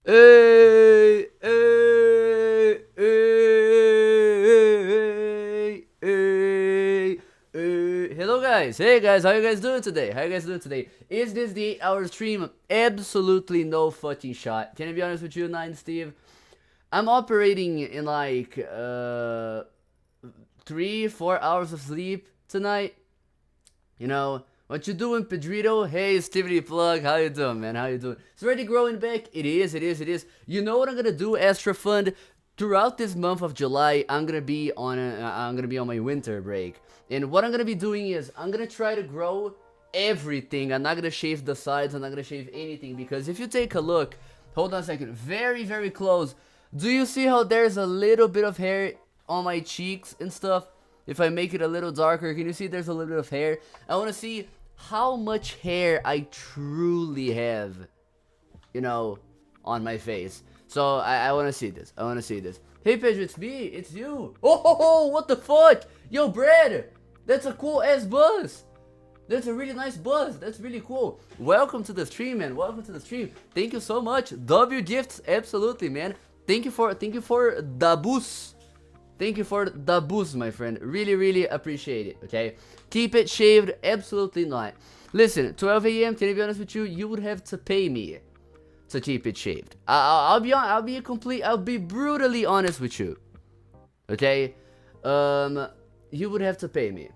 Hey, hey, hey, hey, hey. Hello guys, hey guys, how you guys doing today? How you guys doing today? Is this the 8 hour stream? Absolutely no fucking shot. Can I be honest with you, Nine Steve? I'm operating in like 3-4 hours of sleep tonight. You know, what you doing, Pedrito? Hey, Stevie Plug, how you doing, man? How you doing? It's already growing back. It is, it is, it is. You know what I'm gonna do, Extra Fund? Throughout this month of July, I'm gonna be on my winter break, and what I'm gonna be doing is I'm gonna try to grow everything. I'm not gonna shave the sides. I'm not gonna shave anything because if you take a look, hold on a second, very, very close. Do you see how there's a little bit of hair on my cheeks and stuff? If I make it a little darker, can you see there's a little bit of hair? I want to see how much hair I truly have, you know, on my face. So I want to see this. I want to see this. Hey, Pedro, it's me. It's you. Oh, what the fuck? Yo, Brad. That's a cool ass buzz. That's a really nice buzz. That's really cool. Welcome to the stream, man. Welcome to the stream. Thank you so much. W gifts, absolutely, man. Thank you for the boost. Thank you for the boost, my friend. Really, really appreciate it, okay? Keep it shaved? Absolutely not. Listen, 12 a.m., to be honest with you, you would have to pay me to keep it shaved. I'll be brutally honest with you, okay? You would have to pay me.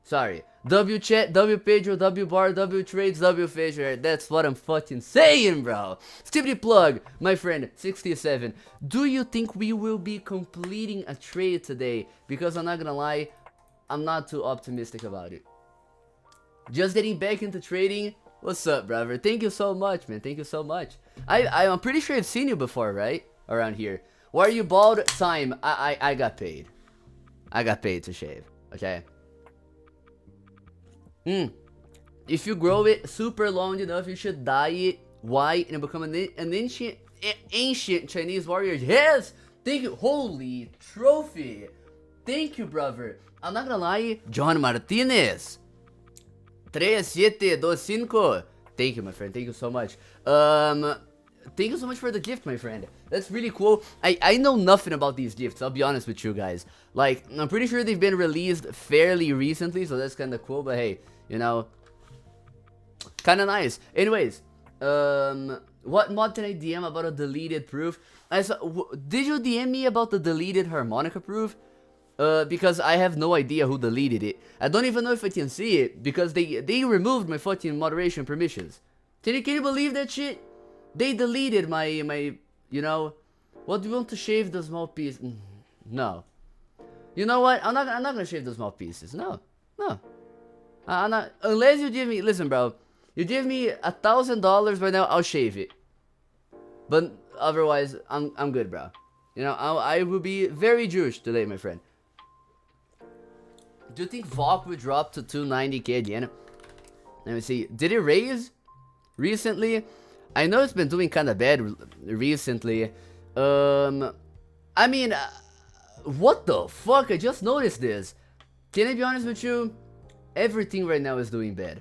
Sorry. W chat, W Pedro, W bar, W trades, W Fisher. That's what I'm fucking saying, bro. Stevie Plug, my friend, 67. Do you think we will be completing a trade today? Because I'm not gonna lie, I'm not too optimistic about it. Just getting back into trading. What's up, brother? Thank you so much, man. Thank you so much. I'm pretty sure I've seen you before, right? Around here. Why are you bald? Time. I got paid. I got paid to shave. Okay. If you grow it super long enough, you should dye it white and become an ancient Chinese warrior. Yes! Thank you. Holy trophy. Thank you, brother. I'm not gonna lie. John Martinez. 3725. Thank you, my friend. Thank you so much. Thank you so much for the gift, my friend. That's really cool. I know nothing about these gifts, I'll be honest with you guys. Like, I'm pretty sure they've been released fairly recently, so that's kind of cool, but hey, you know, kind of nice. Anyways, what mod did I DM about a deleted proof? Did you DM me about the deleted harmonica proof? Because I have no idea who deleted it. I don't even know if I can see it, because they removed my fucking moderation permissions. Can you believe that shit? They deleted my, you know, what do you want to shave the small piece? No. You know what? I'm not gonna shave the small pieces. No. I'm not, unless you give me, listen, bro, you give me $1,000 right now, I'll shave it. But otherwise, I'm good, bro. You know, I will be very Jewish today, my friend. Do you think VOC would drop to 290k again? Let me see. Did it raise recently? I know it's been doing kind of bad recently. I mean, what the fuck? I just noticed this. Can I be honest with you? Everything right now is doing bad.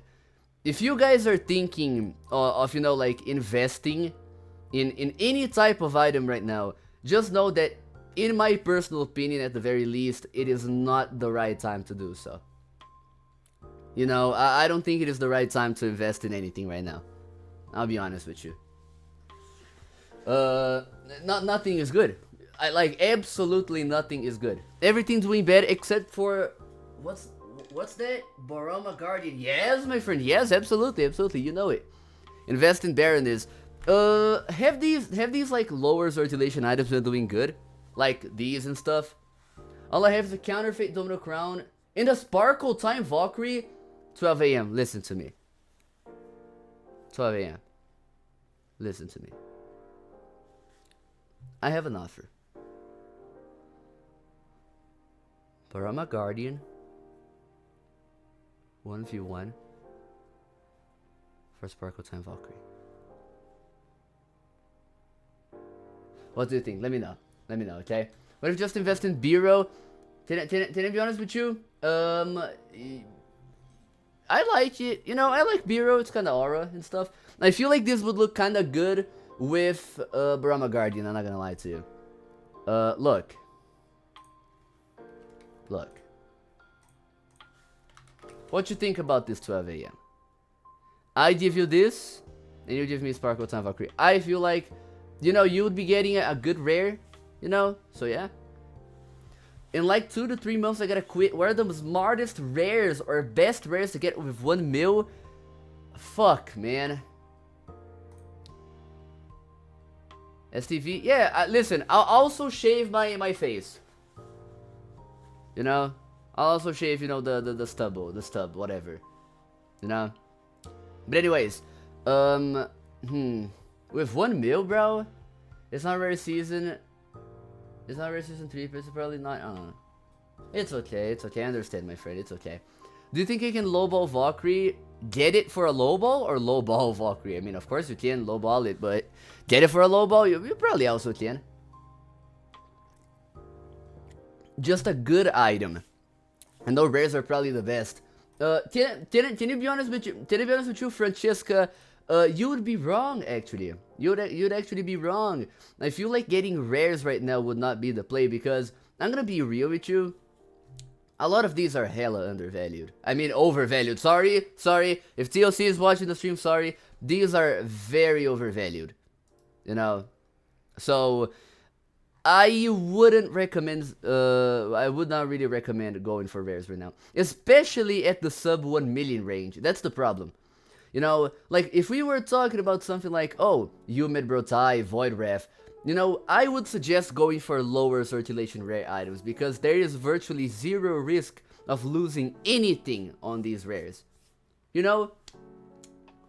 If you guys are thinking of, you know, like investing in any type of item right now, just know that, in my personal opinion, at the very least, it is not the right time to do so. You know, I don't think it is the right time to invest in anything right now. I'll be honest with you. Nothing is good. Absolutely nothing is good. Everything's doing bad except for what's that? Baroma Guardian. Yes, my friend. Yes, absolutely, absolutely. You know it. Invest in Baroness. Have these like lower circulation items been doing good? Like these and stuff. All I have is a counterfeit Domino Crown and a Sparkle Time Valkyrie. 12 a.m. Listen to me. 12 a.m. Listen to me. I have an offer. Barama Guardian 1v1 for Sparkle Time Valkyrie. What do you think? Let me know. Let me know, okay? What if just invest in Biro? Can I be honest with you? I like it. You know, I like Biro. It's kind of aura and stuff. I feel like this would look kind of good with Brahma Guardian. I'm not gonna lie to you. Look. Look. What you think about this 12 a.m.? I give you this, and you give me Sparkle Time Valkyrie. I feel like, you know, you would be getting a good rare, you know? So yeah. In like 2 to 3 months, I gotta quit. What are the smartest rares or best rares to get with 1 mil? Fuck, man. STV? Yeah, listen, I'll also shave my face. You know? I'll also shave, you know, the stub, whatever. You know? But anyways, with 1 mil, bro, it's not rare season. It's not rare season 3, but it's probably not, I don't know. It's okay, I understand, my friend, it's okay. Do you think you can lowball Valkyrie? Get it for a lowball or lowball Valkyrie? I mean, of course you can lowball it, but get it for a lowball, you probably also can. Just a good item. And those rares are probably the best. Can you be honest with you, Francesca? You would be wrong, actually. You'd actually be wrong. I feel like getting rares right now would not be the play, because I'm gonna be real with you. A lot of these are hella undervalued. I mean, overvalued. Sorry. If TLC is watching the stream, sorry. These are very overvalued. You know? So, I wouldn't recommend, I would not really recommend going for rares right now. Especially at the sub 1 million range. That's the problem. You know, like, if we were talking about something like, oh, Humid Brotai, Void Wrath, you know, I would suggest going for lower circulation rare items, because there is virtually zero risk of losing anything on these rares. You know?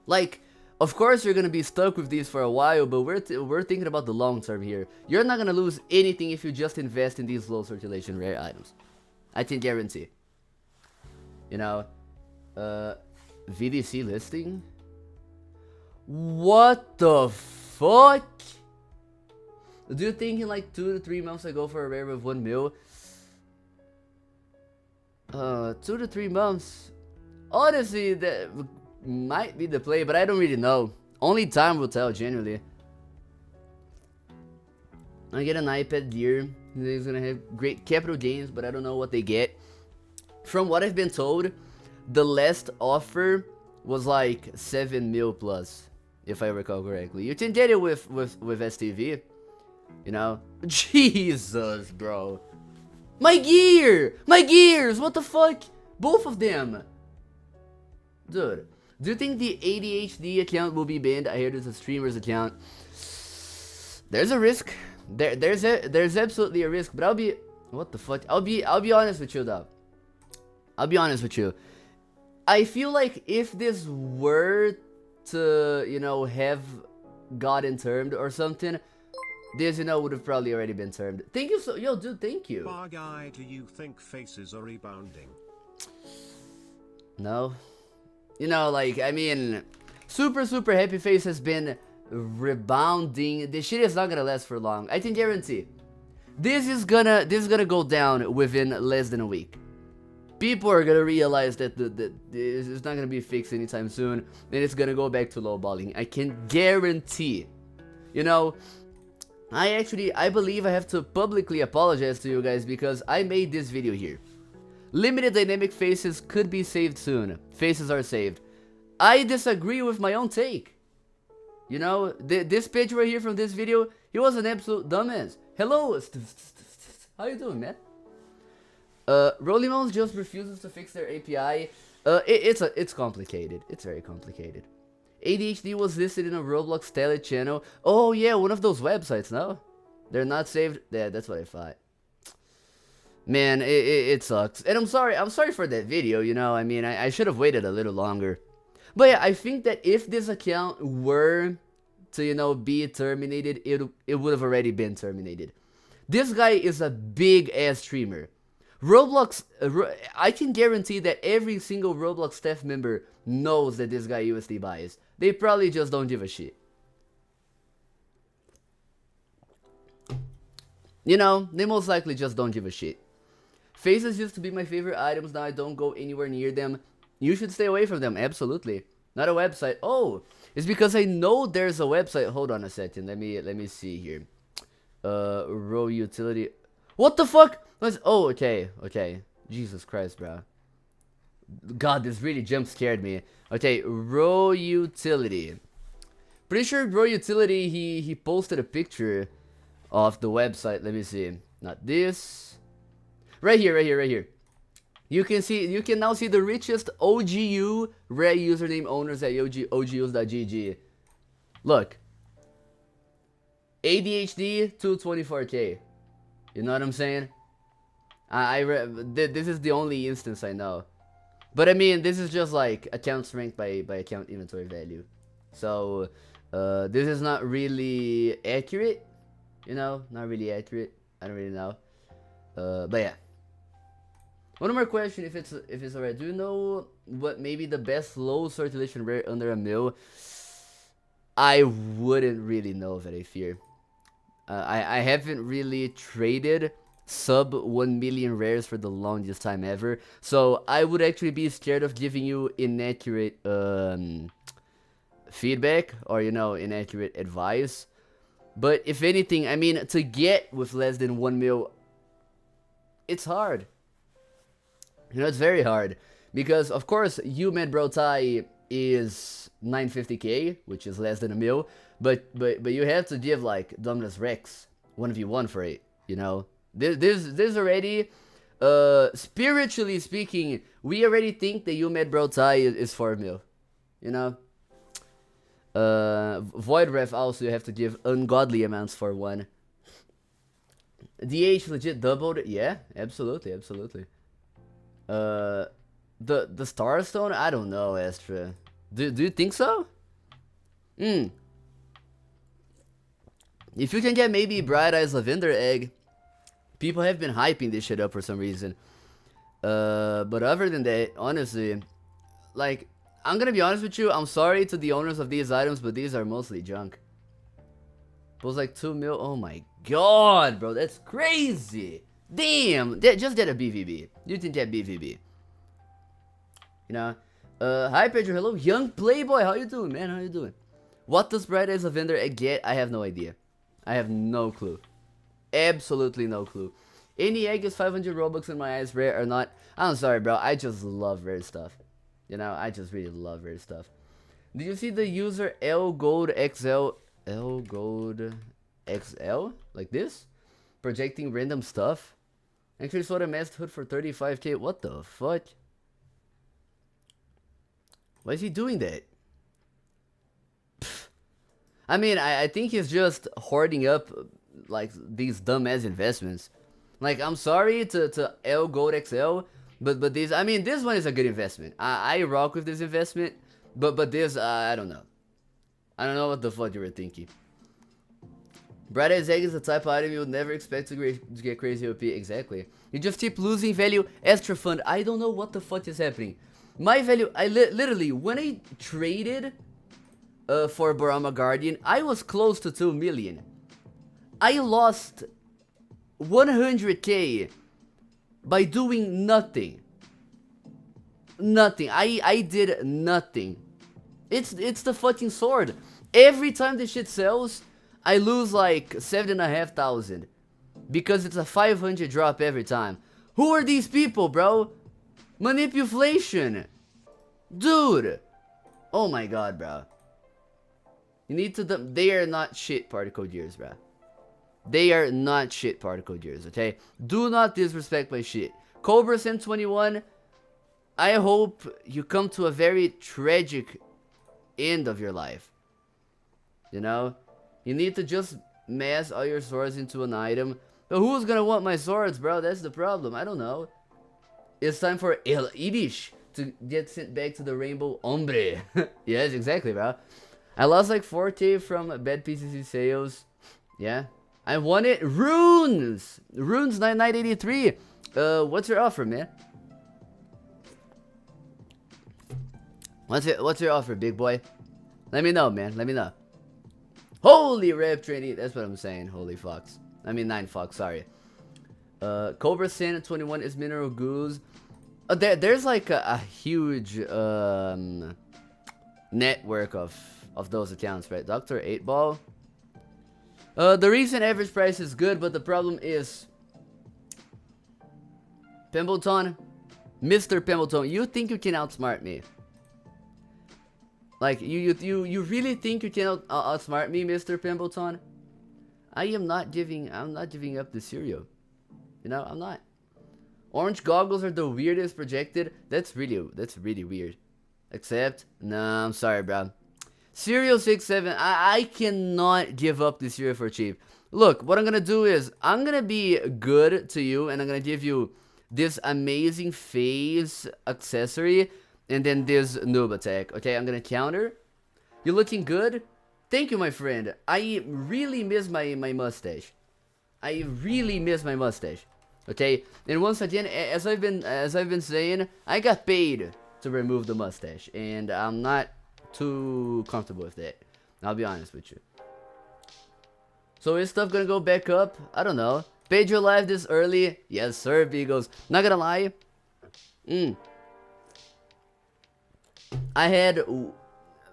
Like, of course you're gonna be stuck with these for a while, but we're thinking about the long term here. You're not gonna lose anything if you just invest in these low circulation rare items. I can guarantee. You know? VDC listing? What the fuck? Do you think in like 2 to 3 months I go for a rare with 1 mil? 2 to 3 months. Honestly, that might be the play, but I don't really know. Only time will tell, genuinely. I get an iPad Gear. He's gonna have great capital gains, but I don't know what they get. From what I've been told, the last offer was like 7 mil plus, if I recall correctly. You can get it with STV. You know? Jesus, bro. My gear! My gears! What the fuck? Both of them. Dude. Do you think the ADHD account will be banned? I hear there's a streamer's account. There's a risk. There's absolutely a risk, but I'll be... What the fuck? I'll be honest with you, though. I'll be honest with you. I feel like if this were to, you know, have gotten termed or something... This, you know, would have probably already been termed. Thank you so... Yo, dude, thank you. Bar guy, do you think faces are rebounding? No. You know, like, I mean... Super happy face has been rebounding. This shit is not gonna last for long. I can guarantee. This is gonna go down within less than a week. People are gonna realize that it's not gonna be fixed anytime soon. And it's gonna go back to lowballing. I can guarantee. You know... I believe I have to publicly apologize to you guys because I made this video here. Limited dynamic faces could be saved soon. Faces are saved. I disagree with my own take. You know, this page right here from this video, he was an absolute dumbass. Hello, how you doing, man? Rolling Mounds just refuses to fix their API. It's complicated. It's very complicated. ADHD was listed in a Roblox talent channel. Oh yeah, one of those websites, no? They're not saved? Yeah, that's what I thought. Man, it sucks. And I'm sorry for that video, you know, I mean, I should have waited a little longer. But yeah, I think that if this account were to, you know, be terminated, it would have already been terminated. This guy is a big-ass streamer. Roblox, I can guarantee that every single Roblox staff member knows that this guy USD buys. They probably just don't give a shit. You know, they most likely just don't give a shit. Faces used to be my favorite items, now I don't go anywhere near them. You should stay away from them, absolutely. Not a website. Oh, it's because I know there's a website. Hold on a second. Let me see here. Row utility. What the fuck? Oh, okay, okay. Jesus Christ, bro. God, this really jump scared me. Okay, row utility. Pretty sure row utility. He posted a picture of the website. Let me see. Not this. Right here, right here, right here. You can now see the richest OGU rare username owners at OGUs.gg. Look. ADHD 224k. You know what I'm saying? This is the only instance I know. But I mean, this is just like accounts ranked by account inventory value. So, this is not really accurate. You know, not really accurate. I don't really know. But yeah. One more question, if it's alright. Do you know what maybe the best low circulation rare under a mil? I wouldn't really know that, I fear. I haven't really traded sub 1 million rares for the longest time ever, so I would actually be scared of giving you inaccurate feedback, or you know, inaccurate advice. But if anything, I mean, to get with less than 1 mil, it's hard. You know, it's very hard. Because, of course, UMedBroTai is 950k, which is less than a mil. But you have to give, like, Dominus Rex 1v1 for it, you know? This already, spiritually speaking, we already think that UMedBroTai is 4 mil, you know? Void Ref also, you have to give ungodly amounts for one. DH legit doubled? Yeah, absolutely, absolutely. The Starstone? I don't know, Astra. Do you think so? If you can get maybe Bright Eyes Lavender Egg, people have been hyping this shit up for some reason. But other than that, honestly, like, I'm gonna be honest with you, I'm sorry to the owners of these items, but these are mostly junk. It was like 2 mil. Oh my god, bro, that's crazy. Damn, just get a BVB. You didn't get BVB. You know? Hi Pedro, hello. Young Playboy, how you doing, man? How you doing? What does Bright Eyes Lavender Egg get? I have no idea. I have no clue. Absolutely no clue. Any egg is 500 Robux in my eyes, rare or not. I'm sorry, bro. I just love rare stuff. You know, I just really love rare stuff. Did you see the user LGoldXL? LGoldXL? Like this? Projecting random stuff? Actually sold a masked hood for 35k. What the fuck? Why is he doing that? Pfft. I mean, I think he's just hoarding up like these dumbass investments. Like, I'm sorry to LGoldXL, but this, I mean, this one is a good investment. I rock with this investment, but this, I don't know. I don't know what the fuck you were thinking. Bright Eyes Egg is the type of item you would never expect to get crazy OP. Exactly. You just keep losing value. Extra fund. I don't know what the fuck is happening. My value, I literally, when I traded for Barama Guardian, I was close to 2 million. I lost 100k by doing nothing. Nothing. I did nothing. It's the fucking sword. Every time this shit sells, I lose like 7,500 because it's a 500 drop every time. Who are these people, bro? Manipulation. Dude. Oh my god, bro. You need to... They are not shit particle gears, bro. They are not shit particle gears, okay? Do not disrespect my shit. Cobra Sim 21, I hope you come to a very tragic end of your life. You know? You need to just mass all your swords into an item. But who's gonna want my swords, bro? That's the problem. I don't know. It's time for El Irish to get sent back to the Rainbow Ombre. Yes, exactly, bro. I lost like 4k from bad PCC sales. Yeah. I won it. Runes! Runes 9983. What's your offer, man? What's your offer, big boy? Let me know, man. Let me know. Holy rep training. That's what I'm saying. Holy fox. I mean 9 fox, sorry. Cobra Sin 21 is Mineral Goose. There's like a huge network of those accounts, right? Dr. 8 Ball. The recent average price is good, but the problem is Pimbleton, Mr. Pimbleton, you think you can outsmart me? Like you really think you can outsmart me, Mr. Pimbleton? I'm not giving up the cereal. You know, I'm not. Orange goggles are the weirdest projected. That's really weird. Except, nah, I'm sorry, bro. Cereal 6-7, I cannot give up this cereal for cheap. Look, what I'm gonna do is, I'm gonna be good to you, and I'm gonna give you this amazing phase accessory, and then this noob attack. Okay, I'm gonna counter. You're looking good. Thank you, my friend. I really miss my mustache. I really miss my mustache. Okay, and once again, as I've been saying, I got paid to remove the mustache, and I'm not too comfortable with that. I'll be honest with you. So is stuff gonna go back up? I don't know. Pedro live this early? Yes, sir, Beagles. Not gonna lie. I had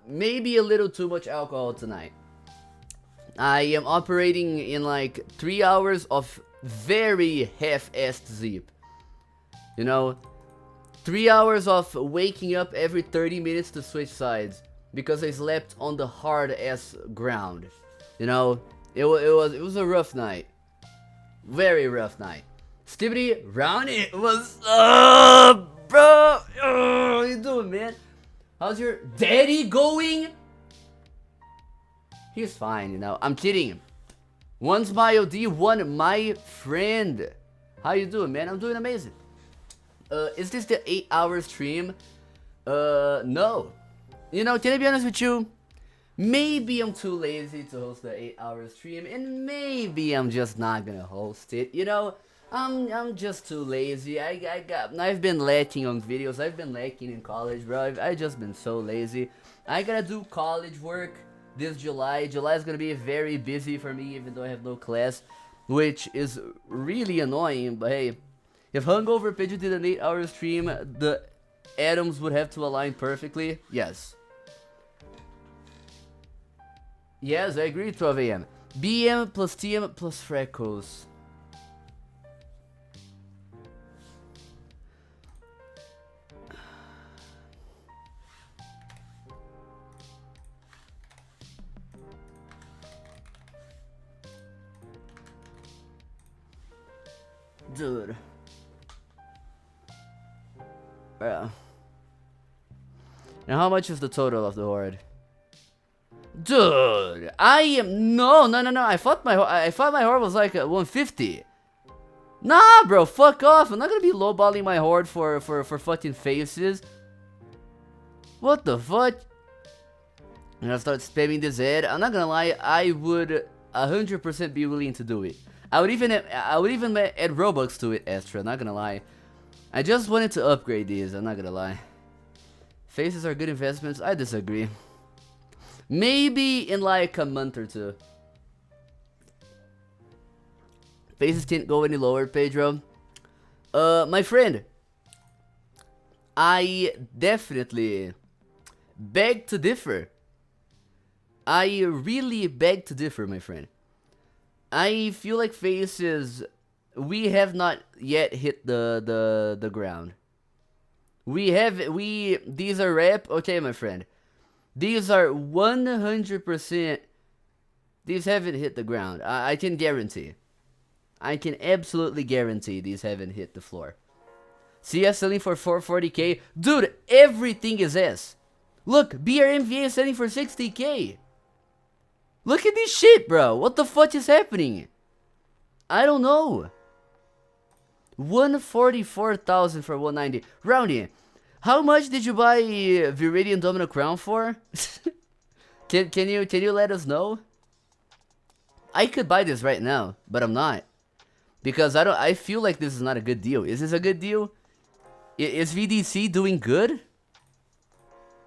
maybe a little too much alcohol tonight. I am operating in like 3 hours of very half-assed sleep. You know, 3 hours of waking up every 30 minutes to switch sides because I slept on the hard-ass ground. You know, it was a rough night. Very rough night. Stibbity, Roundy, what's up, bro? Oh, how you doing, man? How's your daddy going? He's fine, you know. I'm kidding. One smile, D1, my friend. How you doing, man? I'm doing amazing. Is this the 8-hour stream? No. You know, can I be honest with you? Maybe I'm too lazy to host the 8-hour stream, and maybe I'm just not gonna host it. You know, I'm just too lazy. I've been lacking on videos. I've been lacking in college, bro. I've just been so lazy. I gotta do college work this July. July is gonna be very busy for me, even though I have no class, which is really annoying. But hey, if Hungover Pigeon did an 8-hour stream, the atoms would have to align perfectly. Yes. Yes, I agree, 12 AM. BM plus TM plus freckles. Dude. Yeah. Now how much is the total of the horde? Dude, I am no. I thought my horde was like 150. Nah, bro, fuck off. I'm not gonna be lowballing my horde for fucking faces. What the fuck? I'm gonna start spamming this ad. I'm not gonna lie, I would 100% be willing to do it. I would even add Robux to it, Astra. Not gonna lie. I just wanted to upgrade these. I'm not gonna lie. Faces are good investments. I disagree. Maybe in like a month or two. Faces can't go any lower, Pedro. My friend, I definitely beg to differ. I really beg to differ, my friend. I feel like faces, we have not yet hit the ground. These are rap. Okay, my friend. These are 100%. These haven't hit the ground. I can guarantee. I can absolutely guarantee these haven't hit the floor. CS selling for 440k. Dude, everything is S. Look, BRMVA is selling for 60k. Look at this shit, bro. What the fuck is happening? I don't know. 144,000 for 190. Roundy, how much did you buy Viridian Domino Crown for? Can you let us know? I could buy this right now, but I'm not. Because I feel like this is not a good deal. Is this a good deal? Is VDC doing good?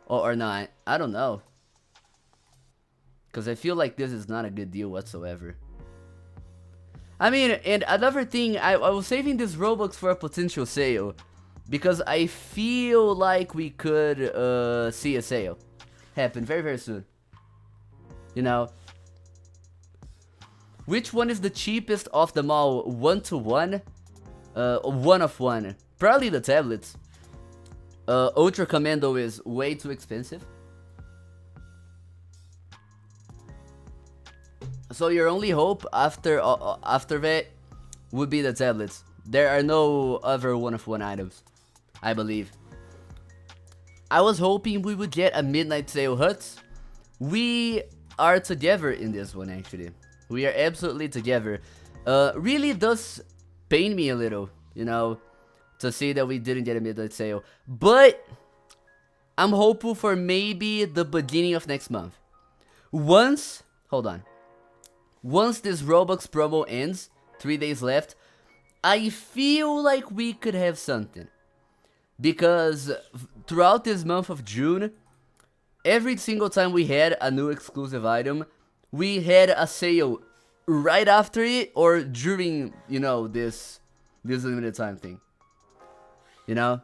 Or not? I don't know. Because I feel like this is not a good deal whatsoever. I mean, and another thing, I was saving this Robux for a potential sale. Because I feel like we could see a sale. happen very, very soon. You know? Which one is the cheapest of them all? 1-to-1? 1-of-1. Probably the tablets. Ultra Commando is way too expensive. So your only hope after that would be the tablets. There are no other 1-of-1 items, I believe. I was hoping we would get a midnight sale huts. We are together in this one, actually. We are absolutely together. Really does pain me a little, you know, to see that we didn't get a midnight sale. But I'm hopeful for maybe the beginning of next month. Once this Robux promo ends, 3 days left, I feel like we could have something. Because throughout this month of June, every single time we had a new exclusive item, we had a sale right after it or during, you know, this limited time thing. You know?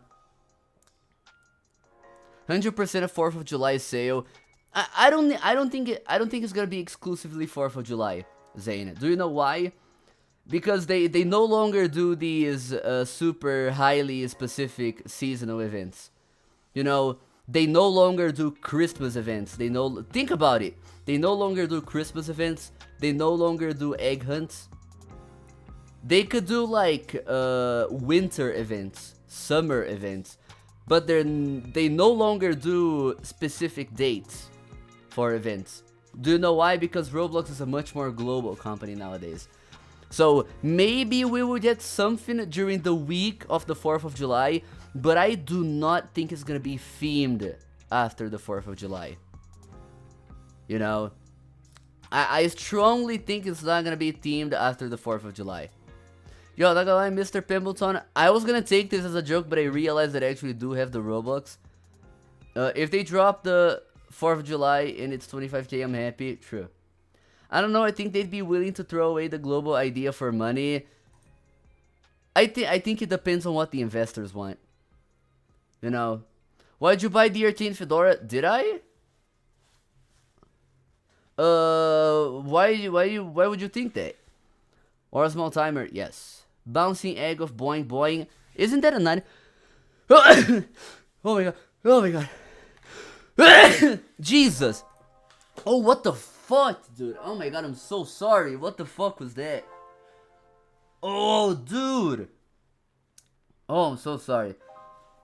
100% of 4th of July sale. I don't think it's gonna be exclusively 4th of July, Zane. Do you know why? Because they no longer do these super highly specific seasonal events. You know, they no longer do Christmas events. Think about it. They no longer do Christmas events. They no longer do egg hunts. They could do like winter events, summer events, but they no longer do specific dates for events. Do you know why? Because Roblox is a much more global company nowadays. So maybe we will get something during the week of the 4th of July, but I do not think it's gonna be themed after the 4th of July. You know, I strongly think it's not gonna be themed after the 4th of July. Yo, not gonna lie, Mr. Pimbleton, I was gonna take this as a joke, but I realized that I actually do have the Robux. If they drop the 4th of July and it's 25k, I'm happy. True. I don't know, I think they'd be willing to throw away the global idea for money. I think it depends on what the investors want. You know. Why'd you buy the 13 Fedora? Did I? Why would you think that? Or a small timer? Yes. Bouncing egg of boing boing. Isn't that a 9? Oh my god. Oh my god. Jesus. Oh, what the fuck, dude? Oh my god, I'm so sorry. What the fuck was that? Oh, dude. Oh, I'm so sorry.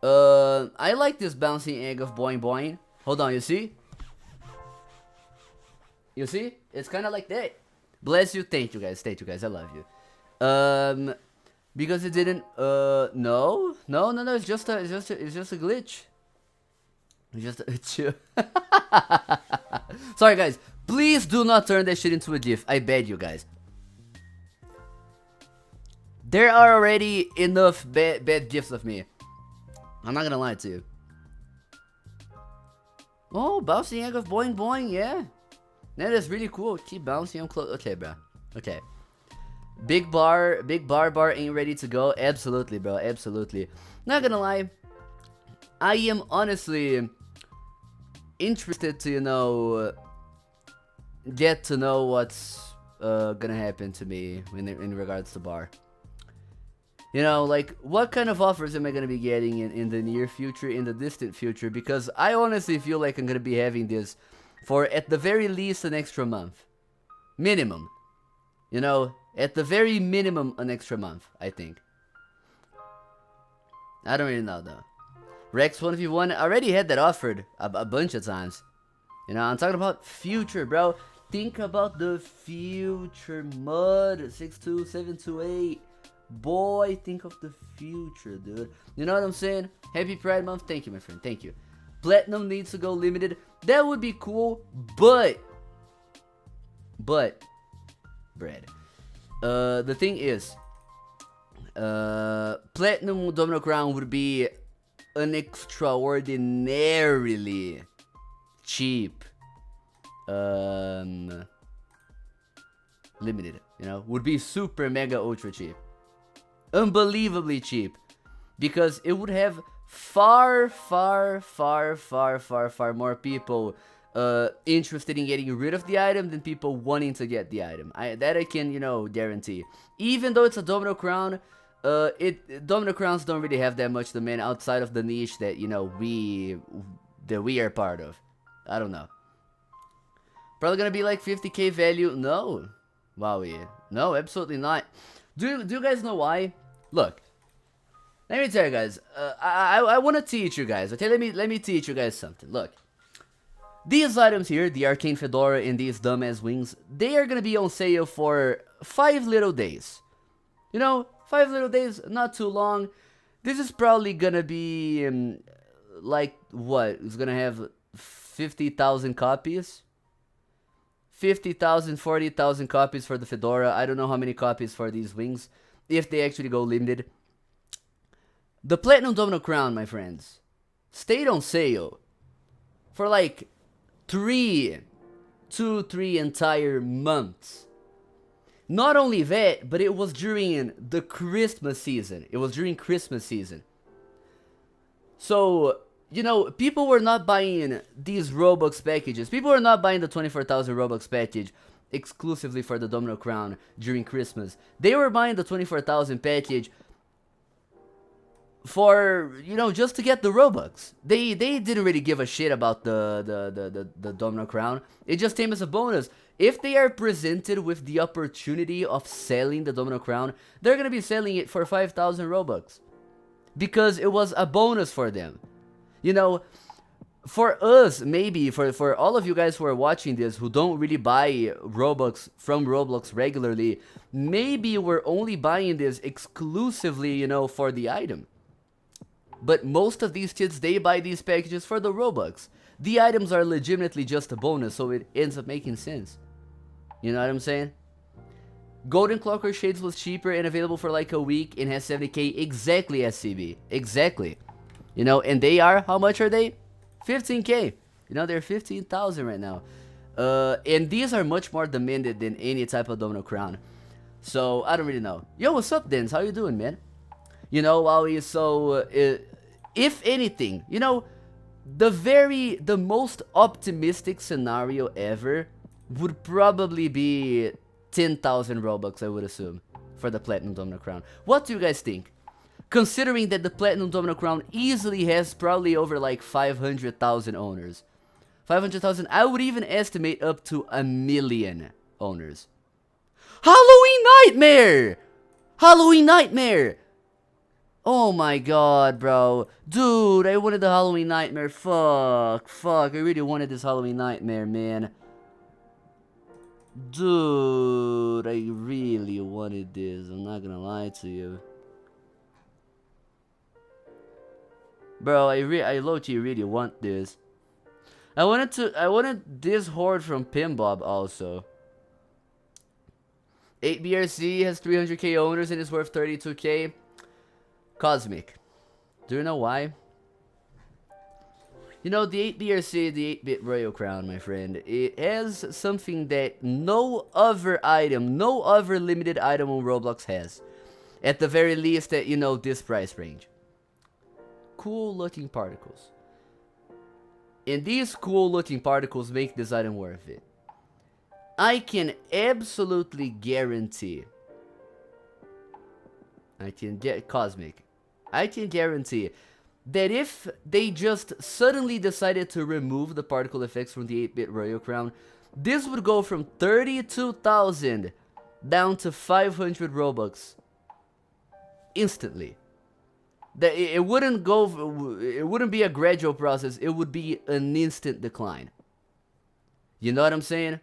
I like this bouncing egg of boing boing. Hold on, you see? You see? It's kind of like that. Bless you. Thank you guys. I love you. Because it didn't. No. It's just a glitch. It's just a chill. Sorry, guys. Please do not turn that shit into a GIF. I beg you guys. There are already enough bad GIFs of me. I'm not gonna lie to you. Oh, bouncing egg of boing boing, yeah. That is really cool. Keep bouncing on close. Okay, bro. Okay. Big bar ain't ready to go. Absolutely, bro. Absolutely. Not gonna lie. I am honestly interested to, you know, get to know what's gonna happen to me in regards to bar. You know, like, what kind of offers am I gonna be getting in the near future, in the distant future? Because I honestly feel like I'm gonna be having this for, at the very least, an extra month. Minimum. You know, at the very minimum, an extra month, I think. I don't really know, though. Rex 1v1, I already had that offered a bunch of times. You know, I'm talking about future, bro. Think about the future, Mud 62728. Boy, think of the future, dude. You know what I'm saying? Happy Pride Month. Thank you, my friend. Thank you. Platinum needs to go limited. That would be cool, but bread. The thing is, Platinum Domino Crown would be an extraordinarily cheap limited, you know, would be super mega ultra cheap, unbelievably cheap, because it would have far more people interested in getting rid of the item than people wanting to get the item. That I can, you know, guarantee. Even though it's a Domino Crown, Domino Crowns don't really have that much demand outside of the niche that, you know, we are part of. I don't know. Probably gonna be like 50k value. No. Wowie. No, absolutely not. Do you guys know why? Look. Let me tell you guys. I want to teach you guys. Okay, let me teach you guys something. Look. These items here, the Arcane Fedora and these dumbass wings, they are gonna be on sale for 5 little days. You know, 5 little days, not too long. This is probably gonna be, like, what? It's gonna have 50,000 copies? 50,000, 40,000 copies for the Fedora. I don't know how many copies for these wings, if they actually go limited. The Platinum Domino Crown, my friends, stayed on sale for like 3 entire months. Not only that, but it was during the Christmas season. It was during Christmas season. So, you know, people were not buying these Robux packages. People were not buying the 24,000 Robux package exclusively for the Domino Crown during Christmas. They were buying the 24,000 package for, you know, just to get the Robux. They didn't really give a shit about the Domino Crown. It just came as a bonus. If they are presented with the opportunity of selling the Domino Crown, they're gonna be selling it for 5,000 Robux. Because it was a bonus for them. You know, for us, maybe, for all of you guys who are watching this, who don't really buy Robux from Roblox regularly, maybe we're only buying this exclusively, you know, for the item. But most of these kids, they buy these packages for the Robux. The items are legitimately just a bonus, so it ends up making sense. You know what I'm saying? Golden Clockwork Shades was cheaper and available for like a week and has 70k, exactly, SCB. Exactly. You know, and they are, how much are they? 15k. You know, they're 15,000 right now. And these are much more demanded than any type of Domino Crown. So, I don't really know. Yo, what's up, Dens? How you doing, man? You know, Wowie, so, if anything, you know, the most optimistic scenario ever would probably be 10,000 Robux, I would assume, for the Platinum Domino Crown. What do you guys think? Considering that the Platinum Domino Crown easily has probably over like 500,000 owners. 500,000, I would even estimate up to 1 million owners. Halloween Nightmare! Halloween Nightmare! Oh my god, bro. Dude, I wanted the Halloween Nightmare. Fuck. I really wanted this Halloween Nightmare, man. Dude, I really wanted this. I'm not gonna lie to you. Bro, I low-key really want this. I wanted this horde from Pinbob also. 8BRC has 300k owners and is worth 32k. Cosmic. Do you know why? You know, the 8BRC, the 8-bit Royal Crown, my friend, it has something that no other item, no other limited item on Roblox has. At the very least, at, you know, this price range. Cool looking particles. And these cool looking particles make this item worth it. I can absolutely guarantee. Cosmic. I can guarantee that if they just suddenly decided to remove the particle effects from the 8-bit Royal Crown, this would go from 32,000 down to 500 Robux instantly. That it wouldn't be a gradual process, it would be an instant decline. You know what I'm saying?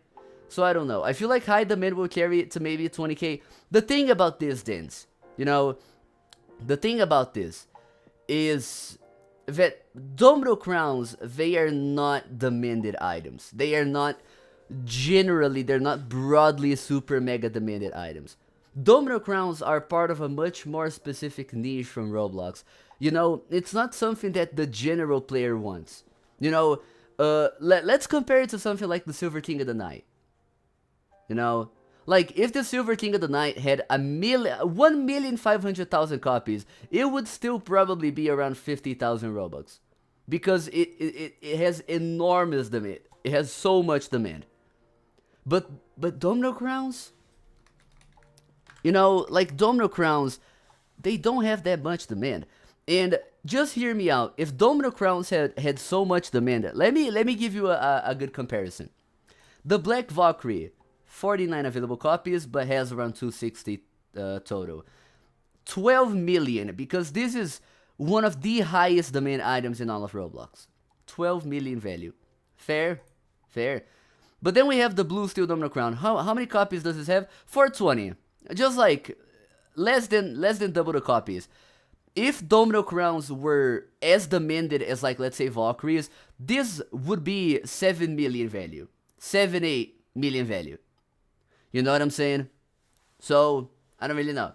So I don't know. I feel like high demand will carry it to maybe 20k. The thing about this, Dens, you know, the thing about this is that Domino Crowns, they are not demanded items. They are not they're not broadly super mega demanded items. Domino Crowns are part of a much more specific niche from Roblox. You know, it's not something that the general player wants. You know, let's compare it to something like the Silver King of the Night. You know, like if the Silver King of the Night had 1,500,000 copies, it would still probably be around 50,000 Robux. Because it has enormous demand. It has so much demand. But domino crowns, you know, like domino crowns, they don't have that much demand. And just hear me out. If domino crowns had so much demand, let me give you a good comparison. The Black Valkyrie, 49 available copies, but has around 260 total. 12 million, because this is one of the highest demand items in all of Roblox. 12 million value. Fair? Fair. But then we have the Blue Steel Domino Crown. How many copies does this have? 420. Just like less than double the copies. If Domino Crowns were as demanded as, like, let's say Valkyries, this would be 7 million value. 7-8 million value. You know what I'm saying? So, I don't really know.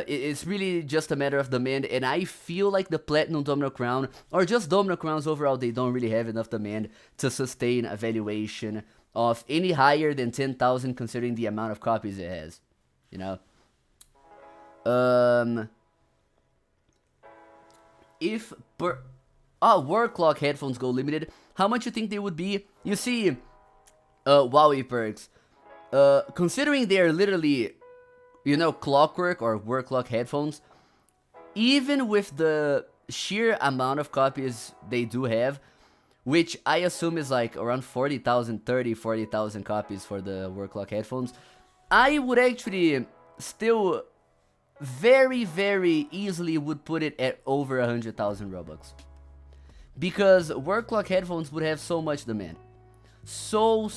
It's really just a matter of demand, and I feel like the Platinum Domino Crown, or just Domino Crowns overall, they don't really have enough demand to sustain a valuation of any higher than 10,000 considering the amount of copies it has. You know? If War Clock headphones go limited, how much you think they would be? You see, Wowie perks, considering they are literally, you know, clockwork or War Clock headphones, even with the sheer amount of copies they do have, which I assume is like around 40,000 copies for the War Clock headphones, I would actually still very, very easily would put it at over 100,000 Robux. Because War Clock headphones would have so much demand. So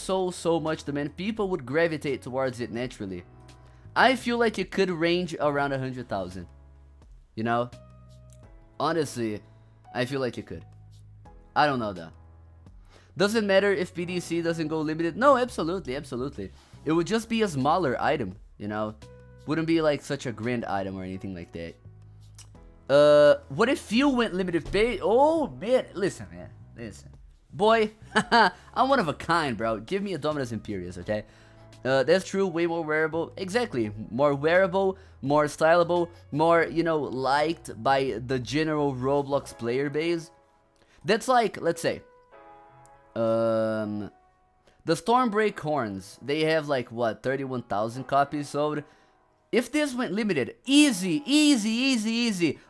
much demand. People would gravitate towards it naturally. I feel like it could range around 100,000. You know? Honestly, I feel like it could. I don't know though. Doesn't matter if PDC doesn't go limited. No, absolutely, absolutely. It would just be a smaller item, you know? Wouldn't be like such a grand item or anything like that. What if you went limited pay? Oh, man. Listen, man. Listen. Boy, I'm one of a kind, bro. Give me a Dominus Imperius, okay? That's true, way more wearable. Exactly. More wearable, more stylable, more, you know, liked by the general Roblox player base. That's like, let's say, the Stormbreak Horns. They have like, what, 31,000 copies sold? If this went limited, easy,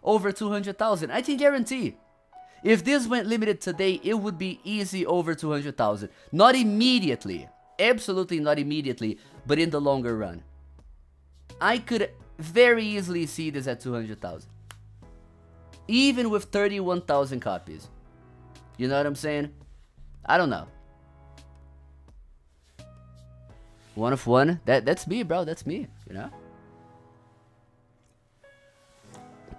over 200,000. I can guarantee. If this went limited today, it would be easy over 200,000. Not immediately. Absolutely not immediately, but in the longer run. I could very easily see this at 200,000. Even with 31,000 copies. You know what I'm saying? I don't know. One of one? That's me, bro. That's me, you know?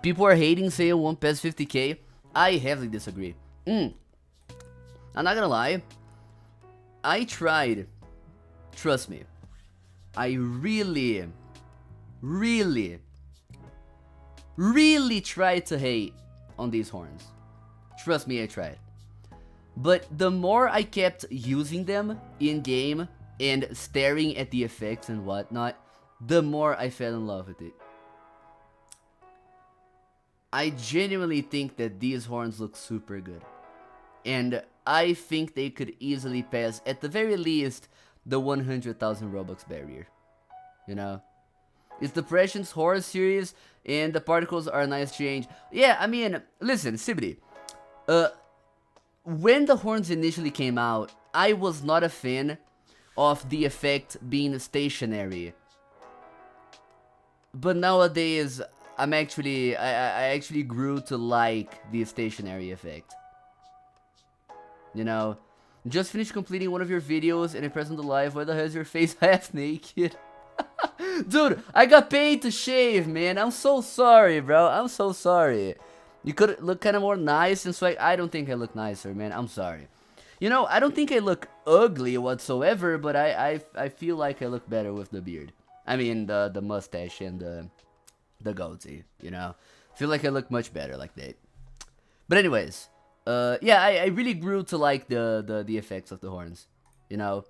People are hating, saying one past 50k. I heavily disagree. I'm not gonna lie. I tried. Trust me. I really tried to hate on these horns. Trust me, I tried. But the more I kept using them in-game and staring at the effects and whatnot, the more I fell in love with it. I genuinely think that these horns look super good. And I think they could easily pass, at the very least, the 100,000 Robux barrier. You know? It's the Prescience Horror series, and the particles are a nice change. Yeah, I mean, listen, Sibity. When the horns initially came out, I was not a fan of the effect being stationary. But nowadays, I actually grew to like the stationary effect. You know, just finished completing one of your videos and impressed on the live. Why the hell is your face half naked? Dude, I got paid to shave, man. I'm so sorry, bro. I'm so sorry. You could look kind of more nice and swag. I don't think I look nicer, man. I'm sorry. You know, I don't think I look ugly whatsoever, but I feel like I look better with the beard. I mean, the mustache and the goatee, you know? I feel like I look much better like that. But anyways, yeah, I really grew to like the effects of the horns, you know?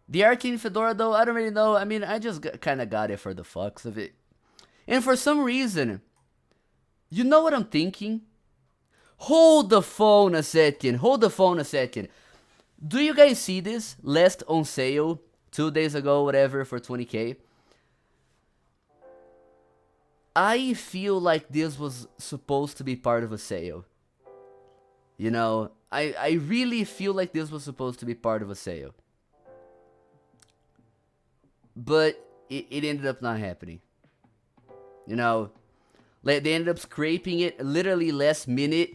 The Arcane Fedora, though, I don't really know. I mean, I just kind of got it for the fucks of it. And for some reason, you know what I'm thinking? Hold the phone a second. Hold the phone a second. Do you guys see this? Last on sale 2 days ago, whatever, for 20k. I feel like this was supposed to be part of a sale. You know, I really feel like this was supposed to be part of a sale. But it ended up not happening. You know, they ended up scraping it literally last minute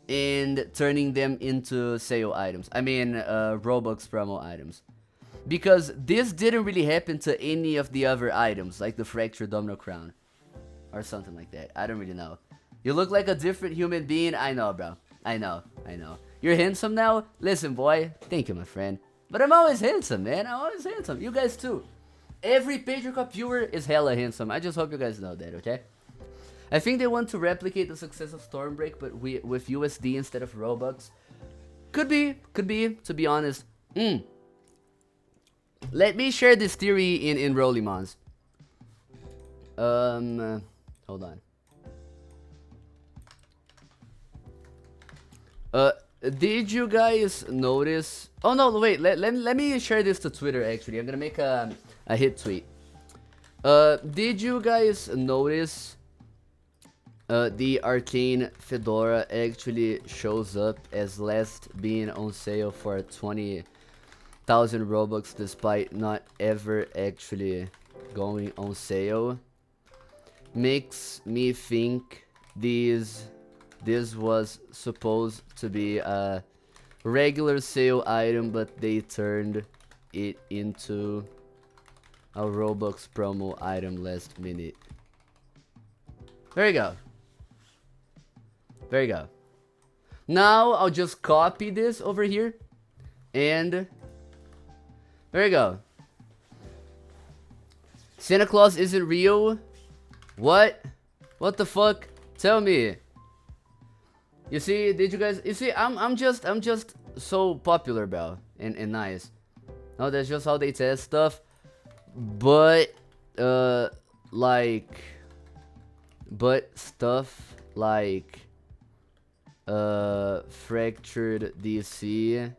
and turning them into sale items. I mean, Robux promo items. Because this didn't really happen to any of the other items, like the Fractured Domino Crown. Or something like that. I don't really know. You look like a different human being. I know, bro. I know. You're handsome now? Listen, boy. Thank you, my friend. But I'm always handsome, man. I'm always handsome. You guys too. Every pedrokopp viewer is hella handsome. I just hope you guys know that, okay? I think they want to replicate the success of Stormbreak, but with USD instead of Robux. Could be, to be honest. Let me share this theory in Rollimons. Hold on. Did you guys notice? Oh no, wait. Let me share this to Twitter. Actually, I'm gonna make a hit tweet. Did you guys notice? The Arcane Fedora actually shows up as last being on sale for 20,000 Robux, despite not ever actually going on sale. Makes me think this was supposed to be a regular sale item, but they turned it into a Robux promo item last minute. There you go. There you go. Now I'll just copy this over here, and there you go. Santa Claus isn't real. What? What the fuck? Tell me. You see, did you guys? You see, I'm just so popular, bro, and nice. No, that's just how they test stuff. But stuff like Fractured DC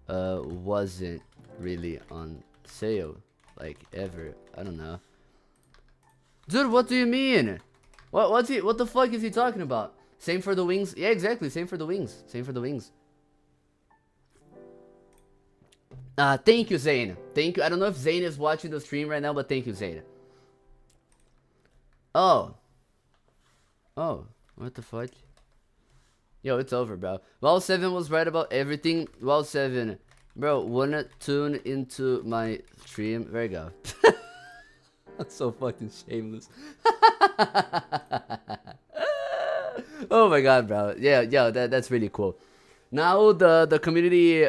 wasn't really on sale, like, ever. I don't know. Dude, what do you mean? What the fuck is he talking about? Same for the wings? Yeah, exactly, same for the wings. Same for the wings. Thank you, Zane. Thank you. I don't know if Zane is watching the stream right now, but thank you, Zane. Oh, what the fuck? Yo, it's over, bro. Wow 7 was right about everything. Wow 7, bro, wanna tune into my stream? There you go. That's so fucking shameless. Oh my god, bro. Yeah, that's really cool. Now the community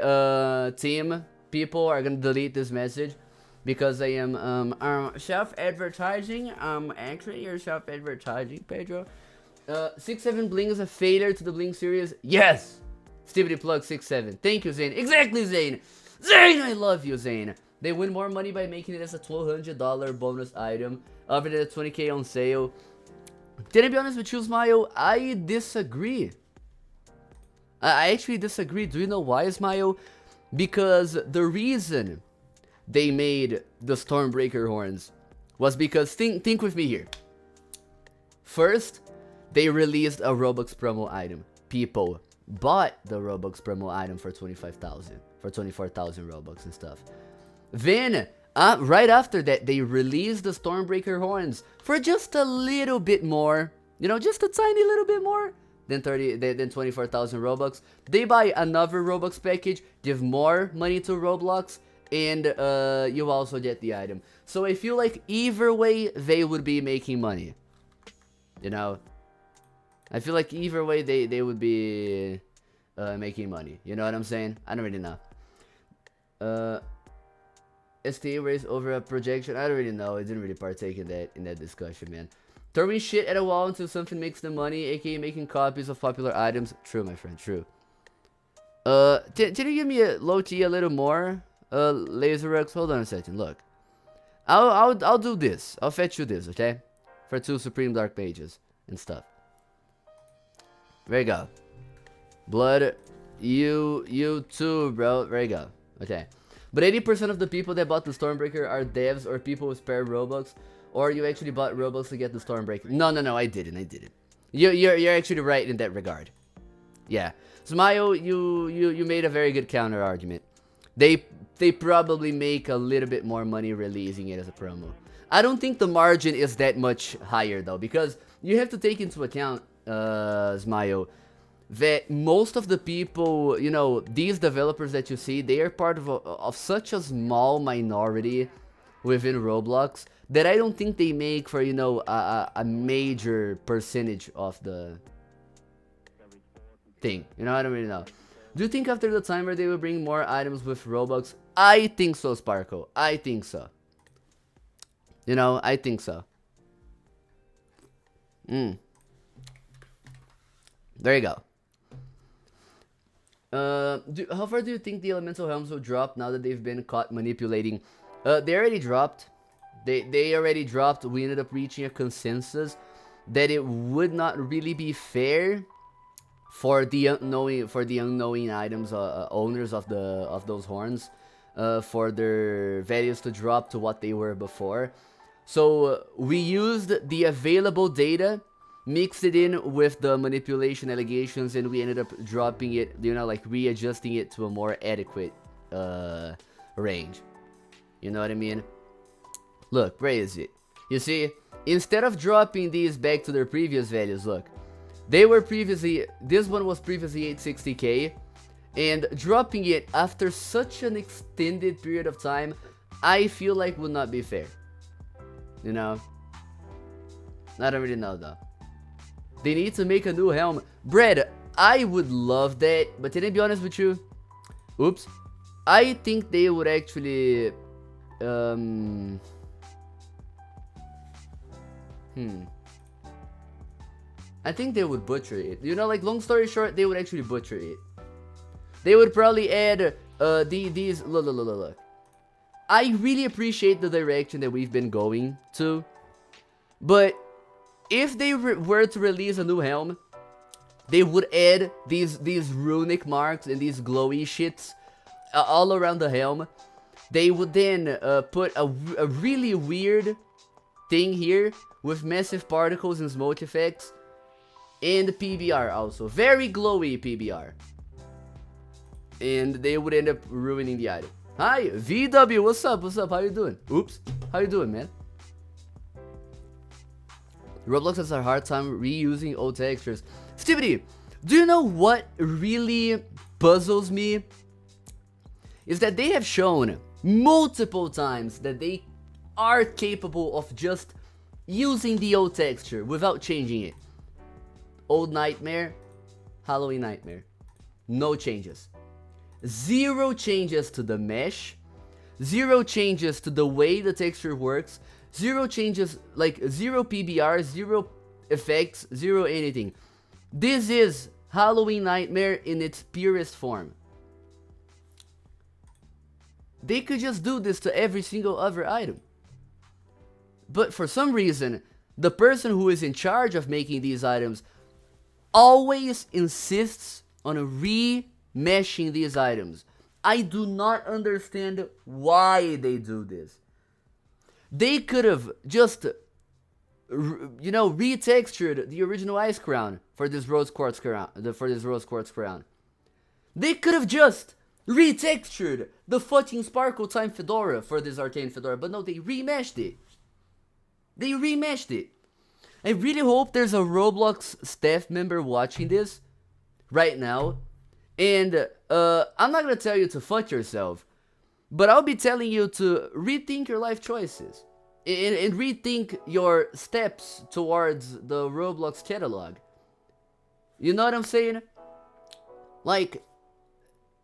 team people are gonna delete this message because I am self-advertising. Actually, you're self-advertising, Pedro. 6-7 Bling is a failure to the Bling series. Yes! Stevie Plug 6-7. Thank you, Zane. Exactly, Zane! Zane, I love you, Zane. They win more money by making it as a $1,200 bonus item, other than a 20k on sale. To be honest with you, Smile, I disagree. I actually disagree. Do you know why, Smile? Because the reason they made the Stormbreaker horns was because, think with me here. First, they released a Robux promo item. People bought the Robux promo item for 25,000, for 24,000 Robux and stuff. Then, right after that, they released the Stormbreaker horns for just a little bit more. You know, just a tiny little bit more than 24,000 Robux. They buy another Robux package, give more money to Roblox, and you also get the item. So I feel like either way, they would be making money. You know? I feel like either way, they would be making money. You know what I'm saying? I don't really know. STA race over a projection. I don't really know. I didn't really partake in that discussion, man. Throwing shit at a wall until something makes them money, aka making copies of popular items. True, my friend. True. Can you give me a low T a little more? LaserX. Hold on a second. Look, I'll do this. I'll fetch you this, okay? For 2 Supreme Dark Pages and stuff. There you go. Blood You too, bro. There you go. Okay. But 80% of the people that bought the Stormbreaker are devs or people with spare Robux, or you actually bought Robux to get the Stormbreaker. No, I didn't. You're actually right in that regard. Yeah. Smile, you made a very good counter argument. They probably make a little bit more money releasing it as a promo. I don't think the margin is that much higher though, because you have to take into account, Smile, that most of the people, you know, these developers that you see, they are part of such a small minority within Roblox that I don't think they make for, you know, a major percentage of the thing. You know, I don't really know. Do you think after the timer they will bring more items with Robux? I think so, Sparkle. I think so. You know, I think so. There you go. How far do you think the elemental helms will drop now that they've been caught manipulating? They already dropped. They already dropped. We ended up reaching a consensus that it would not really be fair for the unknowing items, owners of those horns, for their values to drop to what they were before. So we used the available data, mixed it in with the manipulation allegations, and we ended up dropping it, you know, like readjusting it to a more adequate range. You know what I mean? Look, where is it? You see, instead of dropping these back to their previous values, look, they were previously, this one was previously 860k, and dropping it after such an extended period of time, I feel like would not be fair. You know? I don't really know though. They need to make a new helm. Brad, I would love that, but to be honest with you, oops, I think they would actually, I think they would butcher it. You know, like, long story short, they would actually butcher it. They would probably add, these, look. I really appreciate the direction that we've been going to, but if they were to release a new helm, they would add these runic marks and these glowy shits all around the helm. They would then put a really weird thing here with massive particles and smoke effects, and PBR also. Very glowy PBR. And they would end up ruining the item. Hi, VW, what's up? How you doing? Oops, how you doing, man? Roblox has a hard time reusing old textures. Stevie, do you know what really puzzles me? Is that they have shown multiple times that they are capable of just using the old texture without changing it. Old Nightmare, Halloween Nightmare. No changes. Zero changes to the mesh. Zero changes to the way the texture works. Zero changes, like zero PBR, zero effects, zero anything. This is Halloween Nightmare in its purest form. They could just do this to every single other item. But for some reason, the person who is in charge of making these items always insists on remeshing these items. I do not understand why they do this. They could have just, you know, retextured the original ice crown for this rose quartz crown. They could have just retextured the fucking sparkle time fedora for this arcane fedora, but no, they remeshed it. I really hope there's a Roblox staff member watching this right now, and I'm not gonna tell you to fuck yourself, but I'll be telling you to rethink your life choices and rethink your steps towards the Roblox catalog. You know what I'm saying? Like,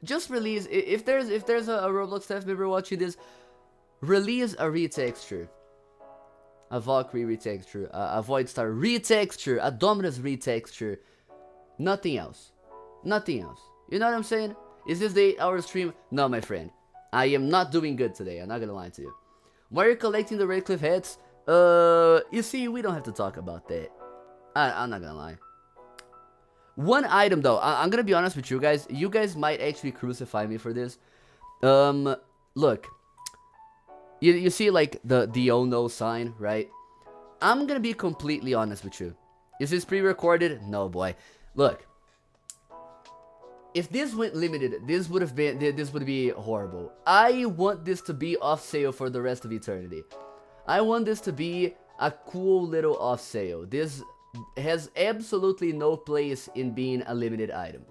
just release, if there's a Roblox staff member watching this, release a retexture. A Valkyrie retexture, a Void Star retexture, a Dominus retexture. Nothing else. Nothing else. You know what I'm saying? Is this the 8-hour stream? No, my friend. I am not doing good today. I'm not gonna lie to you. Why are you collecting the Redcliffe hats? You see, we don't have to talk about that. I'm not gonna lie. One item though, I'm gonna be honest with you guys. You guys might actually crucify me for this. Look, you see like the oh no sign, right? I'm gonna be completely honest with you. Is this pre-recorded? No, boy. Look, if this went limited, this would be horrible. I want this to be off sale for the rest of eternity. I want this to be a cool little off sale. This has absolutely no place in being a limited item.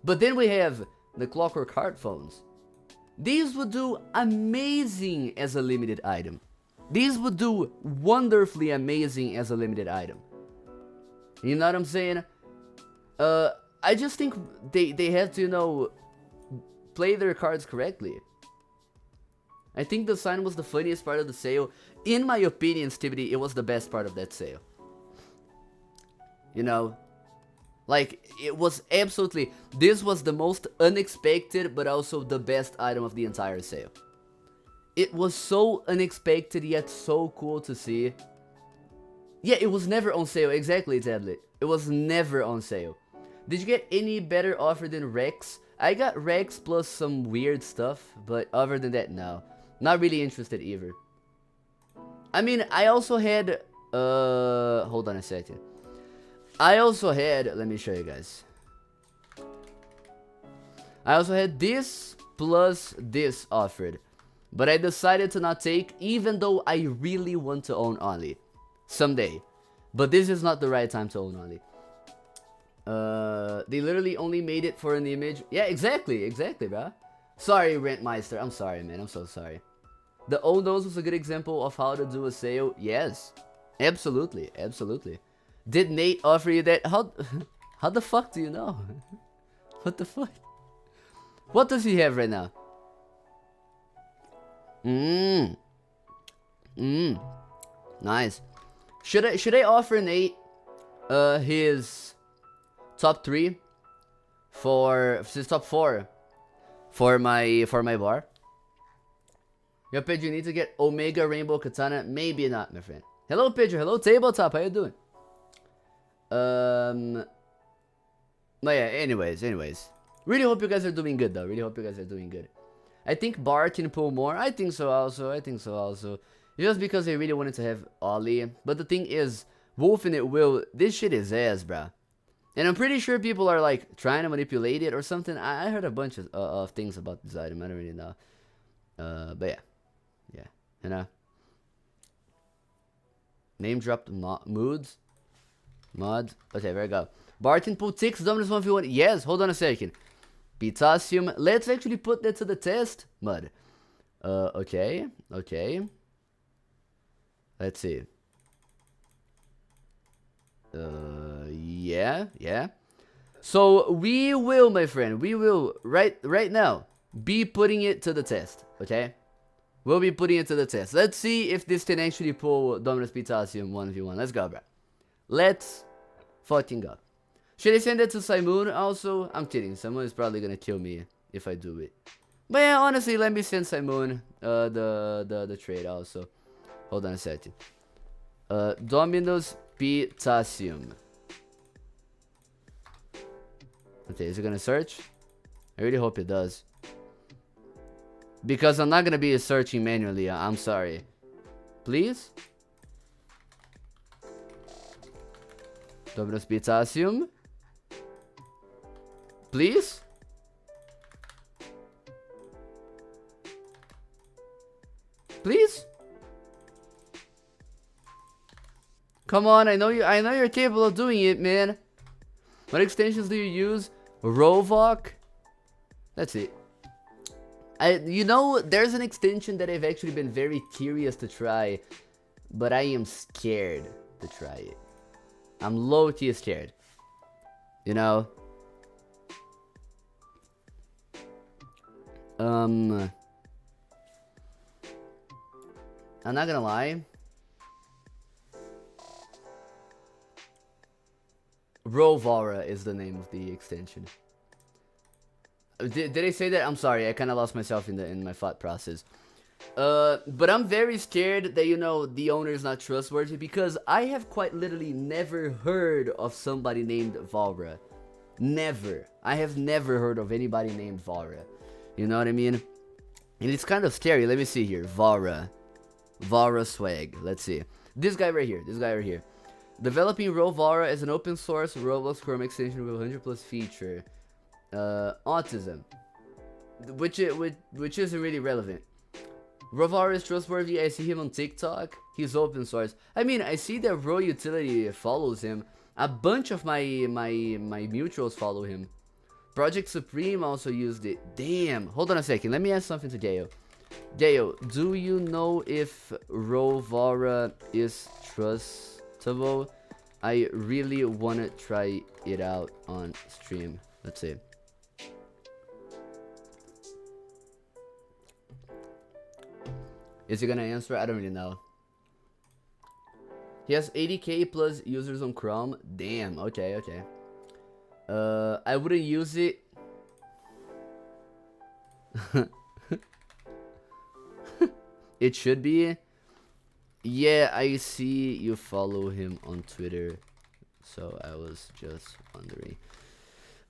But then we have the Clockwork Heart phones. These would do amazing as a limited item. These would do wonderfully amazing as a limited item. You know what I'm saying? I just think they have to, you know, play their cards correctly. I think the sign was the funniest part of the sale. In my opinion, Stivity, it was the best part of that sale. You know? Like, it was absolutely... This was the most unexpected, but also the best item of the entire sale. It was so unexpected, yet so cool to see. Yeah, it was never on sale. Exactly, Tedley. It was never on sale. Did you get any better offer than Rex? I got Rex plus some weird stuff, but other than that, no. Not really interested either. I mean, I also had... hold on a second. I also had... Let me show you guys. I also had this plus this offered. But I decided to not take, even though I really want to own Only. Someday. But this is not the right time to own Only. They literally only made it for an image. Yeah, exactly, bro. Sorry, Rentmeister. I'm sorry, man. I'm so sorry. The Oh No's was a good example of how to do a sale. Yes. Absolutely, absolutely. Did Nate offer you that? How the fuck do you know? What the fuck? What does he have right now? Nice. Should I offer Nate his top 3 for his top 4 for my bar? Yo, Pedro, you need to get Omega Rainbow Katana. Maybe not, my friend. Hello, Pedro. Hello, Tabletop. How you doing? But yeah, anyways. Really hope you guys are doing good, though. Really hope you guys are doing good. I think Bar can pull more. I think so also. Just because I really wanted to have Ollie. But the thing is, Wolf and it will. This shit is ass, bruh. And I'm pretty sure people are like trying to manipulate it or something. I heard a bunch of things about this item. I don't really know. But yeah. Yeah. You know. Name dropped moods. Mods. Okay, there we go. Barton pull ticks. Dominus 1v1. Yes, hold on a second. Potassium. Let's actually put that to the test. Mud. Okay. Let's see. Yeah. So we will, my friend, right now be putting it to the test, okay? We'll be putting it to the test. Let's see if this can actually pull Dominus Potassium 1v1. Let's go, bro. Let's fucking go. Should I send it to Simon also? I'm kidding. Simon is probably gonna kill me if I do it. But yeah, honestly, let me send Simon the trade also. Hold on a second. Dominus Potassium. Okay, is it gonna search? I really hope it does. Because I'm not gonna be searching manually. I'm sorry. Please? Dominus Potassium. Please? Please? Come on, I know you're capable of doing it, man. What extensions do you use? Roblox? That's it. You know, there's an extension that I've actually been very curious to try, but I am scared to try it. I'm low-key scared. You know? I'm not gonna lie. Rovara is the name of the extension. Did I say that? I'm sorry, I kind of lost myself in my thought process. But I'm very scared that, you know, the owner is not trustworthy, because I have quite literally never heard of somebody named Valra. Never. I have never heard of anybody named Vara. You know what I mean? And it's kind of scary. Let me see here. Vara. Vara swag. Let's see. This guy right here. This guy right here. Developing Vara as an open source Roblox Chrome extension with 100 plus feature. Autism. Which isn't really relevant. Vara is trustworthy. I see him on TikTok. He's open source. I mean, I see that Ro Utility follows him. A bunch of my mutuals follow him. Project Supreme also used it. Damn. Hold on a second. Let me ask something to Dale. Dale, do you know if Vara is trustable? I really want to try it out on stream. Let's see. Is he gonna answer? I don't really know. He has 80k plus users on Chrome. Damn, okay, okay. I wouldn't use it. It should be. Yeah, I see you follow him on Twitter. So I was just wondering.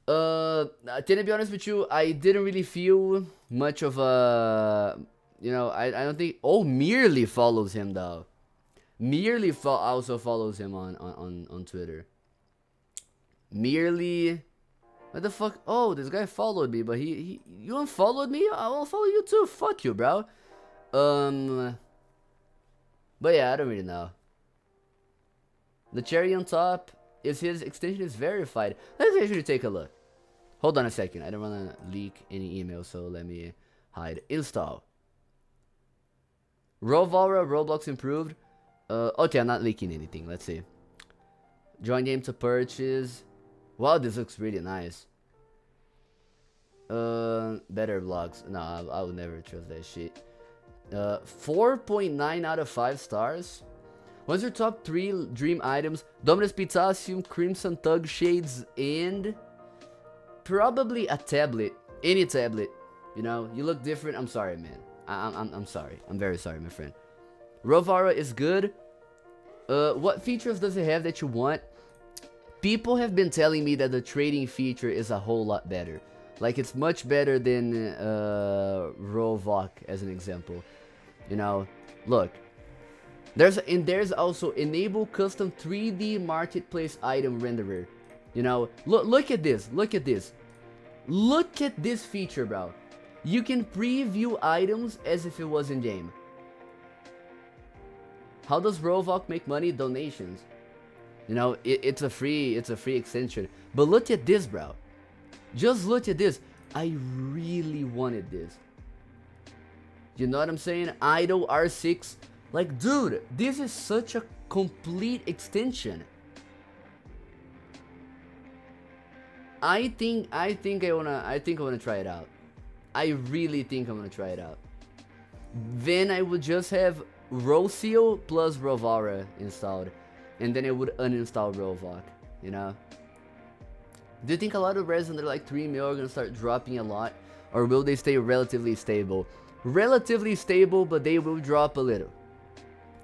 To be honest with you, I didn't really feel much of a... You know, I don't think... Oh, Merely follows him though. Merely also follows him on Twitter. Merely... What the fuck? Oh, this guy followed me, but you unfollowed me? I will follow you too. Fuck you, bro. But yeah, I don't really know. The cherry on top is his extension is verified. Let's actually take a look. Hold on a second. I don't want to leak any email, so let me hide. Install. Vara, Roblox improved. Okay, I'm not leaking anything. Let's see. Join game to purchase. Wow, this looks really nice. Better vlogs. No, I would never trust that shit. 4.9 out of 5 stars. What's your top 3 dream items? Dominus Potassium, Crimson Thug Shades, and probably a tablet. Any tablet. You know, you look different. I'm sorry, man. I'm sorry. I'm very sorry, my friend. Vara is good. What features does it have that you want? People have been telling me that the trading feature is a whole lot better. Like, it's much better than Roblox, as an example. You know, look. There's also enable custom 3D marketplace item renderer. You know, look at this. Look at this. Look at this feature, bro. You can preview items as if it was in game. How does Roblox make money? Donations. You know, it's a free extension. But look at this, bro. Just look at this. I really wanted this. You know what I'm saying? Idle R6. Like, dude, this is such a complete extension. I think I wanna try it out. I really think I'm gonna try it out. Then I would just have Roseal plus Vara installed, and then I would uninstall Roblox, you know? Do you think a lot of res under like 3 mil are gonna start dropping a lot, or will they stay relatively stable? Relatively stable, but they will drop a little.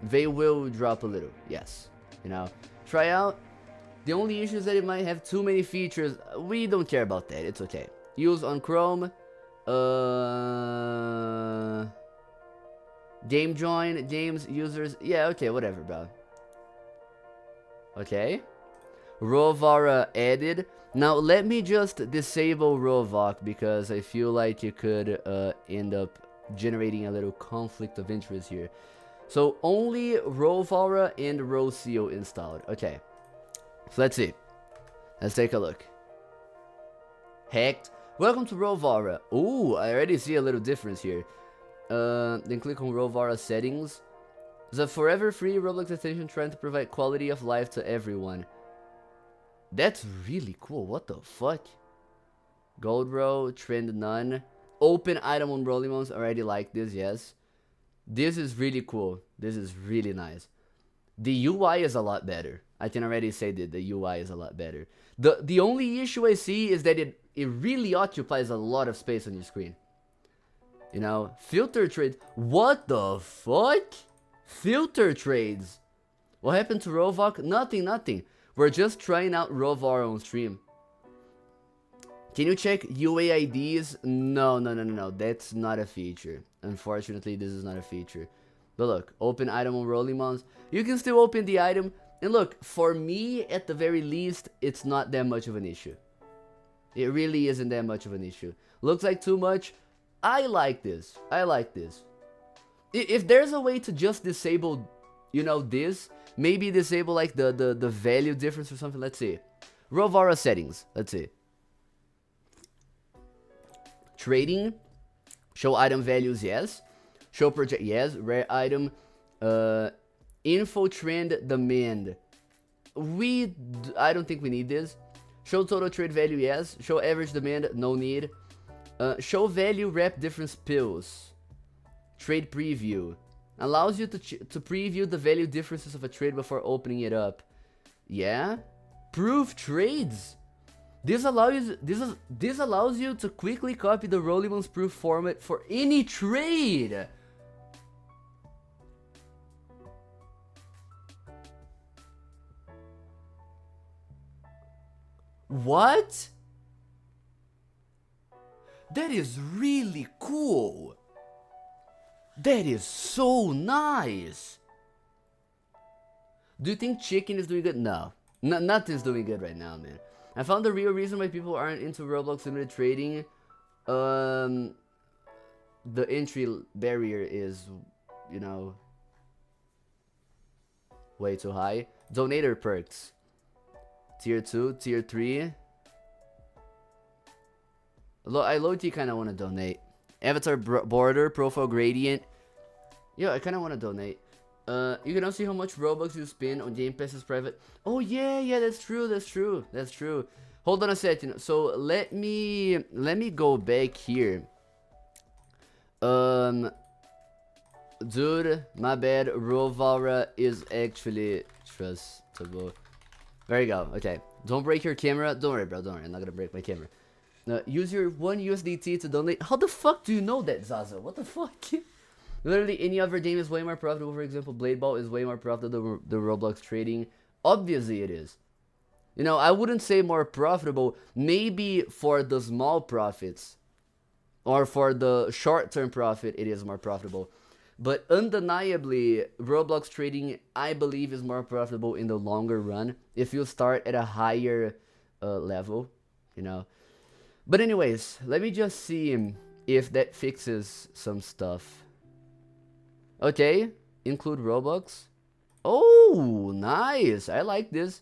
They will drop a little, yes. You know, try out. The only issue is that it might have too many features. We don't care about that. It's okay. Use on Chrome. Game join, games, users. Yeah, okay, whatever, bro. Okay. Vara added. Now, let me just disable Roblox because I feel like it could end up generating a little conflict of interest here. So, only Vara and Roseal installed. Okay. So, let's see. Let's take a look. Hacked. Welcome to Vara. Ooh, I already see a little difference here. Then click on Vara settings. The forever free Roblox extension trying to provide quality of life to everyone. That's really cool. What the fuck? Gold row, trend none. Open item on Rolling Mounts. Already like this, yes. This is really cool. This is really nice. The UI is a lot better. I can already say that the UI is a lot better. The only issue I see is that it really occupies a lot of space on your screen. You know, filter trades. What the fuck? Filter trades. What happened to Roblox? Nothing. We're just trying out Vara on stream. Can you check UAIDs? No. That's not a feature. Unfortunately, this is not a feature. But look, open item on rolling months. You can still open the item. And look, for me, at the very least, it's not that much of an issue. It really isn't that much of an issue. Looks like too much. I like this. I like this. If there's a way to just disable, you know, this, maybe disable like the value difference or something. Let's see. Rovara settings. Let's see. Trading. Show item values, yes. Show project, yes. Rare item. Info trend demand. I don't think we need this. Show total trade value, yes. Show average demand, no need. Show value rep difference pills. Trade preview. Allows you to preview the value differences of a trade before opening it up. Yeah. Proof trades. This allows you to quickly copy the Rolliman's proof format for any trade. What? That is really cool. That is so nice. Do you think chicken is doing good? No. Nothing's doing good right now, man. I found the real reason why people aren't into Roblox limited trading. The entry barrier is, you know, way too high. Donator perks. Tier 2, Tier 3. I low-key kind of want to donate. Avatar border, profile gradient. Yeah, I kind of want to donate. You can also see how much Robux you spend on Game Pass's private. Oh yeah, that's true. Hold on a second. So let me go back here. Dude, my bad. Rovara is actually trustable. There you go. Okay. Don't break your camera. Don't worry, bro. Don't worry. I'm not gonna break my camera. Use your 1 USDT to donate. How the fuck do you know that, Zaza? What the fuck? Literally any other game is way more profitable. For example, Blade Ball is way more profitable than the Roblox trading. Obviously it is. You know, I wouldn't say more profitable. Maybe for the small profits or for the short-term profit, it is more profitable. But undeniably, Roblox trading, I believe, is more profitable in the longer run if you start at a higher level, you know. But anyways, let me just see if that fixes some stuff. Okay, include Robux. Oh, nice. I like this.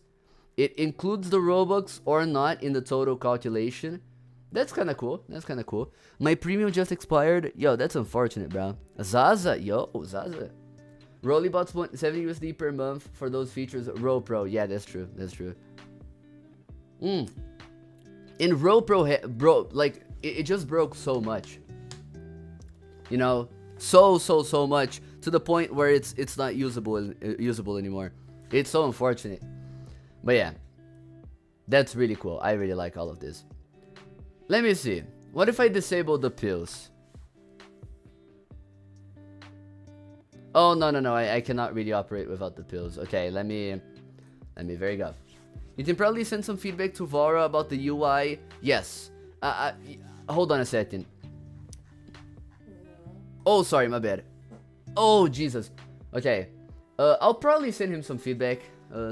It includes the Robux or not in the total calculation. That's kind of cool. My premium just expired. Yo, that's unfortunate, bro. Zaza. Zaza. Rollybots want 70 USD per month for those features. RoPro. Yeah, that's true. In RoPro, bro, like, it just broke so much. You know, so much. To the point where it's not usable anymore. It's so unfortunate. But yeah. That's really cool. I really like all of this. Let me see. What if I disable the pills? Oh, no. I cannot really operate without the pills. Okay, let me, there you go. You can probably send some feedback to Vara about the UI. Yes. Hold on a second. Oh, sorry, my bad. Oh, Jesus. Okay. I'll probably send him some feedback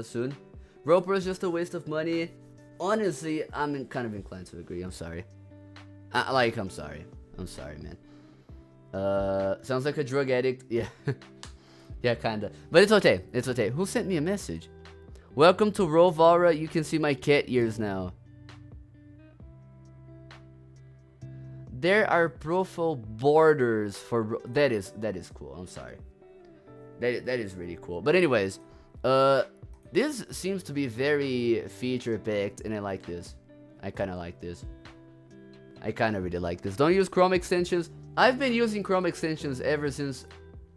soon. Roper is just a waste of money. Honestly, I'm kind of inclined to agree. I'm sorry. I'm sorry. I'm sorry, man. Sounds like a drug addict. Yeah. Yeah, kinda. But it's okay. It's okay. Who sent me a message? Welcome to Rovara. You can see my cat ears now. There are profile borders for that is cool. I'm sorry. That is really cool. But anyways, this seems to be very feature packed, and I like this. I kind of like this. I kind of really like this. Don't use Chrome extensions. I've been using Chrome extensions ever since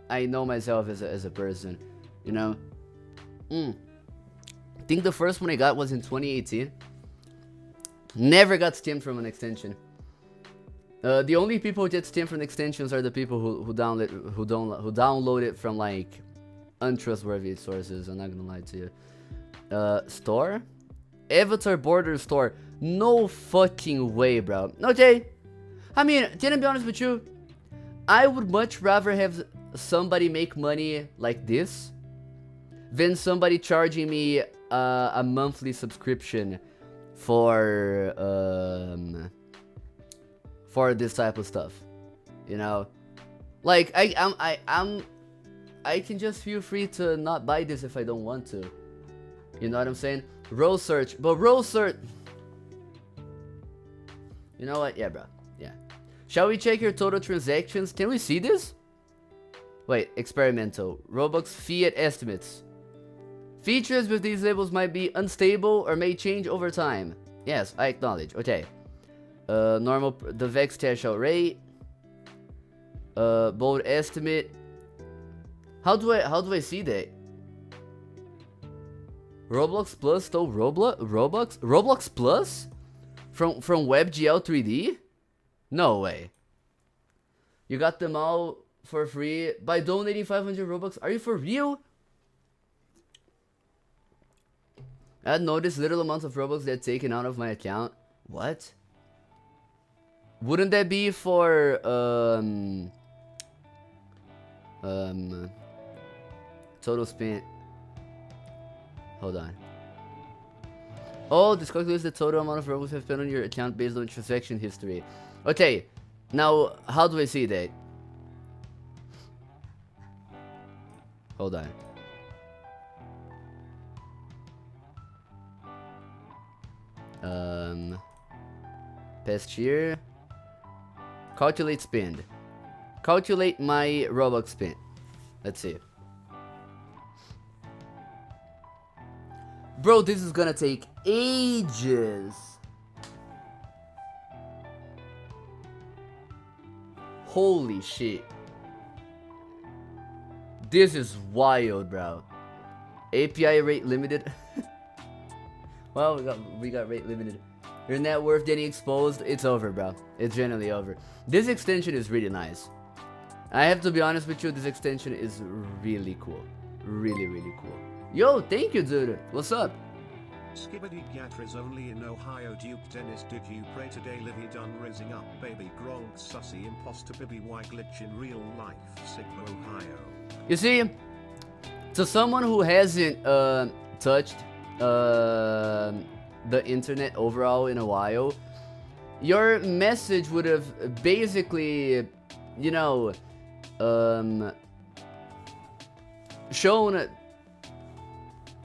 I know myself as a person. You know. I think the first one I got was in 2018. Never got stemmed from an extension. The only people who get stemmed from extensions are the people who download it from like untrustworthy sources. I'm not gonna lie to you. Store? Avatar Border Store. No fucking way, bro. Okay. I mean, to be honest with you, I would much rather have somebody make money like this than somebody charging me a monthly subscription for this type of stuff. You know, like I can just feel free to not buy this if I don't want to. You know what I'm saying? Role search, but role search. You know what? Yeah, bro. Yeah. Shall we check your total transactions? Can we see this? Wait, experimental. Robux fiat estimates. Features with these labels might be unstable or may change over time. Yes, I acknowledge. Okay. Normal, the Vex cash out rate. Bold estimate. How do I see that? Roblox Plus stole Roblox Plus? From WebGL 3D? No way. You got them all for free by donating 500 Robux? Are you for real? I had noticed little amounts of Robux that taken out of my account. What? Wouldn't that be for total spent? Hold on. Oh, this calculates the total amount of Robux you have spent on your account based on transaction history. Okay, now how do I see that? Hold on. Past year. Calculate spend. Calculate my Robux spend. Let's see. Bro, this is gonna take ages. Holy shit. This is wild, bro. API rate limited. Well, we got rate limited. Your net worth getting exposed. It's over, bro. It's generally over. This extension is really nice. I have to be honest with you, this extension is really cool. Really, really cool. Yo, thank you, dude. What's up? Skibbity Gatras only in Ohio. Duke Dennis, did you pray today? Livy done raising up baby Gronk sussy imposter Bibi Y glitch in real life. Sigma Ohio. You see, to someone who hasn't touched the internet overall in a while, your message would have basically, you know, shown,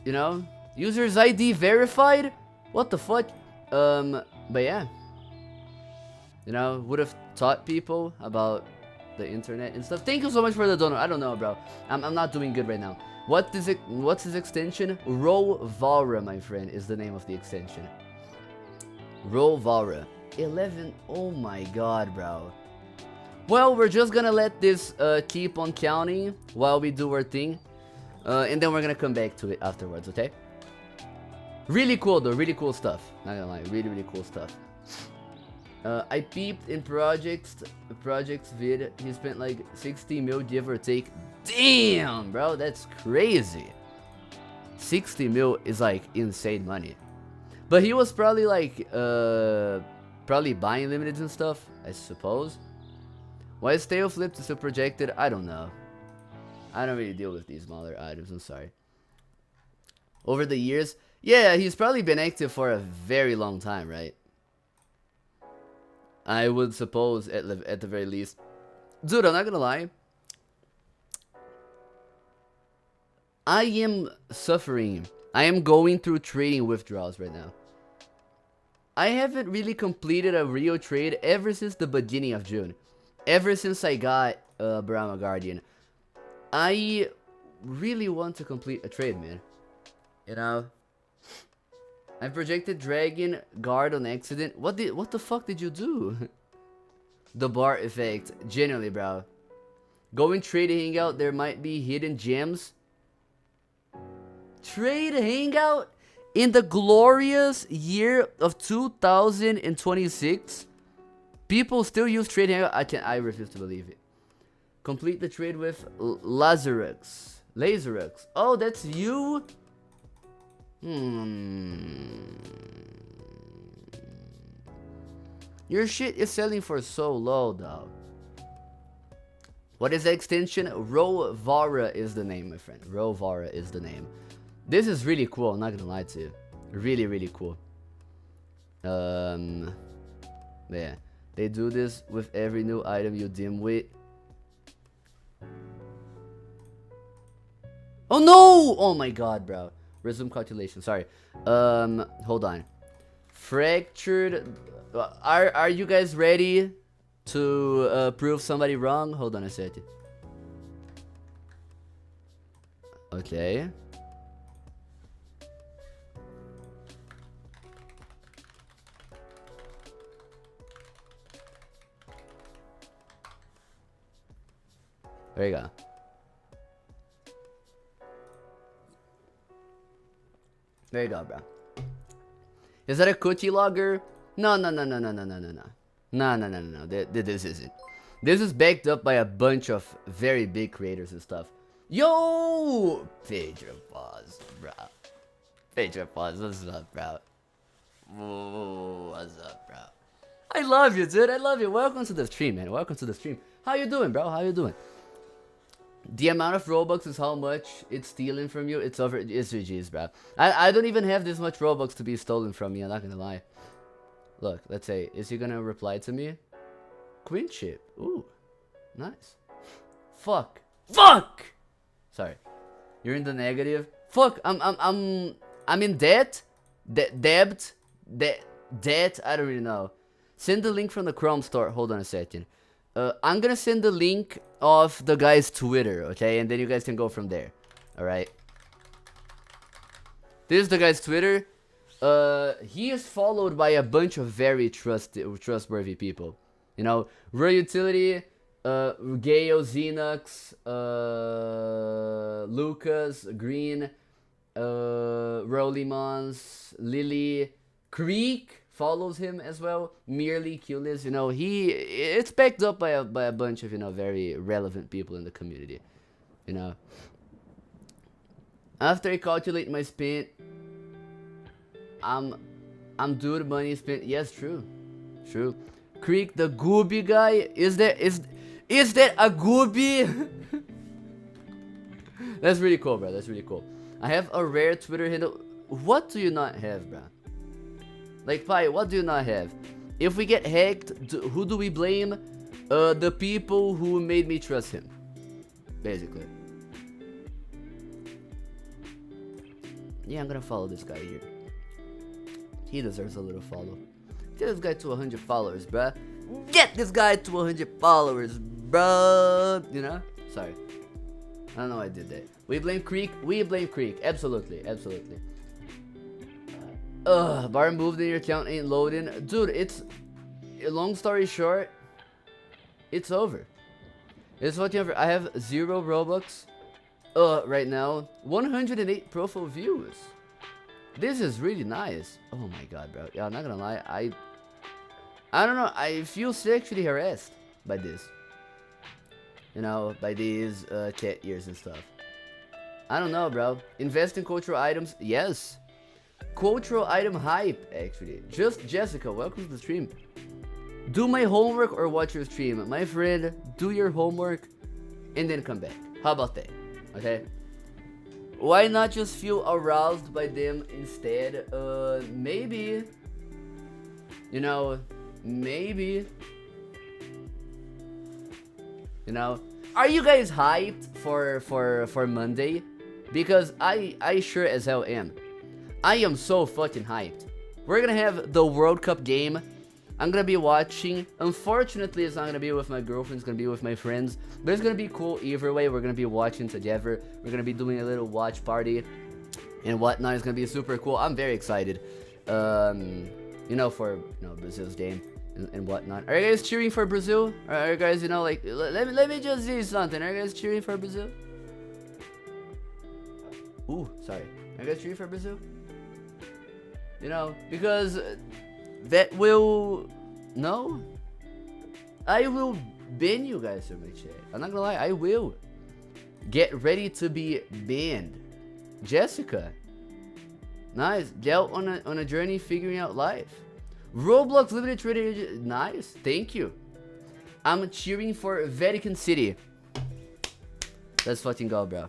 you know, user's ID verified. What the fuck? But yeah, you know, would have taught people about the internet and stuff. Thank you so much for the donor. I don't know, bro. I'm not doing good right now. What's his extension? ROVALRA, my friend, is the name of the extension. ROVALRA. 11. Oh my god, bro. Well, we're just gonna let this keep on counting while we do our thing. And then we're gonna come back to it afterwards, okay? Really cool though, really cool stuff. Not gonna lie, really, really cool stuff. I peeped in projects vid. He spent like 60 mil, give or take. Damn, bro, that's crazy. 60 mil is like insane money. But he was probably like, probably buying limiteds and stuff, I suppose. Why is tail flipped still projected? I don't know. I don't really deal with these smaller items, I'm sorry. Over the years, yeah, he's probably been active for a very long time, right? I would suppose at the very least. Dude, I'm not gonna lie. I am suffering. I am going through trading withdrawals right now. I haven't really completed a real trade ever since the beginning of June. Ever since I got Brahma Guardian. I really want to complete a trade, man. You know? I projected Dragon Guard on accident. What the fuck did you do? The bar effect. Genuinely, bro. Going trade hangout, there might be hidden gems. Trade hangout in the glorious year of 2026. People still use trade hangout. I refuse to believe it. Complete the trade with Lazarux. Oh, that's you? Your shit is selling for so low, dog. What is the extension? Rovara is the name, my friend. Rovara is the name. This is really cool, I'm not gonna lie to you. Really, really cool. Yeah. They do this with every new item you dim with. Oh no! Oh my god, bro. Resume calculation, sorry. Hold on. Fractured. Are you guys ready to prove somebody wrong? Hold on a second. Okay. There you go. There you go, bro. Is that a cookie logger? No. No. This isn't. This is backed up by a bunch of very big creators and stuff. Yo! Pedro Paz, bro. Pedro Paz, what's up, bro? Whoa, what's up, bro? I love you, dude. I love you. Welcome to the stream, man. Welcome to the stream. How you doing, bro? How you doing? The amount of Robux is how much it's stealing from you. It's over. It's GG's, bro. I don't even have this much Robux to be stolen from me. I'm not gonna lie. Look, let's say, is he gonna reply to me? Queenship. Ooh, nice. Fuck. Sorry, you're in the negative. Fuck. I'm in debt. Debt. I don't really know. Send the link from the Chrome store. Hold on a second. I'm gonna send the link of the guy's Twitter, okay? And then you guys can go from there. Alright. This is the guy's Twitter. He is followed by a bunch of very trustworthy people. You know, Real Utility, Gayo, Xenox, Lucas, Green, Rolimons, Lily, Creek follows him as well. Merely Culis, you know, it's backed up by a bunch of, you know, very relevant people in the community. You know. After I calculate my spend, I'm due the money spent. Yes, true. Creek, the Gooby guy, is that a Gooby? That's really cool, bro. That's really cool. I have a rare Twitter handle. What do you not have, bro? Like, Pi, what do you not have? If we get hacked, who do we blame? The people who made me trust him. Basically. Yeah, I'm gonna follow this guy here. He deserves a little follow. Get this guy to 100 followers, bruh. Get this guy to 100 followers, bruh. You know? Sorry. I don't know why I did that. We blame Creek. We blame Creek. Absolutely. Bar moved in your account ain't loading. Dude, it's... Long story short, it's over. It's fucking over. I have 0 Robux. Right now. 108 profile views. This is really nice. Oh my god, bro. Yeah, I'm not gonna lie. I don't know. I feel sexually harassed by this. You know, by these cat ears and stuff. I don't know, bro. Invest in cultural items. Yes. Cultural item hype, actually. Just Jessica, welcome to the stream. Do my homework or watch your stream. My friend, do your homework and then come back. How about that? Okay? Why not just feel aroused by them instead? Maybe. You know, maybe. You know, are you guys hyped for Monday? Because I sure as hell am. I am so fucking hyped. We're gonna have the World Cup game. I'm gonna be watching. Unfortunately, it's not gonna be with my girlfriend. It's gonna be with my friends. But it's gonna be cool either way. We're gonna be watching together. We're gonna be doing a little watch party and whatnot. It's gonna be super cool. I'm very excited. You know, for Brazil's game and whatnot. Are you guys cheering for Brazil? Are you guys, you know, like let me just see something. Are you guys cheering for Brazil? Ooh, sorry. Are you guys cheering for Brazil? You know, because that will... No? I will ban you guys from my chat. I'm not gonna lie, I will. Get ready to be banned. Jessica. Nice. Dealt on a journey figuring out life. Roblox limited trading. Nice. Thank you. I'm cheering for Vatican City. Let's fucking go, bro.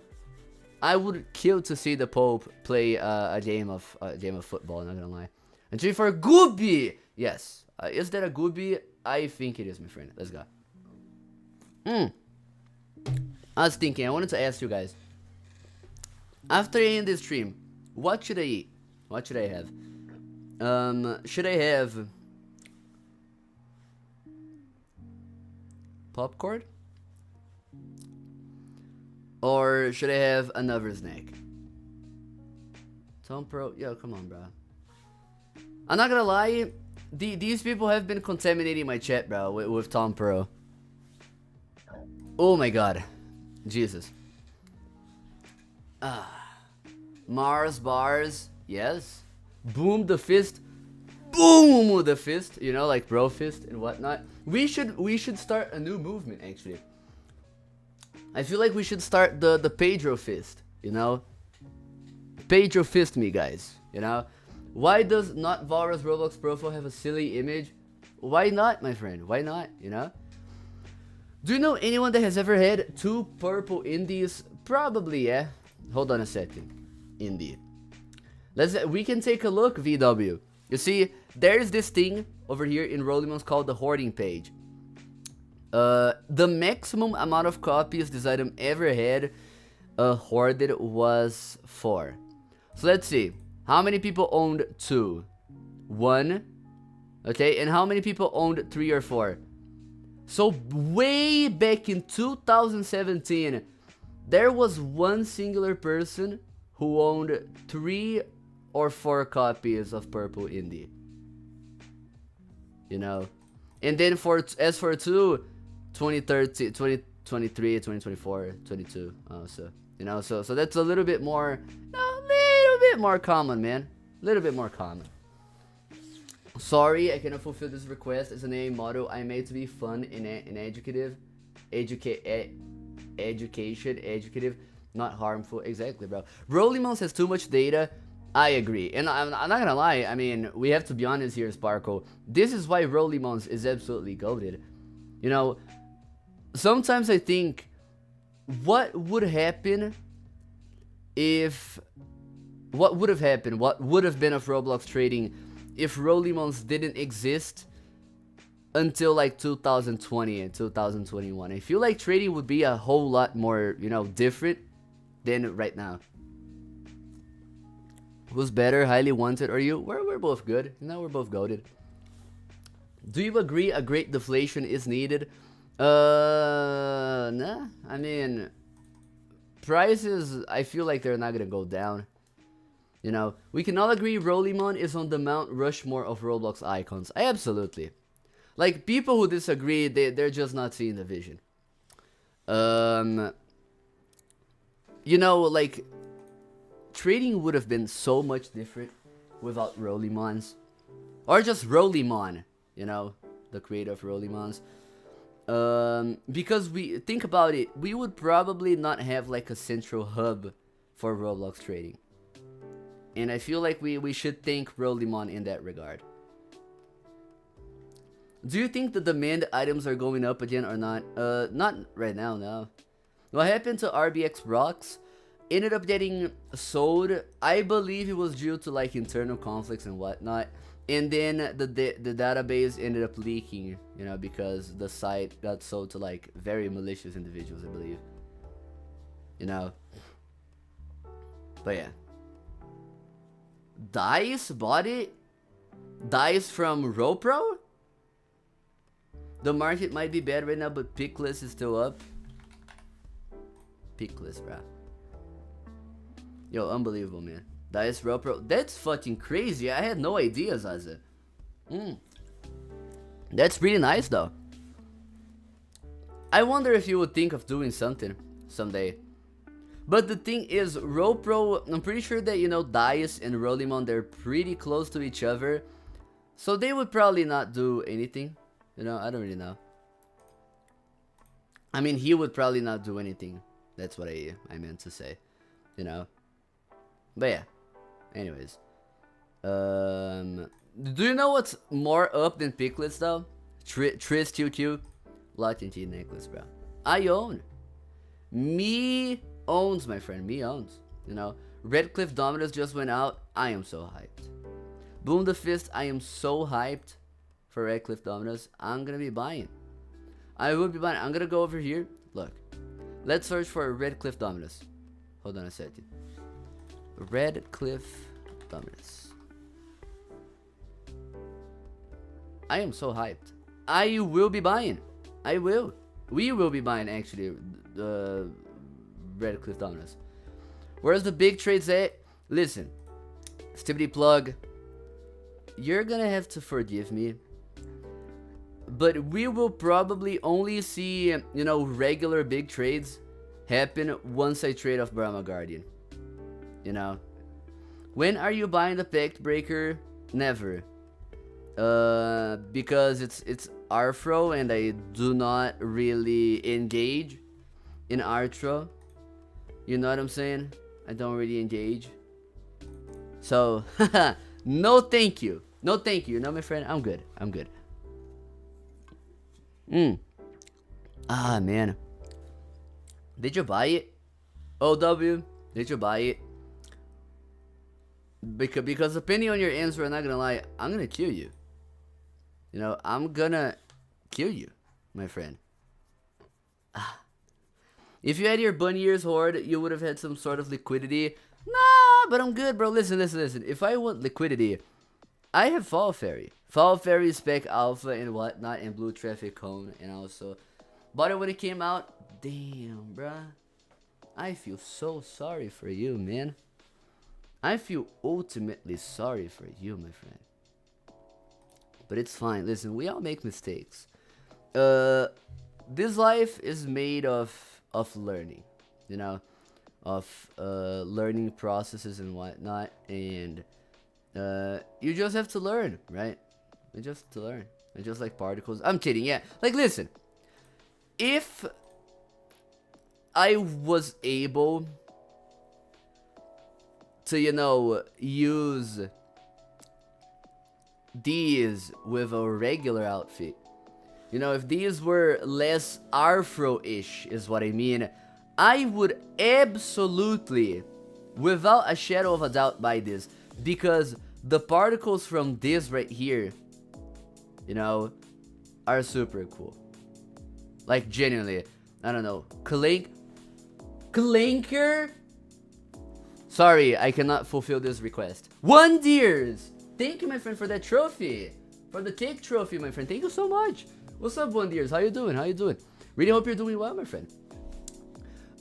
I would kill to see the Pope play a game of football. Not gonna lie. I'm cheering for Gooby. Yes. Is that a Gooby? I think it is, my friend. Let's go. I was thinking. I wanted to ask you guys. After ending this stream, what should I eat? What should I have? Should I have popcorn? Or should I have another snack? Tom Pro, yo, come on, bro. I'm not gonna lie, these people have been contaminating my chat, bro, with Tom Pro. Oh my god, Jesus. Mars bars, yes. Boom the fist, boom the fist. You know, like bro fist and whatnot. We should start a new movement actually. I feel like we should start the Pedro fist. You know, Pedro fist me, guys. You know, why does not Vara's Roblox profile have a silly image? Why not, my friend? Why not? You know. Do you know anyone that has ever had 2 purple indies? Probably, yeah. Hold on a second. Indie. We can take a look, VW. You see, there's this thing over here in Rollimons called the hoarding page. The maximum amount of copies this item ever had hoarded was 4. So let's see. How many people owned 2? 1. Okay, and how many people owned 3 or 4? So way back in 2017, there was one singular person who owned 3 or 4 copies of Purple Indie. You know? And then as for 2, 2030, 2023, 2024, 22. So, you know, so that's a little bit more common, man. A little bit more common. Sorry, I cannot fulfill this request. It's an AA motto I made to be fun and educative. Educative, not harmful. Exactly, bro. Rollimons has too much data. I agree. And I'm not gonna lie, I mean, we have to be honest here, Sparkle. This is why Rollimons is absolutely goated. You know, sometimes I think, what would have happened of Roblox trading if Rollimons didn't exist until like 2020 and 2021. I feel like trading would be a whole lot more, you know, different than right now. Who's better, highly wanted, or you? We're both good. You know, we're both goated. Do you agree a great deflation is needed? Nah. I mean, prices, I feel like they're not gonna go down. You know, we can all agree Rollimon is on the Mount Rushmore of Roblox icons. Absolutely. Like, people who disagree, they're just not seeing the vision. You know, like, trading would have been so much different without Rollimons. Or just Rollimon, you know, the creator of Rollimons. Because think about it, we would probably not have like a central hub for Roblox trading. And I feel like we should thank Rollimon in that regard. Do you think the demand items are going up again or not? Not right now, no. What happened to RBX Rocks? Ended up getting sold. I believe it was due to like internal conflicts and whatnot. And then the database ended up leaking, you know, because the site got sold to like very malicious individuals, I believe. You know. But yeah. Dice bought it? Dice from RoPro? The market might be bad right now, but Pickless is still up. Pickless, bruh. Yo, unbelievable, man. Dice RoPro. That's fucking crazy. I had no idea, Zaza. That's pretty nice, though. I wonder if you would think of doing something someday. But the thing is, RoPro, I'm pretty sure that, you know, Dice and Rollimon, they're pretty close to each other. So they would probably not do anything. You know, I don't really know. I mean, he would probably not do anything. That's what I meant to say. You know. But yeah. Anyways. Do you know what's more up than piglets though? Tris QQ. Latin T necklace, bro. I own. Me owns, my friend. Me owns. You know, Redcliffe Dominus just went out. I am so hyped. Boom the Fist. I am so hyped for Redcliffe Dominus. I'm gonna be buying. I will be buying. I'm gonna go over here. Look. Let's search for Redcliffe Dominus. Hold on a second. Redcliffe Dominus. I am so hyped. I will be buying. I will. We will be buying, actually, the Redcliffe Dominus. Where's the big trades at? Listen, Stibbity Plug, you're gonna have to forgive me, but we will probably only see, you know, regular big trades happen once I trade off Brahma Guardian. You know, when are you buying the Pact Breaker? Never. Because it's Arthro and I do not really engage in Arthro. You know what I'm saying? I don't really engage. So, no thank you. No thank you. No, my friend, I'm good. I'm good. Ah, man. Did you buy it? OW, did you buy it? Because depending on your answer, I'm not gonna lie, I'm gonna kill you. You know, I'm gonna kill you, my friend. If you had your bunny ears horde, you would have had some sort of liquidity. Nah, but I'm good, bro. Listen. If I want liquidity, I have Fall Fairy. Fall Fairy, Spec Alpha, and whatnot, and Blue Traffic Cone, and also bought it when it came out. Damn, bruh. I feel so sorry for you, man. I feel ultimately sorry for you, my friend. But it's fine. Listen, we all make mistakes. This life is made of learning, you know, of learning processes and whatnot, and you just have to learn, right? You just have to learn. And just like particles. I'm kidding, yeah. Like, listen, if I was able to, you know, use these with a regular outfit, you know, if these were less Arthro-ish is what I mean, I would absolutely, without a shadow of a doubt, buy this, because the particles from this right here, you know, are super cool. Like, genuinely, I don't know, Clanker? Sorry, I cannot fulfill this request. One Deers! Thank you, my friend, for that trophy. For the cake trophy, my friend. Thank you so much. What's up, One Deers? How you doing? How you doing? Really hope you're doing well, my friend.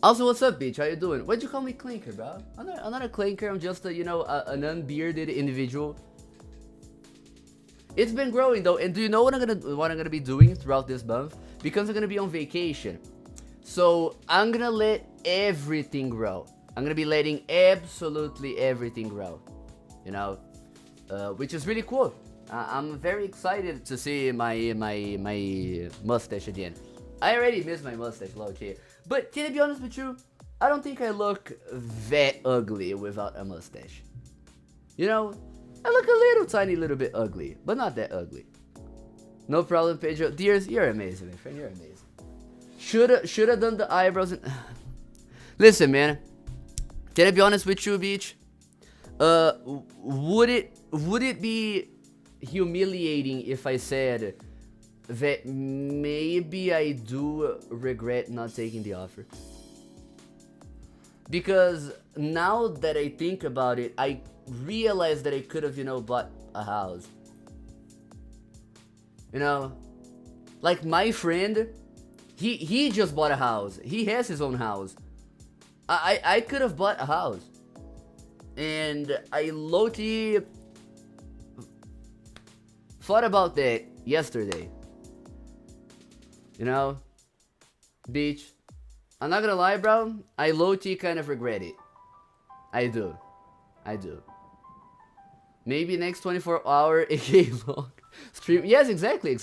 Also, what's up, Beach? How you doing? Why'd you call me Clanker, bro? I'm not a Clanker. I'm just a, you know, an unbearded individual. It's been growing, though. And do you know what I'm gonna be doing throughout this month? Because I'm gonna be on vacation. So, I'm gonna let everything grow. I'm gonna be letting absolutely everything grow. You know? Which is really cool. I'm very excited to see my mustache again. I already miss my mustache, low-key. But can I be honest with you? I don't think I look that ugly without a mustache. You know, I look a little tiny little bit ugly, but not that ugly. No problem, Pedro. Dears, you're amazing, my friend. You're amazing. Shoulda done the eyebrows and... Listen, man. Can I be honest with you, Beach? Would it be humiliating if I said that maybe I do regret not taking the offer? Because now that I think about it, I realize that I could have, you know, bought a house. You know, like my friend, he just bought a house. He has his own house. I could have bought a house. And I low-key thought about that yesterday. You know? Beach. I'm not gonna lie, bro. I low-key kind of regret it. I do. Maybe next 24-hour aka long stream. Yes, exactly.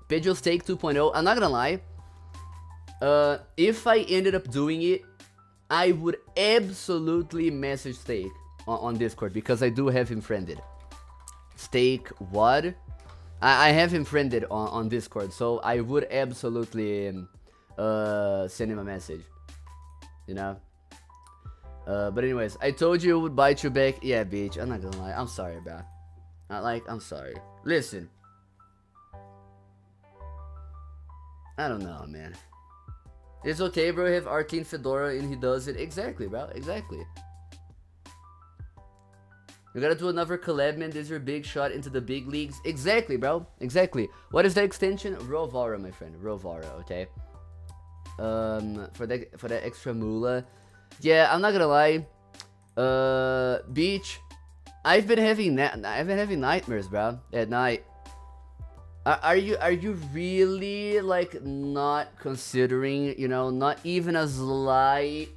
Pedro's Take 2.0. I'm not gonna lie. If I ended up doing it, I would absolutely message Steak. on Discord because I do have him friended. Steak what? I have him friended on Discord, so I would absolutely send him a message. You know? But anyways, I told you it would bite you back. Yeah, bitch. I'm not gonna lie. I'm sorry, bro. I'm sorry. Listen. I don't know, man. It's okay, bro. Have Arcane Fedora and he does it. Exactly, bro. Exactly. You gotta do another collab, man. This is your big shot into the big leagues. Exactly, bro. Exactly. What is the extension? Rovara, my friend. Rovara, okay? For that extra moolah. Yeah, I'm not gonna lie. Beach. I've been having nightmares, bro, at night. Are you really like not considering, you know, not even a slight,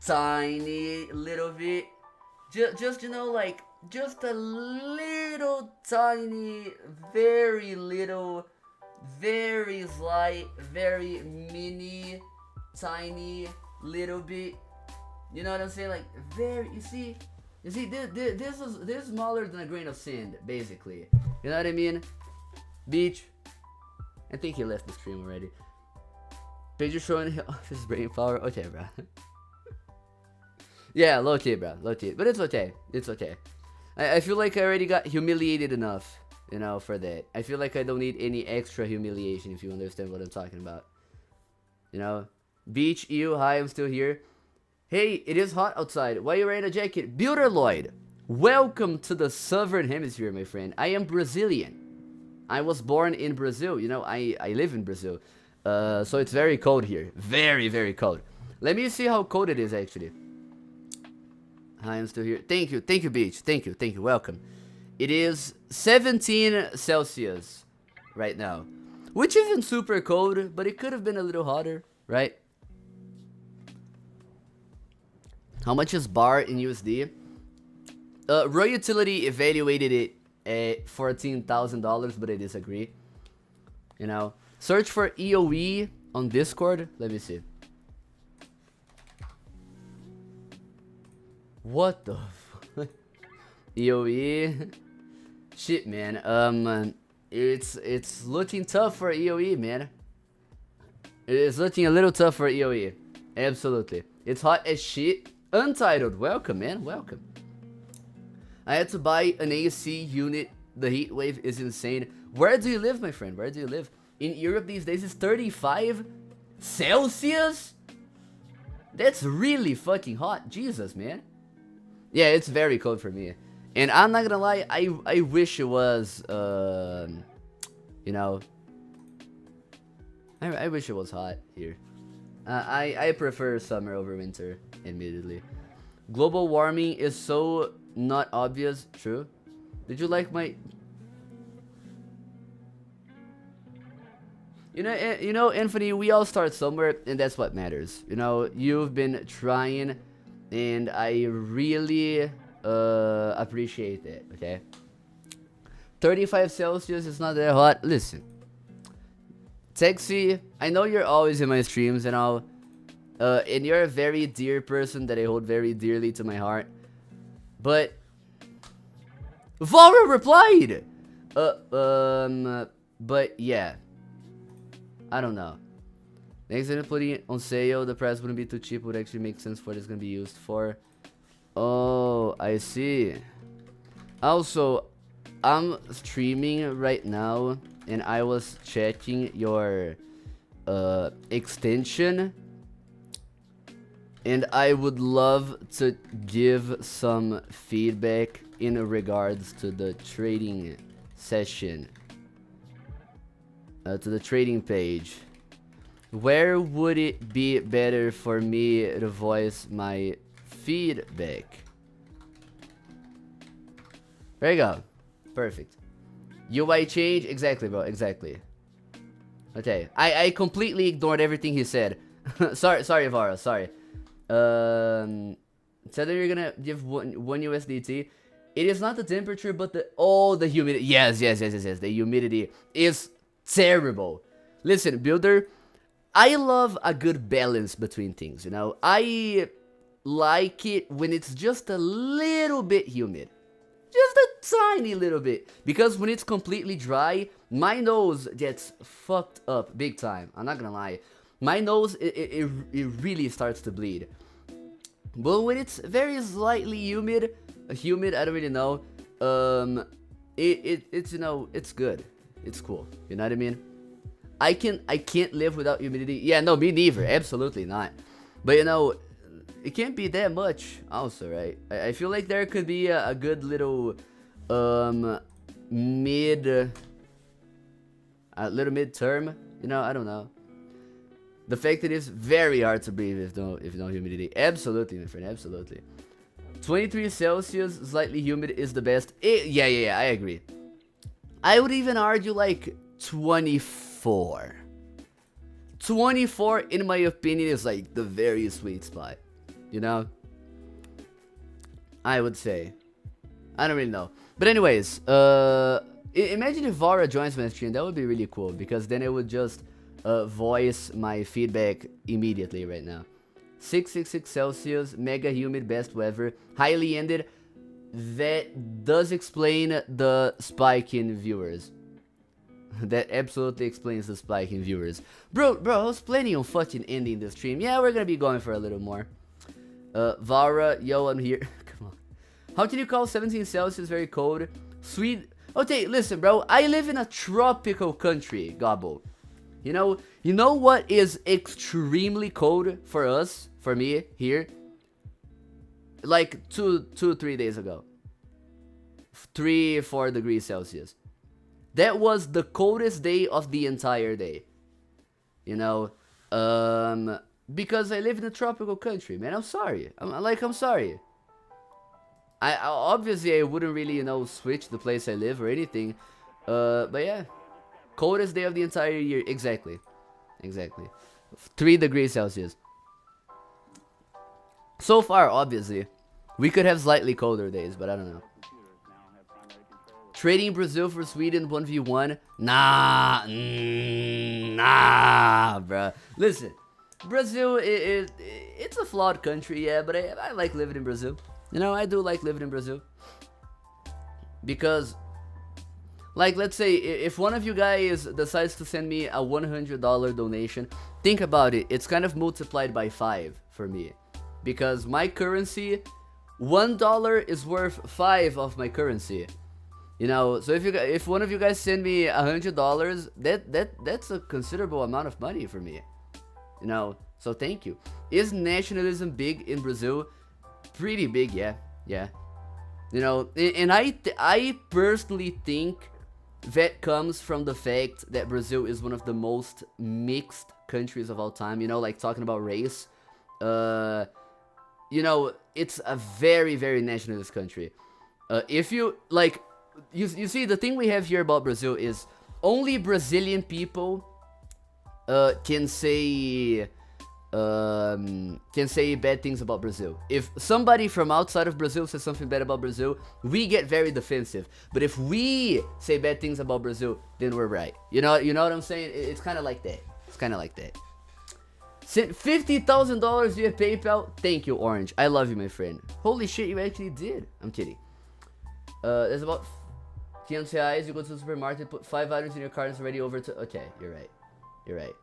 tiny little bit, just you know, like just a little tiny, very little, very slight, very mini, tiny little bit. You know what I'm saying? Like very. You see, this is smaller than a grain of sand, basically. You know what I mean? Beach. I think he left the stream already. Pedro showing his brain power. Okay, bro. Yeah, low key, bro. Low key. But it's okay. It's okay. I feel like I already got humiliated enough, you know, for that. I feel like I don't need any extra humiliation, if you understand what I'm talking about. You know? Beach, you. Hi, I'm still here. Hey, it is hot outside. Why are you wearing a jacket? Builder Lloyd. Welcome to the Southern Hemisphere, my friend. I am Brazilian. I was born in Brazil, you know, I live in Brazil. So it's very cold here. Very, very cold. Let me see how cold it is, actually. I am still here. Thank you, Beach. Thank you, welcome. It is 17 Celsius right now. Which isn't super cold, but it could have been a little hotter, right? How much is bar in USD? Raw Utility evaluated it at $14,000, but I disagree. You know, search for EOE on Discord. Let me see. What the fuck? EOE? Shit, man. It's looking tough for EOE, man. It's looking a little tough for EOE. Absolutely. It's hot as shit. Untitled. Welcome, man. Welcome. I had to buy an AC unit. The heat wave is insane. Where do you live, my friend? Where do you live? In Europe these days it's 35 Celsius? That's really fucking hot. Jesus, man. Yeah, it's very cold for me. And I'm not gonna lie, I wish it was, you know, I wish it was hot here. I prefer summer over winter, admittedly. Global warming is so not obvious. True. Did you like my... You know, Anthony, we all start somewhere, and that's what matters. You know, you've been trying, and I really appreciate it, okay? 35 Celsius is not that hot. Listen. Texi, I know you're always in my streams and all, and you're a very dear person that I hold very dearly to my heart. But Vara replied. But yeah, I don't know. Next time putting it on sale, the price wouldn't be too cheap. Would actually make sense for what it's gonna be used for. Oh, I see. Also, I'm streaming right now, and I was checking your extension, and I would love to give some feedback in regards to the trading session, to the trading page. Where would it be better for me to voice my feedback? There you go. Perfect. UI change? Exactly, bro. Exactly. Okay. I completely ignored everything he said. sorry, Vara. Sorry. Said that you're gonna give one USDT. It is not the temperature, but the humidity. Yes. The humidity is terrible. Listen, builder, I love a good balance between things, you know. I like it when it's just a little bit humid. Just a tiny little bit. Because when it's completely dry, my nose gets fucked up big time. I'm not gonna lie. My nose, it really starts to bleed. But when it's very slightly humid, I don't really know. It's, you know, it's good. It's cool. You know what I mean? I can't live without humidity. Yeah, no, me neither. Absolutely not. But you know, it can't be that much also, right? I feel like there could be a good little mid-term, you know, I don't know. The fact that it's very hard to breathe if no humidity. Absolutely, my friend, absolutely. 23 Celsius, slightly humid is the best. Yeah, I agree. I would even argue like 24. 24, in my opinion, is like the very sweet spot. You know? I would say. I don't really know. But anyways, imagine if Vara joins my stream. That would be really cool. Because then it would just voice my feedback immediately right now. 666 Celsius, mega humid, best weather, highly ended. That does explain the spike in viewers. That absolutely explains the spike in viewers. Bro, I was planning on fucking ending the stream. Yeah, we're gonna be going for a little more. Vara, yo, I'm here. Come on. How can you call 17 Celsius very cold? Sweet. Okay, listen, bro. I live in a tropical country, Gobble. You know what is extremely cold for us, for me, here? Like 3 days ago. 3-4 degrees Celsius. That was the coldest day of the entire day. You know, because I live in a tropical country, man. I'm sorry. I'm sorry. I obviously I wouldn't really, you know, switch the place I live or anything. But yeah. Coldest day of the entire year. Exactly. 3 degrees Celsius. So far, obviously. We could have slightly colder days, but I don't know. Trading Brazil for Sweden 1v1? Nah, bruh. Listen, Brazil, it's a flawed country, yeah, but I like living in Brazil. You know, I do like living in Brazil. Because, like, let's say, if one of you guys decides to send me a $100 donation, think about it. It's kind of multiplied by 5 for me. Because my currency, $1 is worth 5 of my currency. You know, so if one of you guys send me $100, that's a considerable amount of money for me. You know, so thank you. Is nationalism big in Brazil? Pretty big, yeah. You know, and I personally think that comes from the fact that Brazil is one of the most mixed countries of all time. You know, like talking about race. You know, it's a very, very nationalist country. If you, like, you see, the thing we have here about Brazil is only Brazilian people can say bad things about Brazil. If somebody from outside of Brazil says something bad about Brazil, we get very defensive. But if we say bad things about Brazil, then we're right. You know what I'm saying? It's kind of like that. Sent $50,000 via PayPal. Thank you, Orange. I love you, my friend. Holy shit, you actually did. I'm kidding. There's about 500 reais. You go to the supermarket, put 5 items in your cart, and it's already over to... Okay, you're right.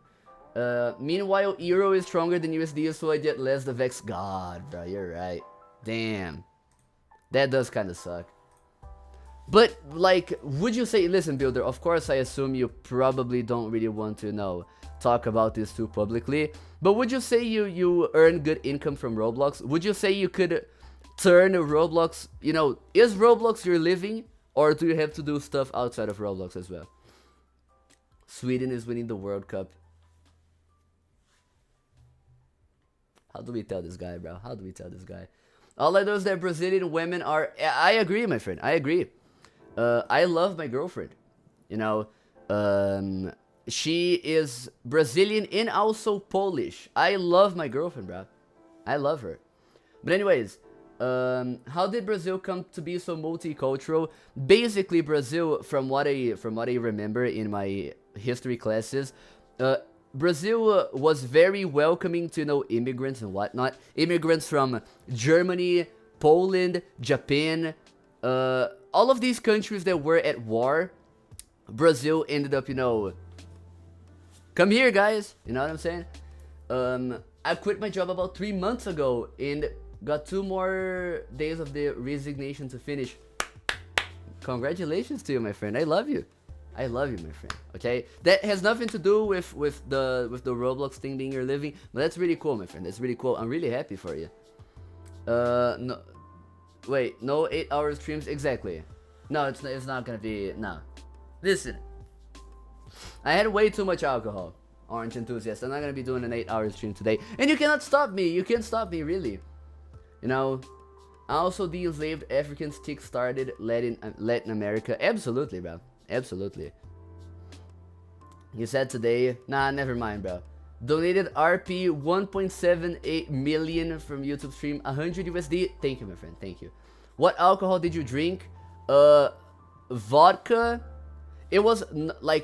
Meanwhile, Euro is stronger than USD, so I get less the Vex. God, bro, you're right. Damn. That does kind of suck. But, like, would you say... Listen, Builder, of course I assume you probably don't really want to know... talk about this too publicly, but would you say you earn good income from Roblox? Would you say you could turn Roblox, you know, is Roblox your living, or do you have to do stuff outside of Roblox as well? Sweden is winning the World Cup. How do we tell this guy, bro? How do we tell this guy? All I know is that Brazilian women are... I agree, my friend. I agree. I love my girlfriend. You know, she is Brazilian and also Polish. I love my girlfriend, bro. I love her. But anyways, how did Brazil come to be so multicultural? Basically, Brazil, from what I remember in my history classes, Brazil was very welcoming to, you know, immigrants and whatnot. Immigrants from Germany, Poland, Japan, all of these countries that were at war. Brazil ended up, you know, come here, guys. You know what I'm saying? I quit my job about 3 months ago and got 2 more days of the resignation to finish. Congratulations to you, my friend. I love you. I love you, my friend. Okay, that has nothing to do with the Roblox thing being your living, but that's really cool, my friend. That's really cool. I'm really happy for you. No, wait, no 8-hour streams exactly. No, it's not gonna be. No, listen. I had way too much alcohol. Orange enthusiast. I'm not gonna be doing an 8-hour stream today, and you cannot stop me. You can't stop me, really. You know. Also, the enslaved Africans kick-started Latin America. Absolutely, bro. Absolutely. You said today. Nah, never mind, bro. Donated RP 1.78 million from YouTube stream. 100 USD. Thank you, my friend. Thank you. What alcohol did you drink? Vodka. It was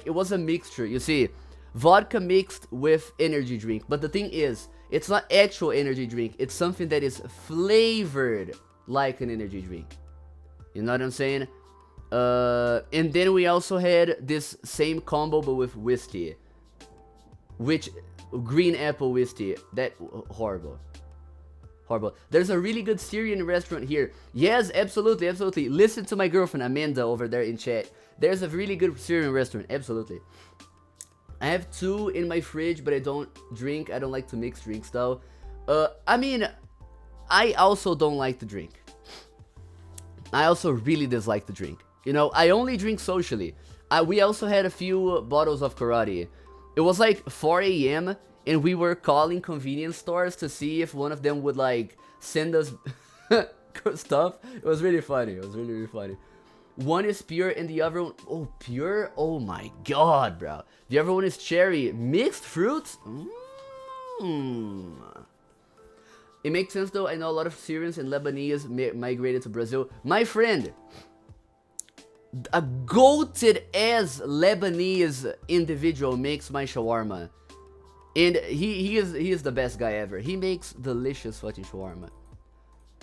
it was a mixture. You see, vodka mixed with energy drink. But the thing is, it's not actual energy drink. It's something that is flavored like an energy drink. You know what I'm saying? And then we also had this same combo but with whiskey, which green apple whiskey. That horrible. There's a really good Syrian restaurant here. Yes, absolutely. Listen to my girlfriend Amanda over there in chat. There's a really good Syrian restaurant. Absolutely. I have 2 in my fridge, but I don't drink. I don't like to mix drinks though. I mean, I also don't like to drink. I also really dislike to drink. You know, I only drink socially. We also had a few bottles of karate. It was like 4 a.m. and we were calling convenience stores to see if one of them would like send us stuff. It was really funny. It was really funny. One is pure and the other one, oh, pure? Oh my god, bro. The other one is cherry. Mixed fruits? It makes sense though. I know a lot of Syrians and Lebanese migrated to Brazil. My friend, a goated ass Lebanese individual makes my shawarma. And he is the best guy ever. He makes delicious fucking shawarma.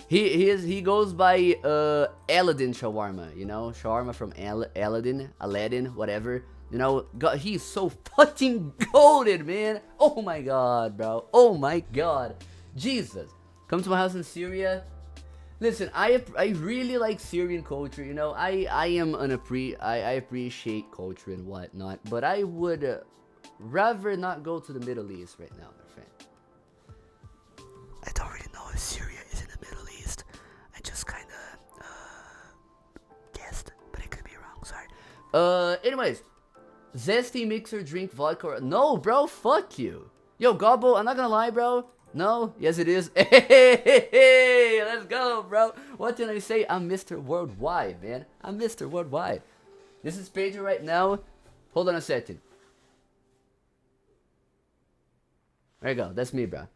He goes by Aladdin shawarma, you know, shawarma from Aladdin, whatever. You know, God, he's so fucking goated, man. Oh my god, bro. Oh my god. Jesus. Come to my house in Syria. Listen, I really like Syrian culture, you know. I appreciate culture and whatnot, but I would rather not go to the Middle East right now, my friend. I don't really know if Syria is in the Middle East. I just kind of guessed, but it could be wrong. Sorry. Anyways, zesty mixer drink vodka. No, bro, fuck you. Yo, Gobbo, I'm not gonna lie, bro. No? Yes, it is. Hey, let's go, bro. What did I say? I'm Mr. Worldwide, man. I'm Mr. Worldwide. This is Pedro right now. Hold on a second. There you go. That's me, bro.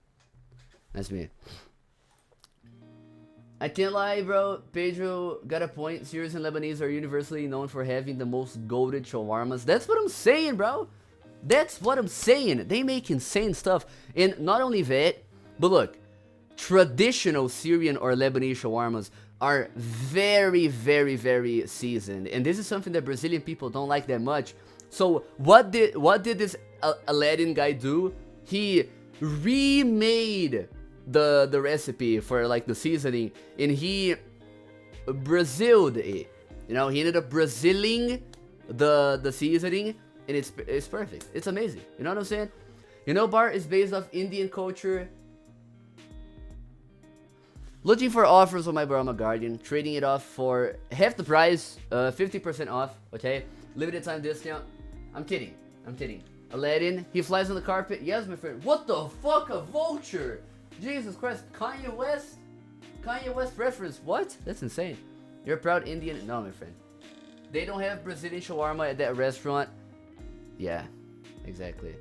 That's me. I can't lie, bro. Pedro got a point. Syrians and Lebanese are universally known for having the most goated shawarmas. That's what I'm saying, bro. That's what I'm saying. They make insane stuff. And not only that, but look, traditional Syrian or Lebanese shawarmas are very, very, very seasoned. And this is something that Brazilian people don't like that much. So what did this Aladdin guy do? He remade the recipe for like the seasoning, and he Braziled it. You know, he ended up Braziling the seasoning, and it's perfect. It's amazing. You know what I'm saying? You know, bar is based off Indian culture. Looking for offers on my Brahma Guardian, trading it off for half the price, 50% off, okay? Limited time discount. I'm kidding. Aladdin, he flies on the carpet. Yes, my friend. What the fuck, a vulture? Jesus Christ, Kanye West reference. What? That's insane. You're a proud Indian. No, my friend. They don't have Brazilian shawarma at that restaurant. Yeah, exactly.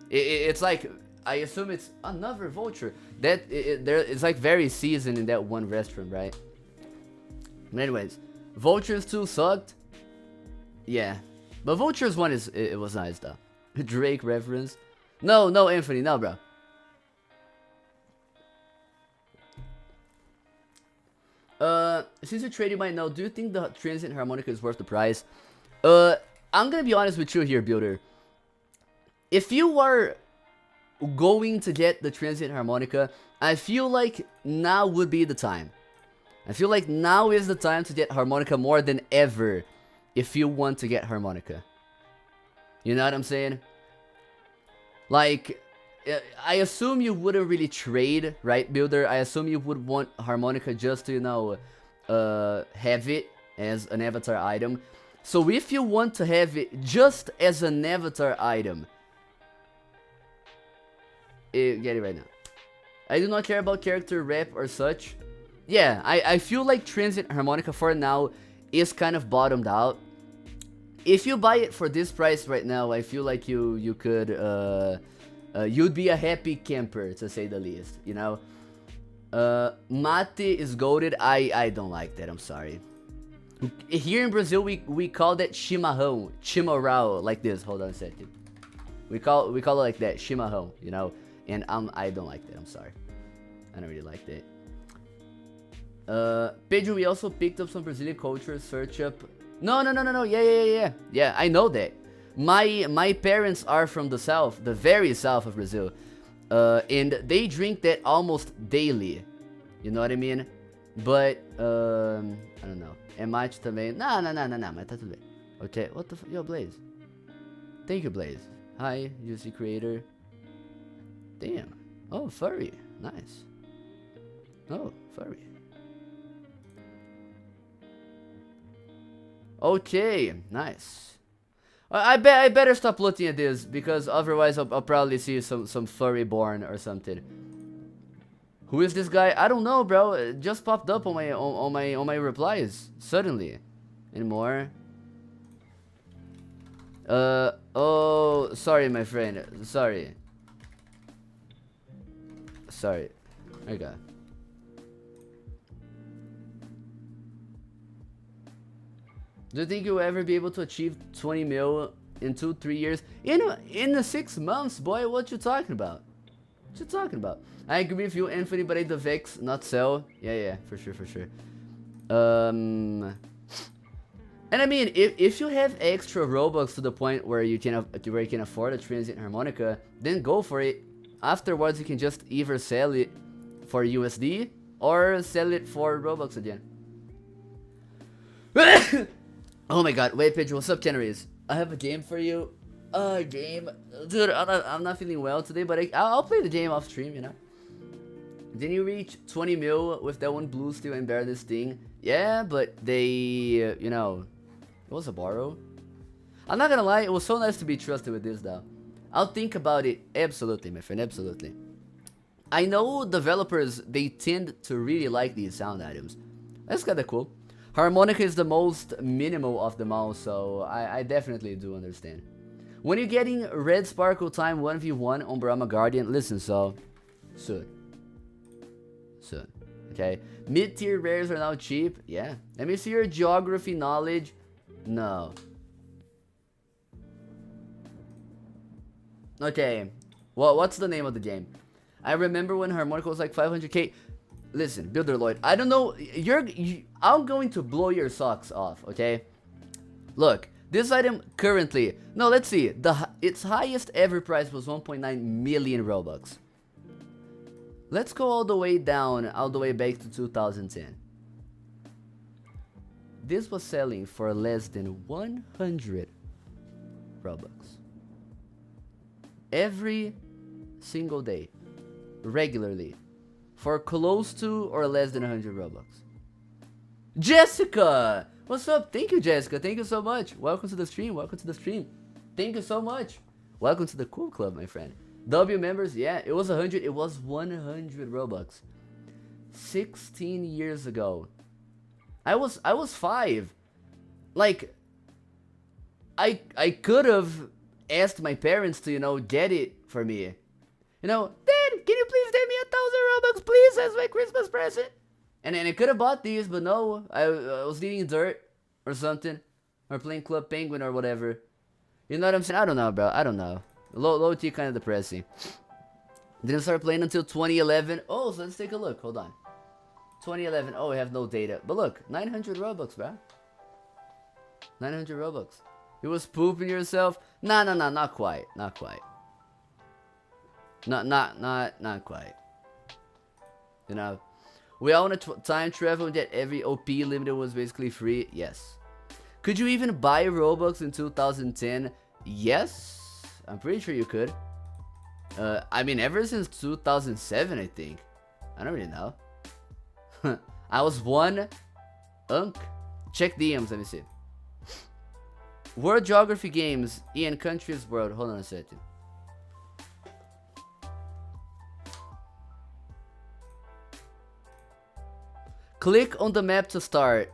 It's like, I assume it's another vulture. It's like very seasoned in that one restaurant, right? But anyways, Vultures 2 sucked. Yeah, but Vultures 1 it was nice though. Drake reference. No, no, Anthony, no, bro. Since you're trading right now, do you think the transient harmonica is worth the price? I'm gonna be honest with you here, builder. If you are going to get the transient harmonica, I feel like now would be the time. I feel like now is the time to get harmonica more than ever if you want to get harmonica. You know what I'm saying? Like, I assume you wouldn't really trade, right, builder? I assume you would want harmonica just to, you know, have it as an avatar item. So if you want to have it just as an avatar item, get it right now. I do not care about character rep or such. Yeah, I feel like transient harmonica for now is kind of bottomed out. If you buy it for this price right now, I feel like you could you'd be a happy camper, to say the least, you know. Mate is goated. I don't like that, I'm sorry. Here in Brazil we call that chimarrão, chimarrão, like this. Hold on a second. We call it like that, chimarrão, you know. And I don't like that, I'm sorry. I don't really like that. Pedro, we also picked up some Brazilian culture, search up. No, yeah, I know that. My parents are from the south, the very south of Brazil. And they drink that almost daily. You know what I mean? But, I don't know. É mate também. Não, mas tá tudo bem. Okay, what the yo, Blaze. Thank you, Blaze. Hi, Juicy Creator. Damn. Oh, furry. Nice. Oh, furry. Okay, nice. I better stop looking at this because otherwise I'll probably see some furry born or something. Who is this guy? I don't know, bro. It just popped up on my replies suddenly. Any more? Oh, sorry, my friend. Sorry. Okay. Do you think you'll ever be able to achieve 20 mil in 2-3 years? In the 6 months, boy, what you talking about? What you talking about? I agree with you, Anthony, but I the Vex, not sell. Yeah, for sure. And I mean, if you have extra Robux to the point where you can afford a transient harmonica, then go for it. Afterwards, you can just either sell it for USD or sell it for Robux again. Oh my god, wait, Pedro, what's up, Canaries? I have a game for you. A game? Dude, I'm not feeling well today, but I'll play the game off stream, you know? Didn't you reach 20 mil with that one blue steel and bear this thing? Yeah, but they, you know, it was a borrow. I'm not gonna lie, it was so nice to be trusted with this, though. I'll think about it. Absolutely, my friend, absolutely. I know developers, they tend to really like these sound items. That's kinda cool. Harmonica is the most minimal of them all, so I definitely do understand. When you're getting Red Sparkle Time 1v1 on Brahma Guardian, listen, so soon. Okay? Mid-tier rares are now cheap. Yeah. Let me see your geography knowledge. No. Okay. Well, what's the name of the game? I remember when Harmonica was like 500k. Listen, Builder Lloyd, I don't know, I'm going to blow your socks off, okay? Look, this item currently, no, let's see, its highest ever price was 1.9 million Robux. Let's go all the way down, all the way back to 2010. This was selling for less than 100 Robux. Every single day, regularly. For close to or less than 100 Robux. Jessica! What's up? Thank you, Jessica. Thank you so much. Welcome to the stream. Thank you so much. Welcome to the cool club, my friend. W members, yeah, it was 100. It was 100 Robux. 16 years ago. I was 5. Like, I could have asked my parents to, you know, get it for me. You know, Dad, can you please give me 1,000 Robux, please, as my Christmas present? And I could have bought these, but no, I was eating dirt or something, or playing Club Penguin or whatever. You know what I'm saying? I don't know, bro. I don't know. Low T kind of depressing. Didn't start playing until 2011. Oh, so let's take a look. Hold on. 2011. Oh, we have no data. But look, 900 Robux, bro. 900 Robux. You was pooping yourself? Nah, not quite. Not quite. Not quite. You know, we all want to time travel and that every OP limited was basically free. Yes. Could you even buy Robux in 2010? Yes. I'm pretty sure you could. I mean, ever since 2007, I think. I don't really know. I was one. Check DMs, let me see. World Geography Games, Ian Countries World. Hold on a second. Click on the map to start.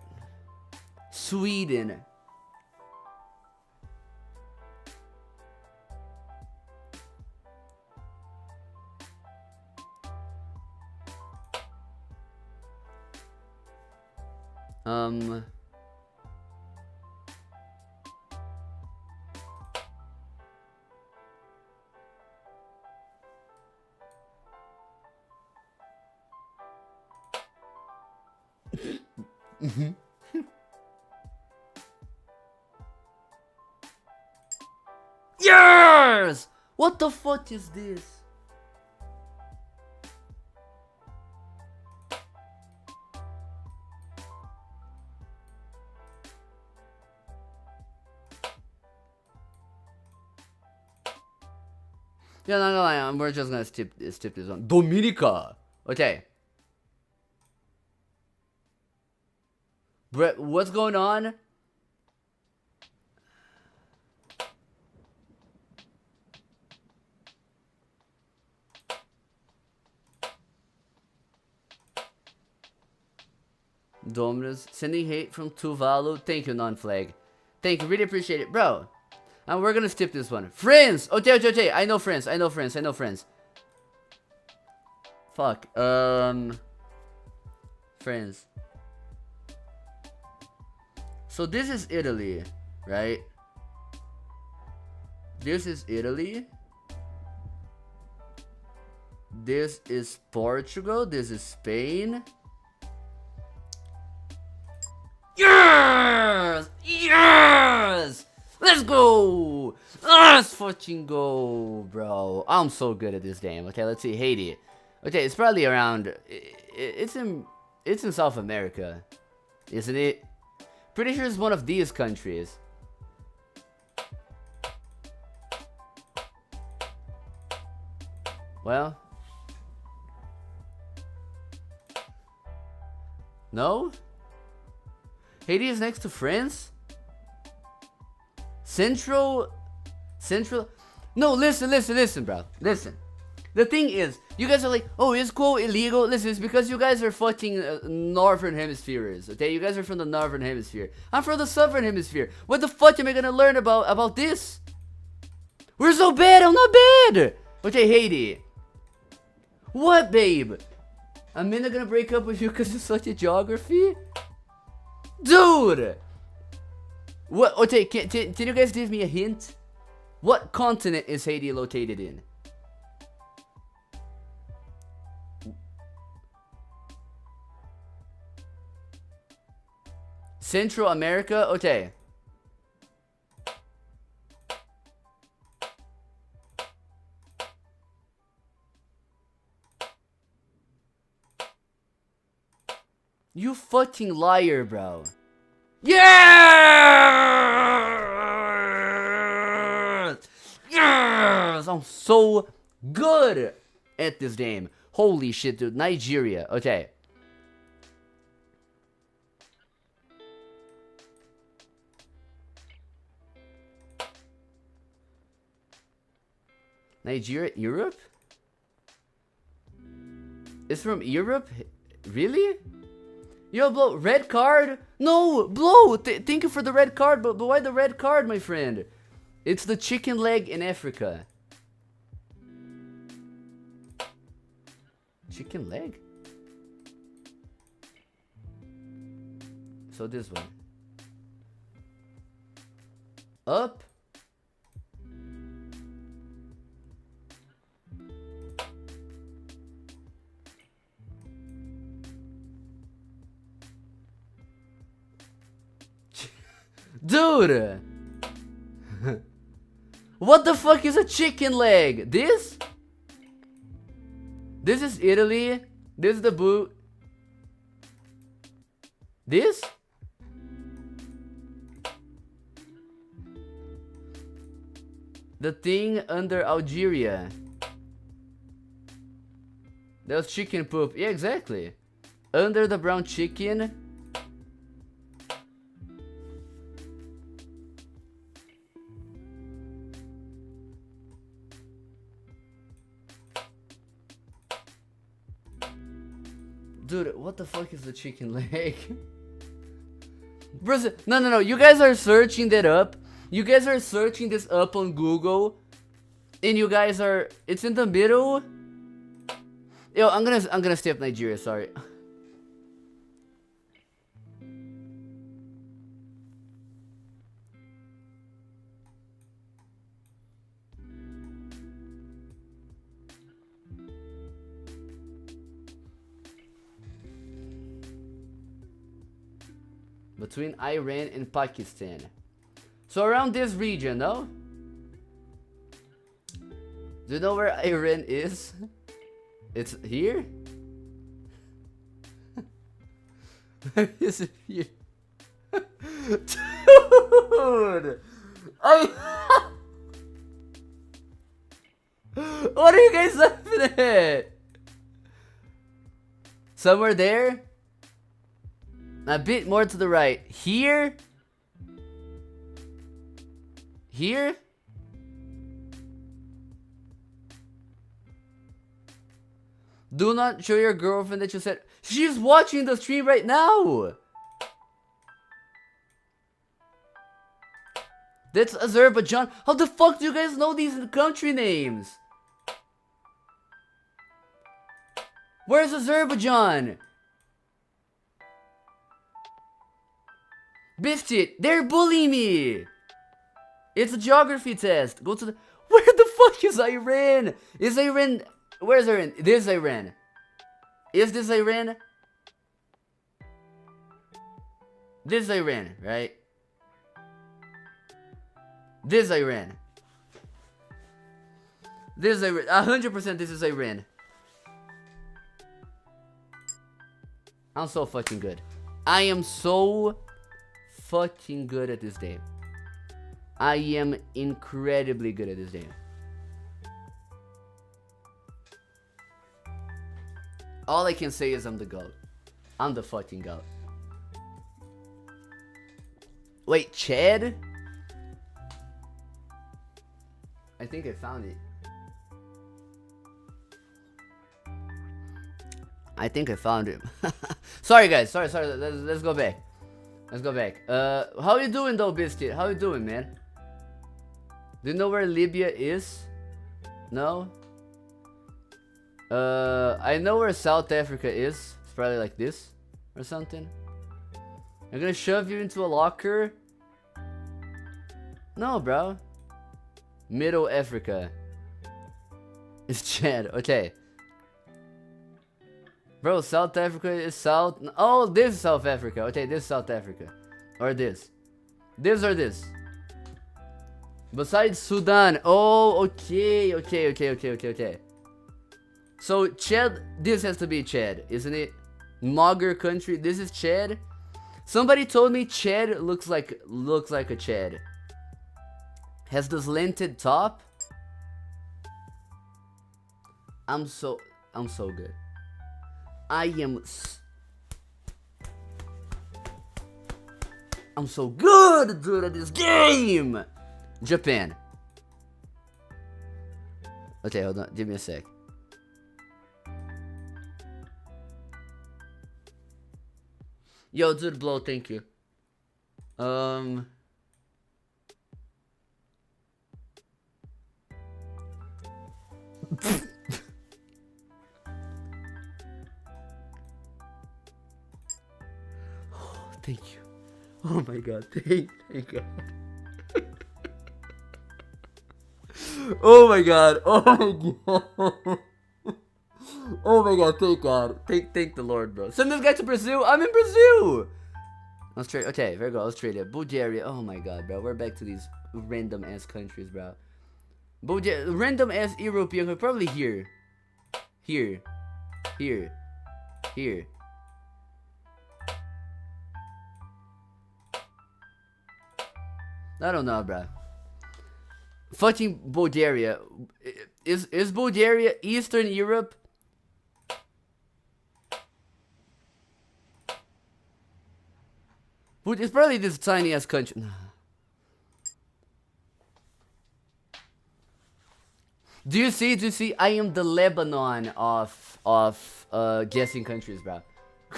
Sweden. Yes! What the fuck is this? Yeah, not gonna lie, we're just gonna skip this one. Dominica! Okay. Brett, what's going on? Dominus, sending hate from Tuvalu. Thank you, non-flag. Thank you, really appreciate it, bro. And we're gonna skip this one. Friends! Okay. I know friends. Fuck. Friends. So this is Italy, right? This is Italy. This is Portugal. This is Spain. Yes! Yes! Let's go! Let's fucking go, bro. I'm so good at this game. Okay, let's see. Haiti. Okay, it's probably around... It's in South America. Isn't it? Pretty sure it's one of these countries. Well. No? Haiti is next to France? Central... No, listen, bro. Listen. The thing is, you guys are like, oh, is quote illegal? Listen, it's because you guys are fucking northern hemispheres, okay? You guys are from the northern hemisphere. I'm from the southern hemisphere. What the fuck am I gonna learn about this? We're so bad, I'm not bad! Okay, Haiti. What, babe? I'm not gonna break up with you because of such a geography? Dude! What? Okay, can you guys give me a hint? What continent is Haiti located in? Central America? Okay. You fucking liar, bro. Yes! Yes! I'm so good at this game. Holy shit, dude. Nigeria. Okay. Nigeria? Europe? It's from Europe? Really? Yo, Blow, red card? No, Blow, thank you for the red card, but why the red card, my friend? It's the chicken leg in Africa. Chicken leg? So this one. Up, Dude! What the fuck is a chicken leg? This? This is Italy. This is the boot. This? The thing under Algeria. That was chicken poop. Yeah, exactly. Under the brown chicken. Dude, what the fuck is the chicken leg? Brazil. No. You guys are searching that up. You guys are searching this up on Google. And you guys are... It's in the middle. Yo, I'm gonna stay up Nigeria, sorry. Between Iran and Pakistan. So around this region, no? Do you know where Iran is? It's here? Is it here? Dude! What are you guys laughing at? Somewhere there? A bit more to the right. Here? Here? Do not show your girlfriend that you said... She's watching the stream right now! That's Azerbaijan. How the fuck do you guys know these country names? Where's Azerbaijan? Biscuit, they're bullying me! It's a geography test. Go to the... Where the fuck is Iran? Is Iran... Where's Iran? This is Iran. Is this Iran? This is Iran, right? This is Iran. This is Iran. 100% this is Iran. I'm so fucking good. I am so fucking good at this game. I am incredibly good at this game. All I can say is I'm the GOAT. I'm the fucking GOAT. Wait, Chad? I think I found it. I think I found it. Sorry guys, sorry. Let's go back. Let's go back. How you doing though, Biscuit? How you doing, man? Do you know where Libya is? No? I know where South Africa is. It's probably like this or something. I'm gonna shove you into a locker. No, bro. Middle Africa. It's Chad. Okay. Bro, South Africa is South... Oh, this is South Africa. Okay, this is South Africa. Or this. This or this. Besides Sudan. Oh, okay. So, Chad... This has to be Chad, isn't it? Mogger country. This is Chad. Somebody told me Chad looks like a Chad. Has the slanted top. I'm so good. I'm so good, dude, at this game. Japan. Okay, hold on. Give me a sec. Yo, dude, blow. Thank you. Thank you. Oh my god, thank God. Oh my god, oh my god, thank God. Thank the Lord, bro. Send this guy to Brazil. I'm in Brazil. Australia. Okay, there we go. Australia. Bulgaria. Oh my god, bro. We're back to these random ass countries, bro. Random ass European. Probably here. Here. Here. Here. I don't know, bro. Fucking Bulgaria. Is Bulgaria Eastern Europe? It's probably this tiny ass country. Do you see? I am the Lebanon of guessing countries, bro.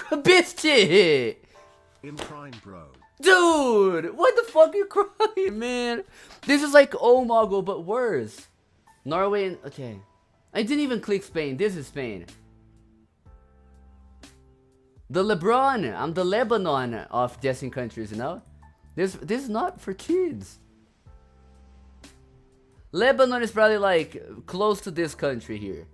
Bitch! In prime, bro. Dude, what the fuck are you crying, man? This is like Omago, but worse. Norway and okay. I didn't even click Spain. This is Spain. The LeBron. I'm the Lebanon of guessing countries, you know? This is not for kids. Lebanon is probably like close to this country here.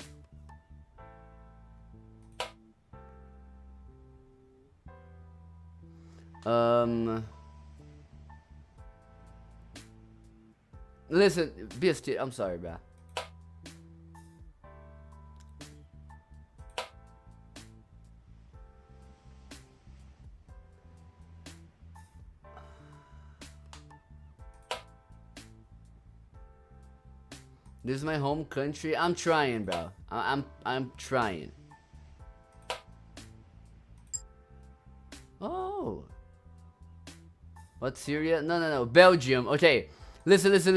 Listen, Beast, I'm sorry, bro. This is my home country. I'm trying, bro. I'm trying. Oh. What, Syria? No. Belgium. Okay. Listen. Listen,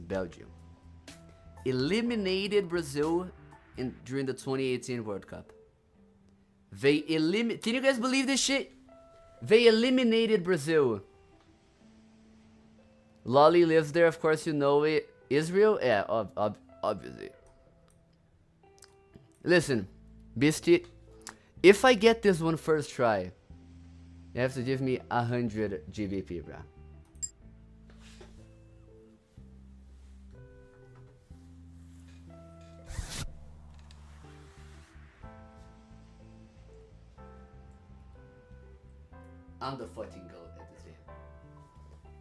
Belgium. Eliminated Brazil during the 2018 World Cup. Can you guys believe this shit? They eliminated Brazil. Lolly lives there, of course you know it. Israel? Yeah, obviously. Listen, Beastie, if I get this one first try, you have to give me 100 GBP, bro. I'm the fucking goat at this game.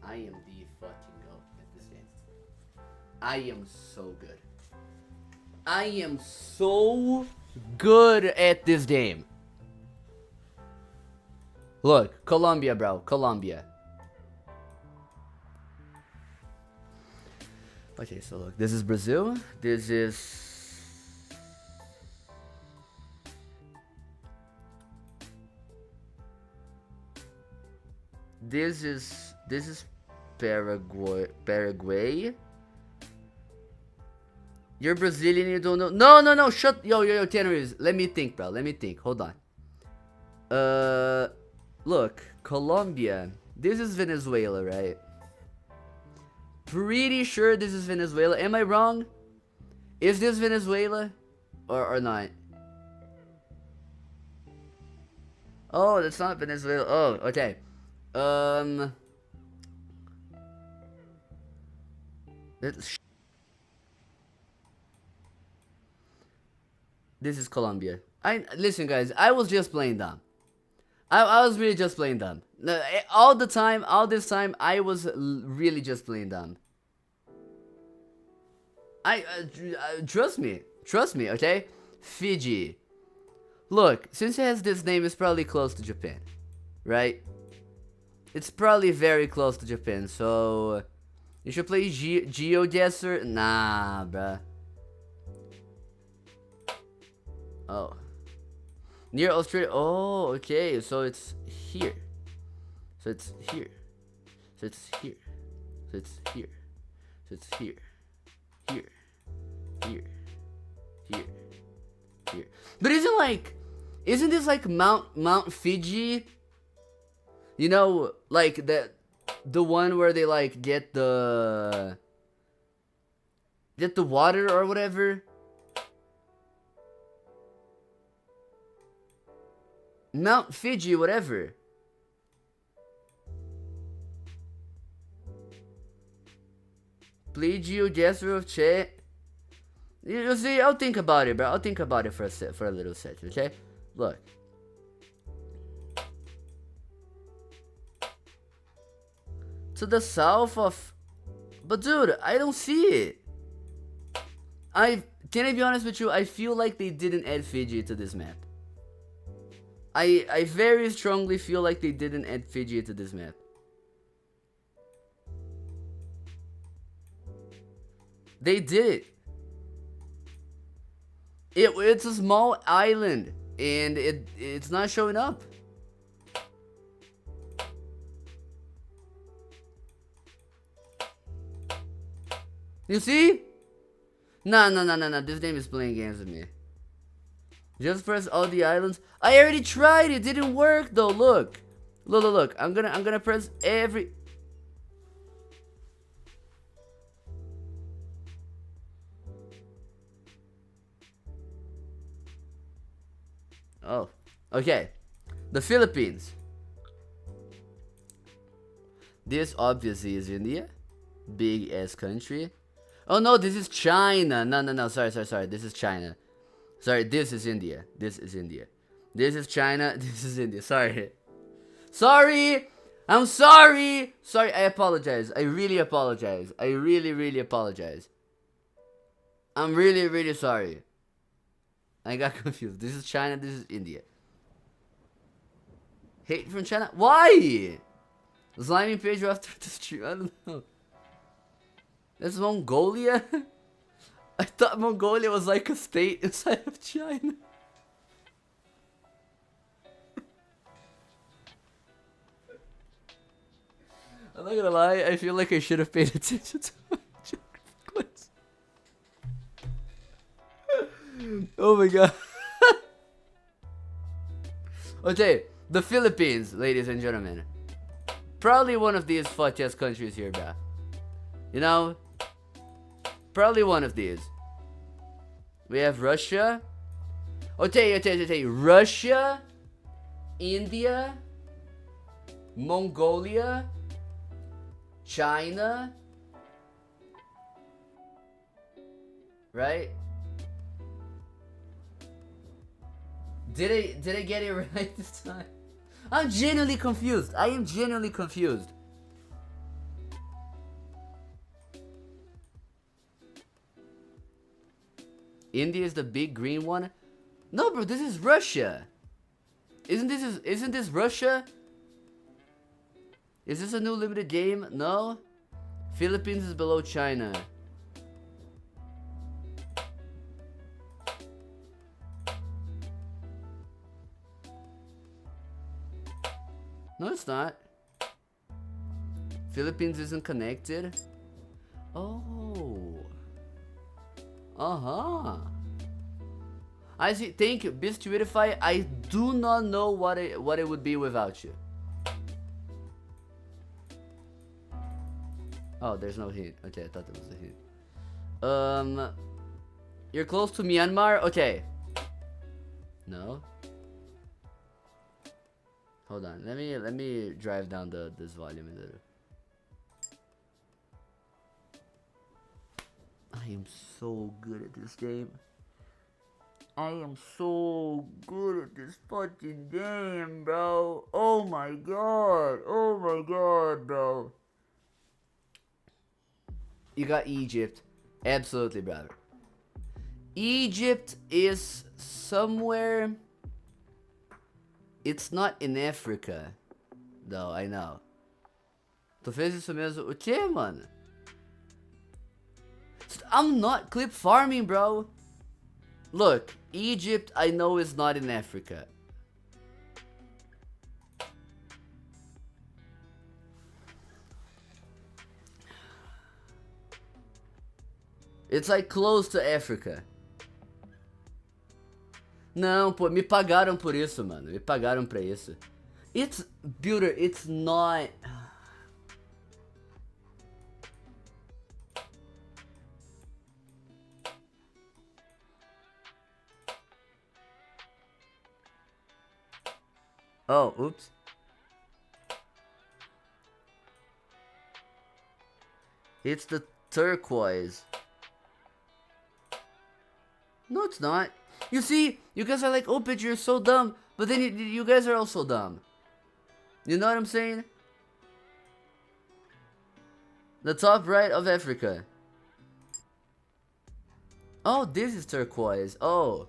I am the fucking goat at this game. I am so good. I am so good at this game. Look, Colombia, bro. Colombia. Okay, so look. This is Brazil. This is... This is Paraguay. You're Brazilian, you don't know. No, shut. Yo, Tenerife. Let me think, bro. Let me think. Hold on. Look, Colombia. This is Venezuela, right? Pretty sure this is Venezuela. Am I wrong? Is this Venezuela? Or not? Oh, that's not Venezuela. Oh, okay. This is Colombia. Listen, guys. I was just playing dumb. I was really just playing dumb. All this time, I was really just playing dumb. Trust me, okay? Fiji. Look, since it has this name, it's probably close to Japan, right? It's probably very close to Japan, so you should play GeoGuessr. Nah, bruh. Oh. Near Australia. Oh, okay. So it's here. So it's here. So it's here. So it's here. So it's here. Here. Here. Here. Here. But isn't this like Mount Fiji? You know, like the one where they like get the water or whatever? Mount Fiji, whatever. Please, GeoGuessr of chat. You see, I'll think about it, bro. I'll think about it for a little second, okay? Look. To the south of... But dude, I don't see it. Can I be honest with you? I feel like they didn't add Fiji to this map. I very strongly feel like they didn't add Fiji to this map. They did it. It's a small island, and it's not showing up. You see? No. This game is playing games with me. Just press all the islands. I already tried. It didn't work though. Look. I'm gonna press every. Oh, okay. The Philippines. This obviously is India. Big ass country. Oh no, this is China. No. Sorry. This is China. Sorry, this is India. This is India. This is China. This is India. Sorry. I'm sorry. Sorry, I apologize. I really apologize. I really apologize. I'm really sorry. I got confused. This is China. This is India. Hate from China? Why? Slimy page after the stream. I don't know. That's Mongolia? I thought Mongolia was like a state inside of China. I'm not gonna lie, I feel like I should have paid attention to my geography. Oh my god. Okay, the Philippines, ladies and gentlemen. Probably one of these fuck-ass countries here, bruh. You know? Probably one of these. We have Russia. Okay. Russia, India, Mongolia, China. Right? Did I get it right this time? I'm genuinely confused. I am genuinely confused. India is the big green one. No, bro, this is Russia. Isn't this Russia? Is this a new limited game? No. Philippines is below China. No, it's not. Philippines isn't connected. Oh. I see. Thank you, Beastwidify. I do not know what it would be without you. Oh, there's no hint. Okay, I thought there was a hint. You're close to Myanmar. Okay. No. Hold on. Let me drive down this volume a little. I am so good at this game. I am so good at this fucking game, bro. Oh my god. Oh my god, bro. You got Egypt. Absolutely, brother. Egypt is somewhere. It's not in Africa. Though, I know. Tu fez isso mesmo? O que, mano? I'm not clip farming, bro. Look, Egypt I know is not in Africa. It's like close to Africa. Não, pô, me pagaram por isso, mano. Me pagaram pra isso. It's, Builder, it's not... Oh, oops. It's the turquoise. No, it's not. You see, you guys are like, oh, bitch, you're so dumb. But then you guys are also dumb. You know what I'm saying? The top right of Africa. Oh, this is turquoise. Oh.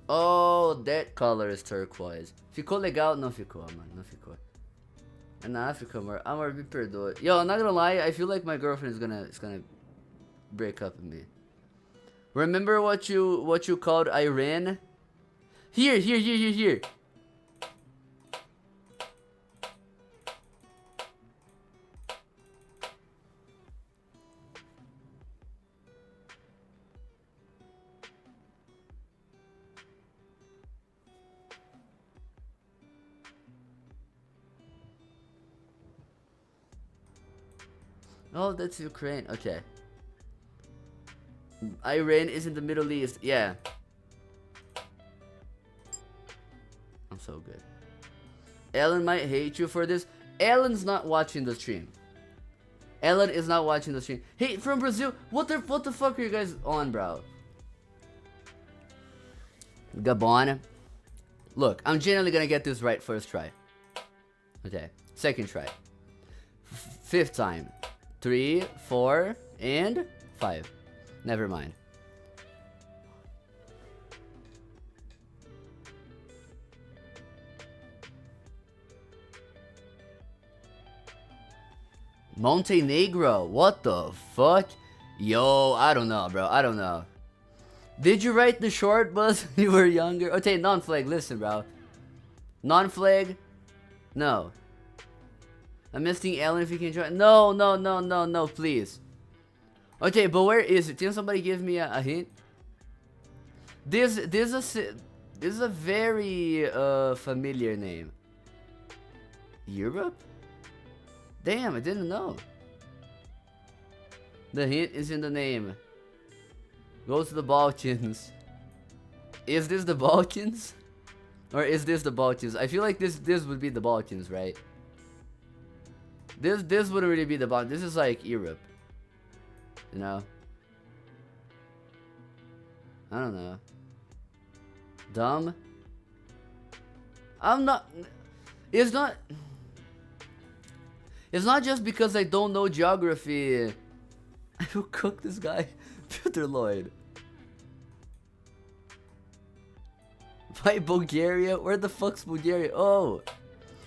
Oh, that color is turquoise. Ficou legal? Não ficou, mano. Não ficou. É na África, amor. Amor, me perdoa. Yo, I'm not gonna lie. I feel like my girlfriend is gonna break up with me. Remember what you called Iran? Here. Oh, that's Ukraine. Okay. Iran is in the Middle East. Yeah. I'm so good. Ellen might hate you for this. Ellen's not watching the stream. Ellen is not watching the stream. Hey, from Brazil, what the fuck are you guys on, bro? Gabon. Look, I'm genuinely gonna get this right first try. Okay, second try. Fifth time. 3, 4, and 5. Never mind. Montenegro, what the fuck? Yo, I don't know, bro. I don't know. Did you write the short bus when you were younger? Okay, non-flag, listen, bro. Non-flag? No. I'm missing Ellen if you can join. No, please. Okay, but where is it? Can somebody give me a hint? This is a very familiar name. Europe? Damn, I didn't know. The hint is in the name. Go to the Balkans. Is this the Balkans? Or is this the Balkans? I feel like this would be the Balkans, right? This wouldn't really be the Balkans. This is like Europe. You know? I don't know. Dumb? I'm not... It's not just because I don't know geography. I will cook this guy. Peter Lloyd. Why Bulgaria? Where the fuck's Bulgaria? Oh.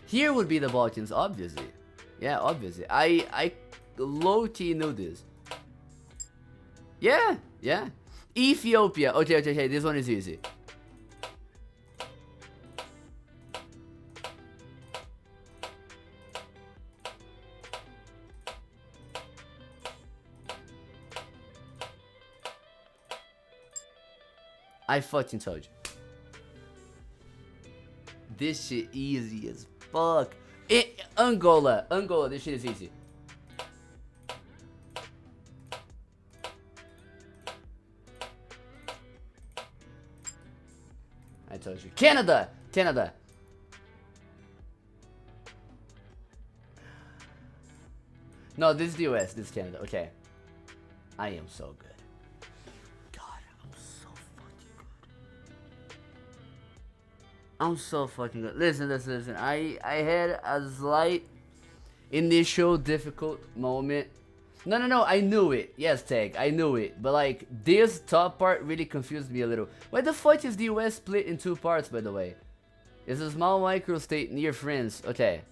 Here would be the Balkans, obviously. Yeah, obviously. I low-key knew this. Yeah. Ethiopia. Okay, this one is easy. I fucking told you. This shit easy as fuck. Angola, this shit is easy. I told you. Canada. No, this is the US, this is Canada. Okay. I am so good. I'm so fucking good. Listen. I had a slight initial difficult moment. No, I knew it. Yes, Tag, I knew it. But like, this top part really confused me a little. Why the fuck is the US split in 2 parts, by the way? It's a small microstate near France. Okay.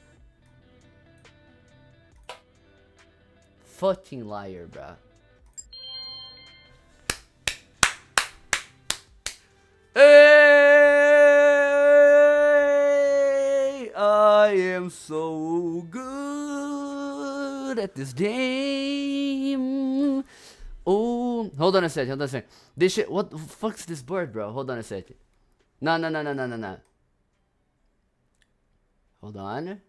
Fucking liar, bruh. I am so good at this game. Oh, hold on a second. This shit, what the fuck's this bird, bro? Hold on a second. No. Hold on.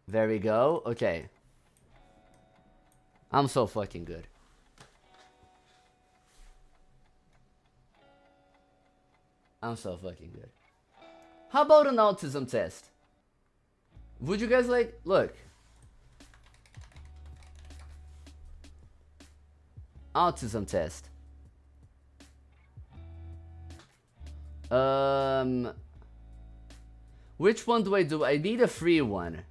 There we go. Okay. I'm so fucking good. I'm so fucking good. How about an autism test? Would you guys like... Look. Autism test. Which one do I do? I need a free one.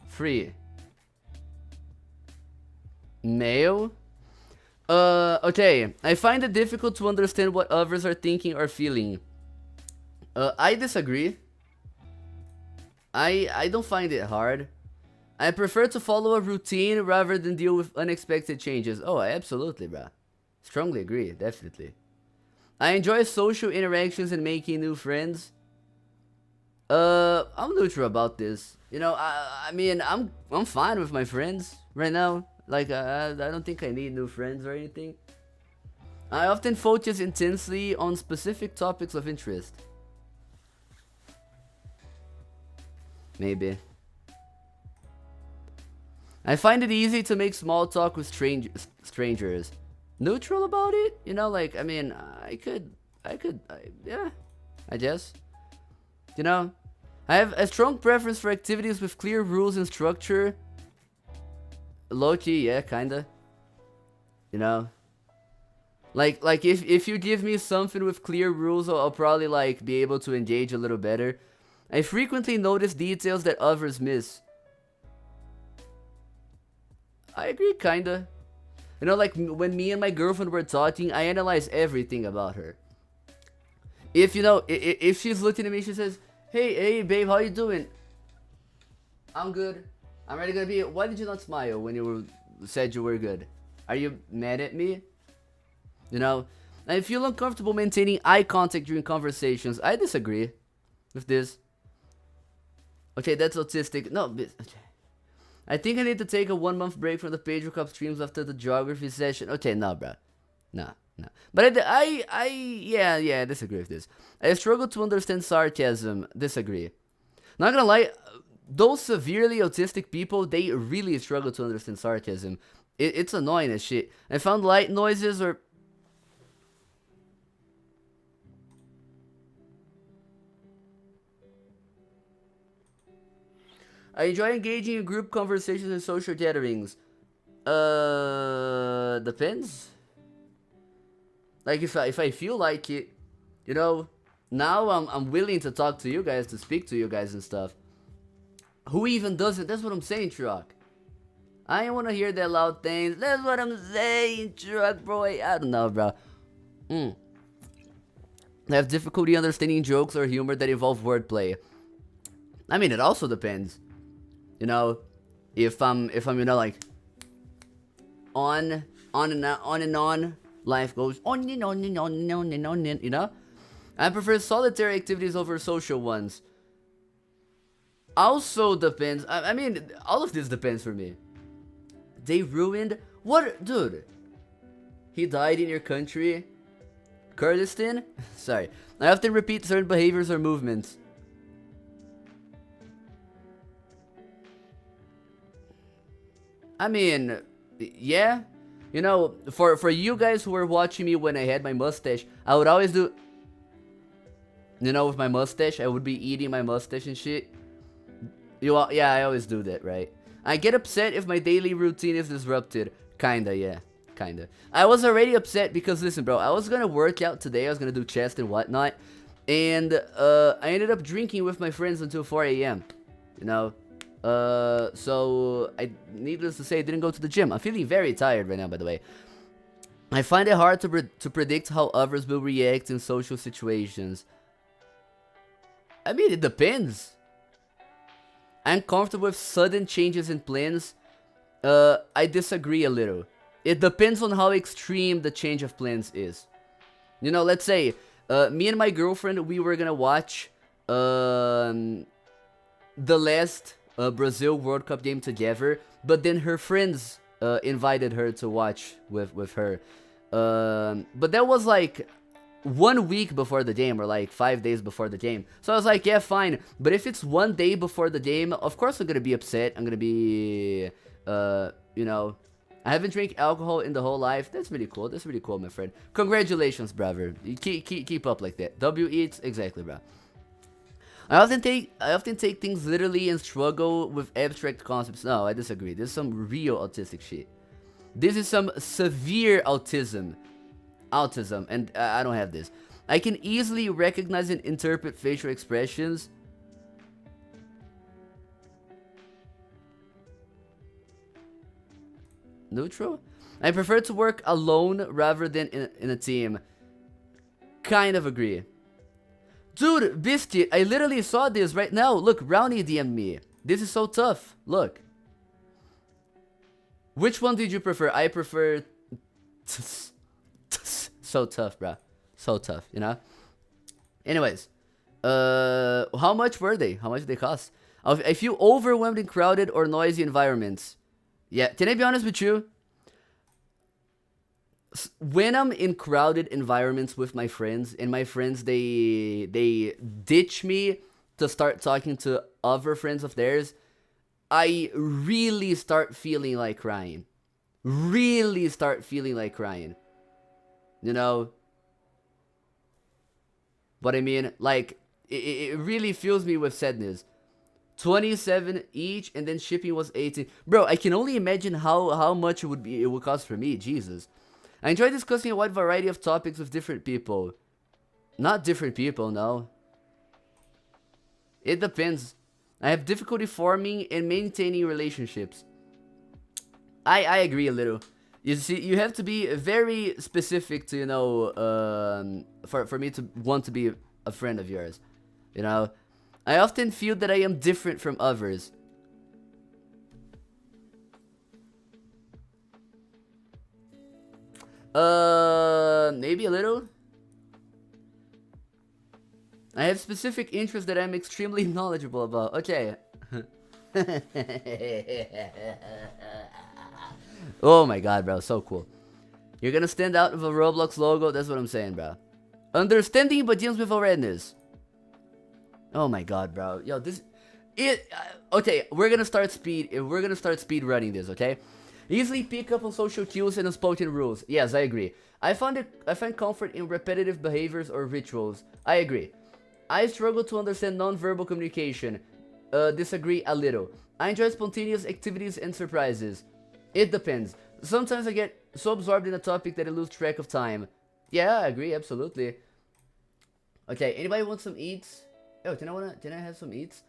Free. Male? Okay. I find it difficult to understand what others are thinking or feeling. I disagree. I don't find it hard. I prefer to follow a routine rather than deal with unexpected changes. Oh, absolutely, bruh. Strongly agree, definitely. I enjoy social interactions and making new friends. I'm neutral about this. You know, I mean, I'm fine with my friends right now. Like, I don't think I need new friends or anything. I often focus intensely on specific topics of interest. Maybe. I find it easy to make small talk with strangers. Neutral about it? You know, like, I mean, yeah, I guess. You know, I have a strong preference for activities with clear rules and structure. Low-key, yeah, kinda. You know? Like if you give me something with clear rules, I'll probably, like, be able to engage a little better. I frequently notice details that others miss. I agree, kinda. You know, like, when me and my girlfriend were talking, I analyze everything about her. If, you know, if she's looking at me, she says, hey, babe, how you doing? I'm good. I'm ready to be. Why did you not smile when you said you were good? Are you mad at me? You know, I feel uncomfortable maintaining eye contact during conversations. I disagree with this. Okay, that's autistic. No, okay. I think I need to take a 1-month break from the pedrokopp streams after the geography session. Okay, no, bro. No. But yeah, I disagree with this. I struggle to understand sarcasm. Disagree. Not gonna lie, those severely autistic people, they really struggle to understand sarcasm. It's annoying as shit. I found light noises or... I enjoy engaging in group conversations and social gatherings. Depends. Like, if I feel like it, you know, now I'm willing to talk to you guys, to speak to you guys and stuff. Who even does it? That's what I'm saying, Truck. I don't want to hear that loud things. That's what I'm saying, Truck, bro. I don't know, bro. I have difficulty understanding jokes or humor that involve wordplay. I mean, it also depends. You know, if I'm, you know, like, on and on, life goes on and on and on and on and on, you know? I prefer solitary activities over social ones. Also depends, I mean, all of this depends for me. They ruined, what, dude? He died in your country? Kurdistan? Sorry. I often repeat certain behaviors or movements. I mean, yeah, you know, for you guys who were watching me when I had my mustache, I would always do, you know, with my mustache, I would be eating my mustache and shit. Yeah, I always do that, right? I get upset if my daily routine is disrupted. Kinda, yeah, kinda. I was already upset because, listen, bro, I was gonna work out today, I was gonna do chest and whatnot, and I ended up drinking with my friends until 4 a.m., you know? So, needless to say, I didn't go to the gym. I'm feeling very tired right now, by the way. I find it hard to predict how others will react in social situations. I mean, it depends. I'm comfortable with sudden changes in plans. I disagree a little. It depends on how extreme the change of plans is. You know, let's say, me and my girlfriend, we were gonna watch, the last... Brazil World Cup game together, but then her friends invited her to watch with her. But that was like 1 week before the game, or like 5 days before the game. So I was like, yeah, fine. But if it's 1 day before the game, of course I'm gonna be upset. I'm gonna be, you know, I haven't drank alcohol in the whole life. That's really cool. That's really cool, my friend. Congratulations, brother. Keep up like that. W-eats, exactly, bro. I often take things literally and struggle with abstract concepts. No, I disagree. This is some real autistic shit. This is some severe autism. autism, and I don't have this. I can easily recognize and interpret facial expressions. Neutral? I prefer to work alone rather than in a team. Kind of agree. Dude, Biscuit, I literally saw this right now. Look, Brownie DM'd me. This is so tough. Look. Which one did you prefer? I prefer... So tough, bruh. So tough, you know? Anyways. How much were they? How much did they cost? I feel overwhelmed in crowded or noisy environments. Yeah, can I be honest with you? When I'm in crowded environments with my friends, and my friends, they ditch me to start talking to other friends of theirs, I really start feeling like crying. Really start feeling like crying. You know? What I mean? Like, it really fills me with sadness. 27 each, and then shipping was 18. Bro, I can only imagine how much it would cost for me. Jesus. I enjoy discussing a wide variety of topics with different people. Not different people, no. It depends. I have difficulty forming and maintaining relationships. I agree a little. You see, you have to be very specific to, you know, for me to want to be a friend of yours. You know? I often feel that I am different from others. Maybe a little. I have specific interests that I'm extremely knowledgeable about. Okay. Oh my god, bro. So cool. You're gonna stand out with a Roblox logo. That's what I'm saying, bro. Understanding but deals with awareness. Oh my god, bro. Yo, this... okay, we're gonna start speed running this, okay? Easily pick up on social cues and unspoken rules. Yes, I agree. I find comfort in repetitive behaviors or rituals. I agree. I struggle to understand non-verbal communication. Disagree a little. I enjoy spontaneous activities and surprises. It depends. Sometimes I get so absorbed in a topic that I lose track of time. Yeah, I agree, absolutely. Okay, anybody want some eats? Oh, can I have some eats?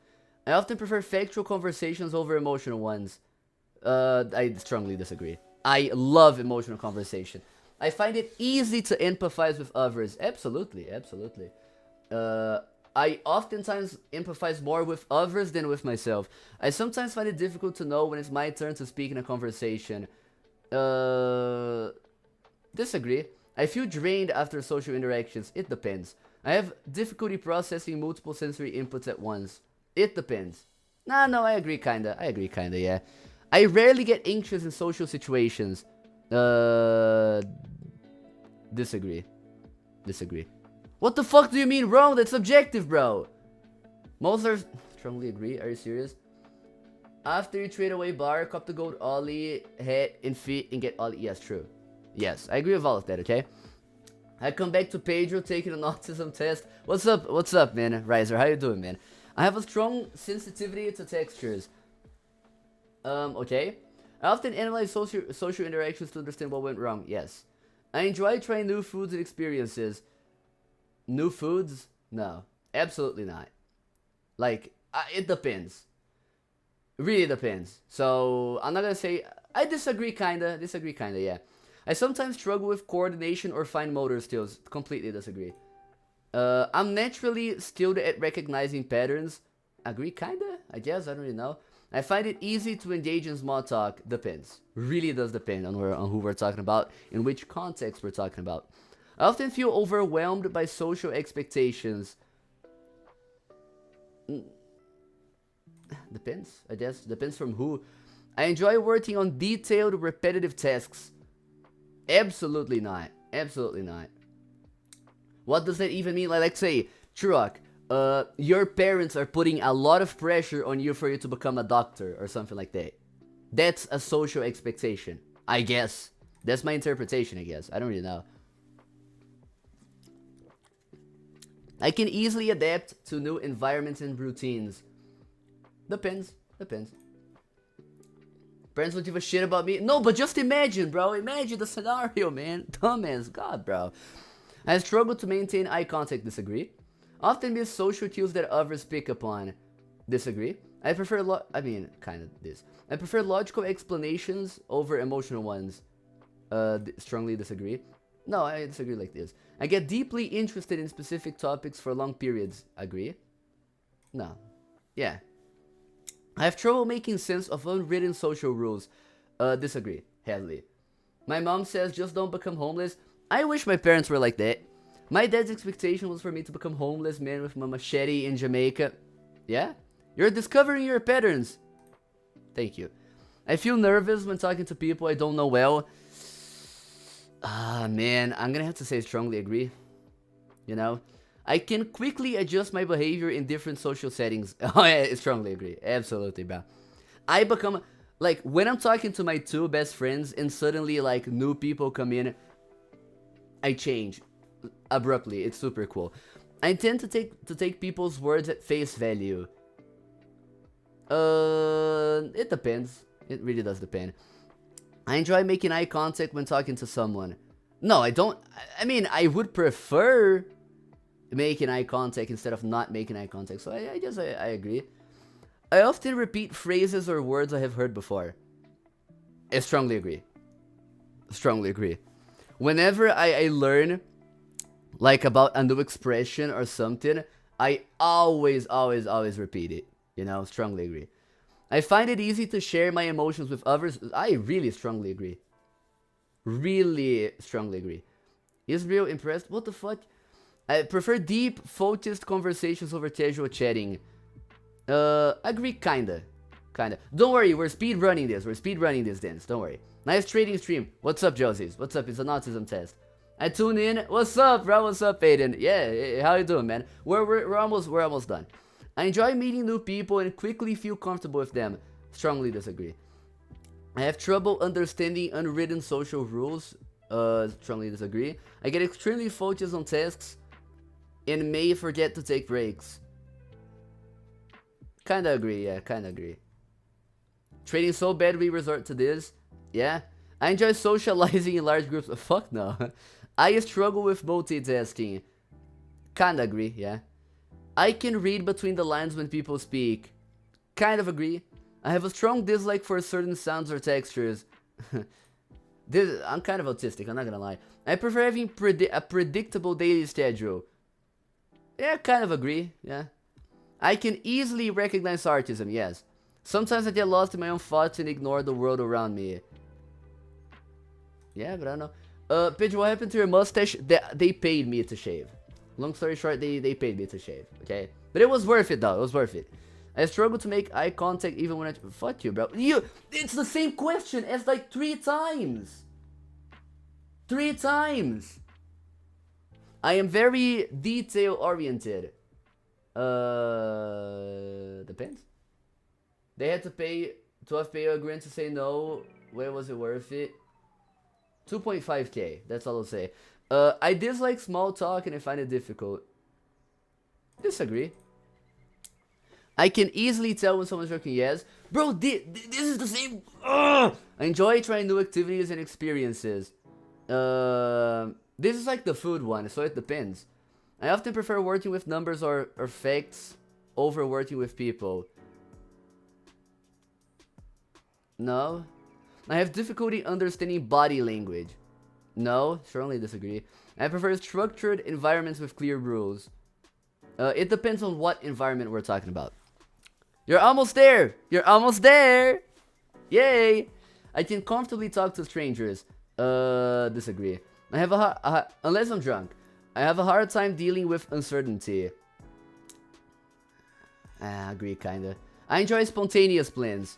I often prefer factual conversations over emotional ones. I strongly disagree. I love emotional conversation. I find it easy to empathize with others. Absolutely, absolutely. I oftentimes empathize more with others than with myself. I sometimes find it difficult to know when it's my turn to speak in a conversation. Disagree. I feel drained after social interactions. It depends. I have difficulty processing multiple sensory inputs at once. It depends. No, I agree kinda, yeah. I rarely get anxious in social situations. Disagree. What the fuck do you mean wrong? That's subjective, bro. Most are... Strongly agree. Are you serious? After you trade away bar, cop the gold ollie, head, and feet, and get ollie. Yes, true. Yes, I agree with all of that, okay? I come back to Pedro taking an autism test. What's up, man? Riser, how you doing, man? I have a strong sensitivity to textures. Okay. I often analyze social interactions to understand what went wrong. Yes. I enjoy trying new foods and experiences. New foods? No. Absolutely not. Like, it depends. It really depends. So, I'm not gonna say... I disagree kinda, yeah. I sometimes struggle with coordination or fine motor skills. Completely disagree. I'm naturally skilled at recognizing patterns. Agree kinda? I guess, I don't really know. I find it easy to engage in small talk. Depends. Really does depend on who we're talking about, in which context we're talking about. I often feel overwhelmed by social expectations. Depends, I guess. Depends from who. I enjoy working on detailed, repetitive tasks. Absolutely not. Absolutely not. What does that even mean? Like, let's say, Chirok, your parents are putting a lot of pressure on you for you to become a doctor or something like that. That's a social expectation, I guess. That's my interpretation, I guess. I don't really know. I can easily adapt to new environments and routines. Depends. Parents don't give a shit about me. No, but just imagine, bro. Imagine the scenario, man. Dumbass. God, bro. I struggle to maintain eye contact. Disagree. Often miss social cues that others pick upon. Disagree. I prefer kind of this. I prefer logical explanations over emotional ones. Strongly disagree. No, I disagree like this. I get deeply interested in specific topics for long periods. Agree. No. Yeah. I have trouble making sense of unwritten social rules. Disagree. Heavily. My mom says just don't become homeless. I wish my parents were like that. My dad's expectation was for me to become homeless man with my machete in Jamaica. Yeah? You're discovering your patterns. Thank you. I feel nervous when talking to people I don't know well. Man, I'm gonna have to say strongly agree. You know? I can quickly adjust my behavior in different social settings. Oh, yeah, strongly agree. Absolutely, bro. I become, like, when I'm talking to my two best friends and suddenly, like, new people come in, I change abruptly. It's super cool. I tend to take people's words at face value. It depends. It really does depend. I enjoy making eye contact when talking to someone. No, I don't. I mean, I would prefer making eye contact instead of not making eye contact. So I guess I agree. I often repeat phrases or words I have heard before. I strongly agree. Strongly agree. Whenever I learn, like, about a new expression or something, I always repeat it. You know, strongly agree. I find it easy to share my emotions with others. I really strongly agree. Really strongly agree. Israel impressed? What the fuck? I prefer deep, focused conversations over casual chatting. Agree, kinda. Don't worry, we're speed running this. We're speed running this dance. Don't worry. Nice trading stream. What's up, Josies? What's up? It's an autism test. I tune in. What's up, bro? What's up, Aiden? Yeah, how you doing, man? We're almost done. I enjoy meeting new people and quickly feel comfortable with them. Strongly disagree. I have trouble understanding unwritten social rules. Strongly disagree. I get extremely focused on tasks and may forget to take breaks. Kinda agree, yeah, kinda agree. Trading so bad we resort to this. Yeah. I enjoy socializing in large groups. Fuck no. I struggle with multitasking. Kinda agree, yeah. I can read between the lines when people speak. Kind of agree. I have a strong dislike for certain sounds or textures. I'm kind of autistic, I'm not gonna lie. I prefer having a predictable daily schedule. Yeah, kind of agree, yeah. I can easily recognize autism, yes. Sometimes I get lost in my own thoughts and ignore the world around me. Yeah, but I don't know. Pedro, what happened to your mustache? They paid me to shave. Long story short, they paid me to shave, okay? But it was worth it, though. It was worth it. I struggle to make eye contact even when I... Fuck you, bro. It's the same question as, like, 3 times. 3 times. I am very detail-oriented. Depends. They had to pay 12 pay a grand to say no. Where was it worth it? 2.5k. That's all I'll say. I dislike small talk and I find it difficult. Disagree. I can easily tell when someone's joking. Yes, bro. This is the same. I enjoy trying new activities and experiences. This is like the food one, so it depends. I often prefer working with numbers or facts over working with people. No. I have difficulty understanding body language. No, strongly disagree. I prefer structured environments with clear rules. It depends on what environment we're talking about. You're almost there! You're almost there! Yay! I can comfortably talk to strangers. Disagree. I have unless I'm drunk. I have a hard time dealing with uncertainty. I agree, kinda. I enjoy spontaneous plans.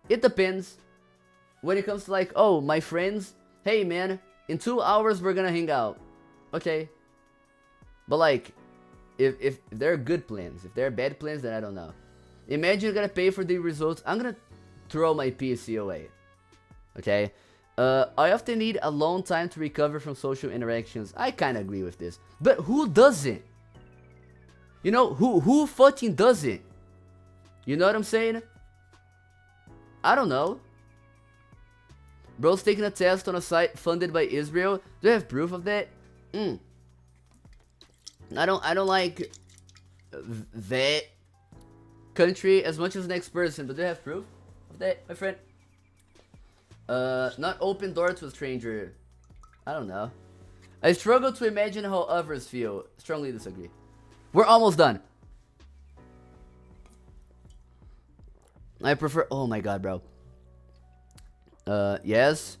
It depends. When it comes to, like, oh, my friends, hey man, in 2 hours we're gonna hang out. Okay. But, like, if they're good plans, if they're bad plans, then I don't know. Imagine you're gonna pay for the results. I'm gonna throw my PC away. Okay. I often need a long time to recover from social interactions. I kinda agree with this. But who doesn't? You know, who fucking doesn't? You know what I'm saying? I don't know. Bro's taking a test on a site funded by Israel. Do you have proof of that? I don't like that country as much as the next person, but do you have proof of that, my friend? Not open door to a stranger. I don't know. I struggle to imagine how others feel. Strongly disagree. We're almost done. I prefer. Oh my god, bro. Yes.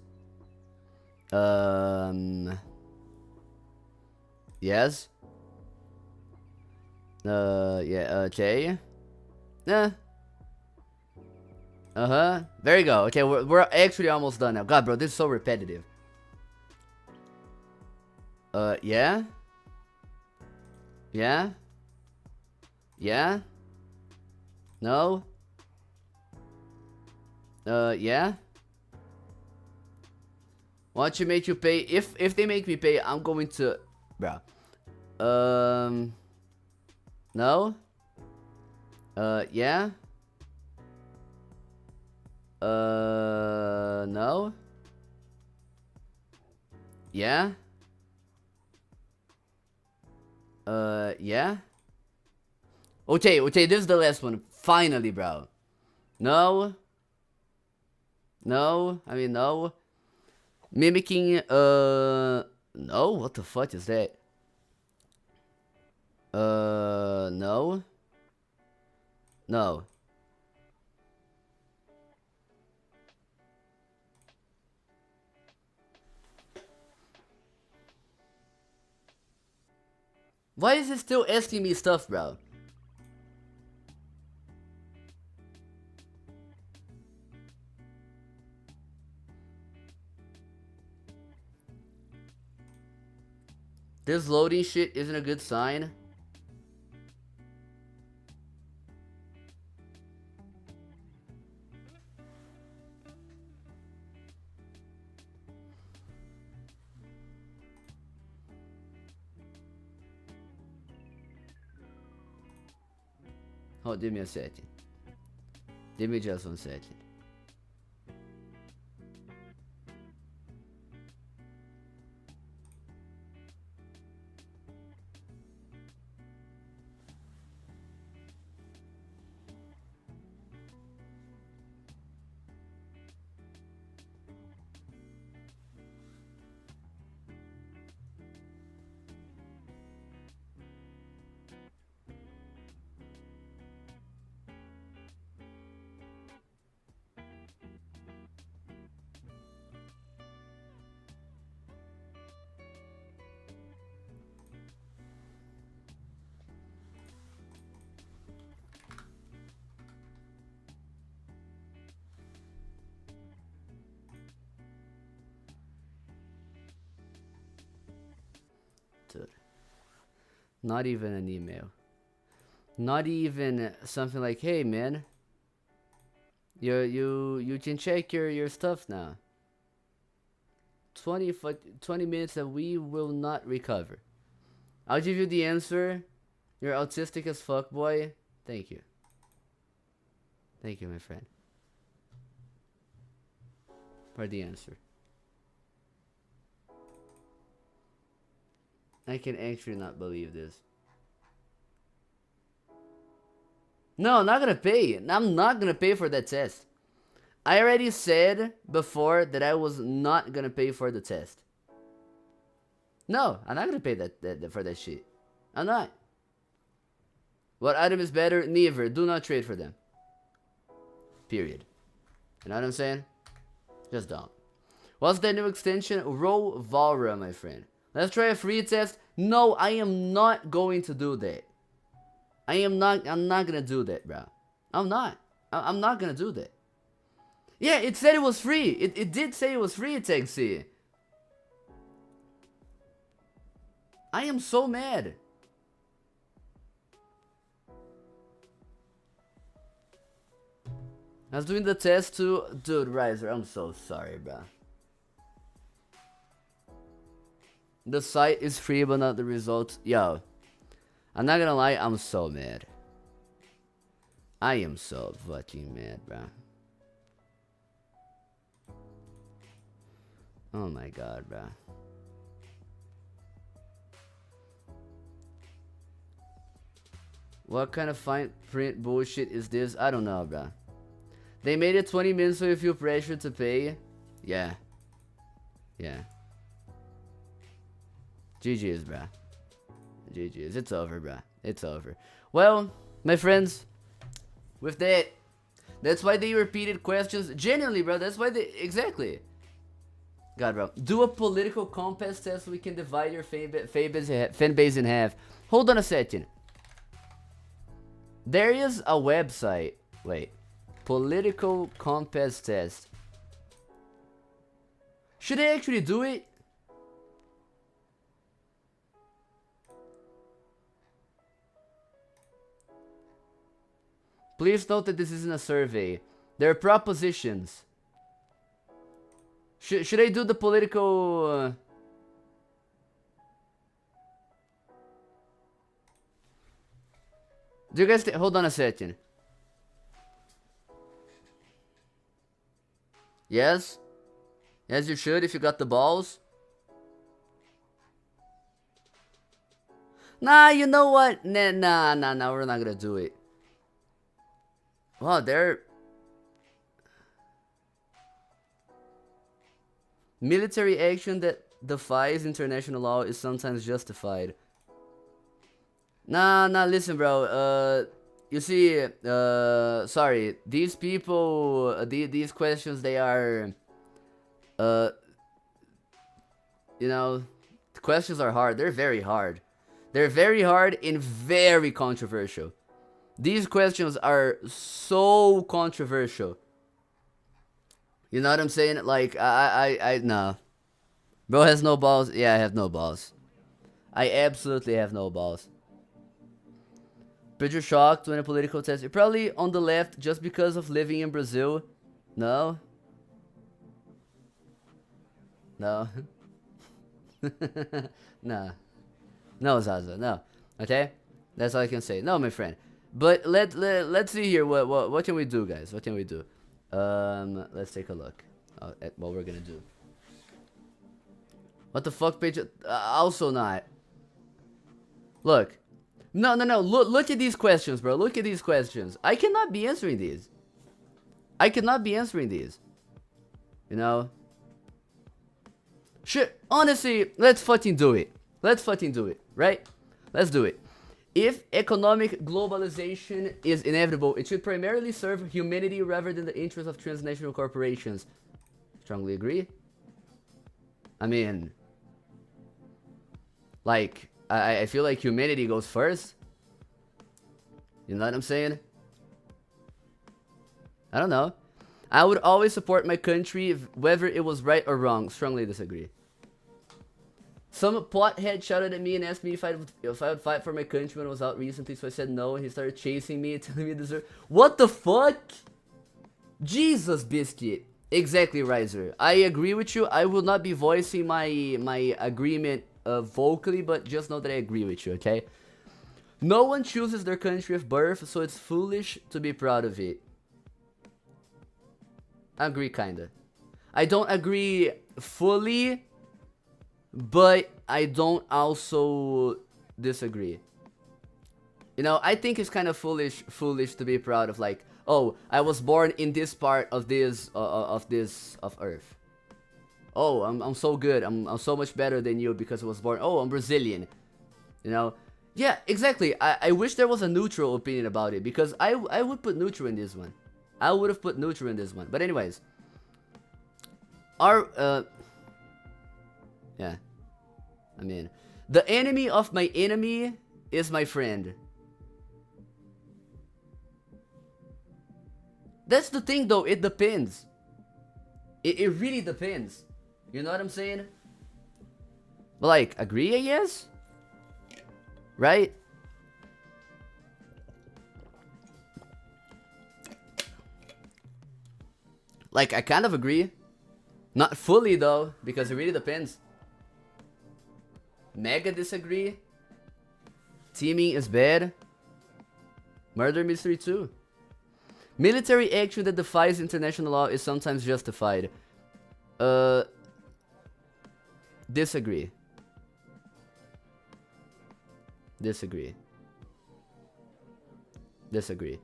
Yes. Yeah, okay. Nah. Uh-huh. There you go. Okay, we're actually almost done now. God, bro, this is so repetitive. Yeah? Yeah? Yeah? No? Yeah? Why don't you make you pay? If they make me pay, I'm going to... Bro. No? Yeah? No? Yeah? Yeah? Okay, this is the last one. Finally, bro. No? No? I mean, no? Mimicking, no? What the fuck is that? No? No. Why is it still asking me stuff, bro? This loading shit isn't a good sign. Oh, give me a second. Give me just 1 second. Dude. Not even an email. Not even something like, hey man, you can check your stuff now. 20 minutes that we will not recover. I'll give you the answer. You're autistic as fuck, boy. Thank you. Thank you, my friend. For the answer. I can actually not believe this. No, I'm not gonna pay. I'm not gonna pay for that test. I already said before that I was not gonna pay for the test. No, I'm not gonna pay that for that shit. I'm not. What item is better? Neither. Do not trade for them. Period. You know what I'm saying? Just don't. What's that new extension? ROBLOX, my friend. Let's try a free test. No, I am not going to do that. I'm not gonna do that, bro. I'm not gonna do that. Yeah, it said it was free. It did say it was free, Taxi. I am so mad. I was doing the test too. Dude, Riser, I'm so sorry, bro. The site is free, but not the results. Yo, I'm not gonna lie, I'm so mad. I am so fucking mad, bro. Oh my god, bro. What kind of fine print bullshit is this? I don't know, bro. They made it 20 minutes so you feel pressure to pay. Yeah. Yeah. GG's, bro. GG's. It's over, bro. It's over. Well, my friends, with that, that's why they repeated questions. Genuinely, bro, that's why they... Exactly. God, bro. Do a political compass test so we can divide your fan base in half. Hold on a second. There is a website. Wait. Political compass test. Should I actually do it? Please note that this isn't a survey. There are propositions. Should I do the political... Do you guys... Hold on a second. Yes? Yes, you should if you got the balls. Nah, you know what? Nah, we're not gonna do it. Wow, they're... Military action that defies international law is sometimes justified. Nah, listen, bro. You see, sorry. These people, these questions, they are, you know, the questions are hard. They're very hard. They're very hard and very controversial. These questions are so controversial. You know what I'm saying? Like, nah. Bro has no balls. Yeah, I have no balls. I absolutely have no balls. But you're shocked when a political test. You're probably on the left just because of living in Brazil. No? No? Nah. No, Zaza. No. Okay? That's all I can say. No, my friend. But let's see here. What can we do, guys? What can we do? Let's take a look at what we're gonna do. What the fuck, page? Also not. Look. No. Look at these questions, bro. Look at these questions. I cannot be answering these. I cannot be answering these. You know? Shit. Honestly, let's fucking do it. Let's fucking do it, right? Let's do it. If economic globalization is inevitable, it should primarily serve humanity rather than the interests of transnational corporations. Strongly agree. I mean, like, I feel like humanity goes first. You know what I'm saying? I don't know. I would always support my country whether it was right or wrong. Strongly disagree. Some pothead shouted at me and asked me if I would fight for my country when I was out recently, so I said no, and he started chasing me, telling me to deserve... What the fuck? Jesus, Biscuit. Exactly, Riser. I agree with you. I will not be voicing my agreement vocally, but just know that I agree with you, okay? No one chooses their country of birth, so it's foolish to be proud of it. I agree, kinda. I don't agree fully, but I don't also disagree. You know, I think it's kind of foolish to be proud of, like, oh, I was born in this part of this of Earth. Oh, I'm so good. I'm so much better than you because I was born. Oh, I'm Brazilian. You know? Yeah, exactly. I wish there was a neutral opinion about it, because I would put neutral in this one. I would have put neutral in this one. But anyways, yeah. I mean, the enemy of my enemy is my friend. That's the thing, though. It depends. It really depends. You know what I'm saying? But, like, agree, I guess? Right? Like, I kind of agree. Not fully, though, because it really depends. Mega disagree. Teaming is bad. Murder mystery too. Military action that defies international law is sometimes justified. Disagree. Disagree. Disagree.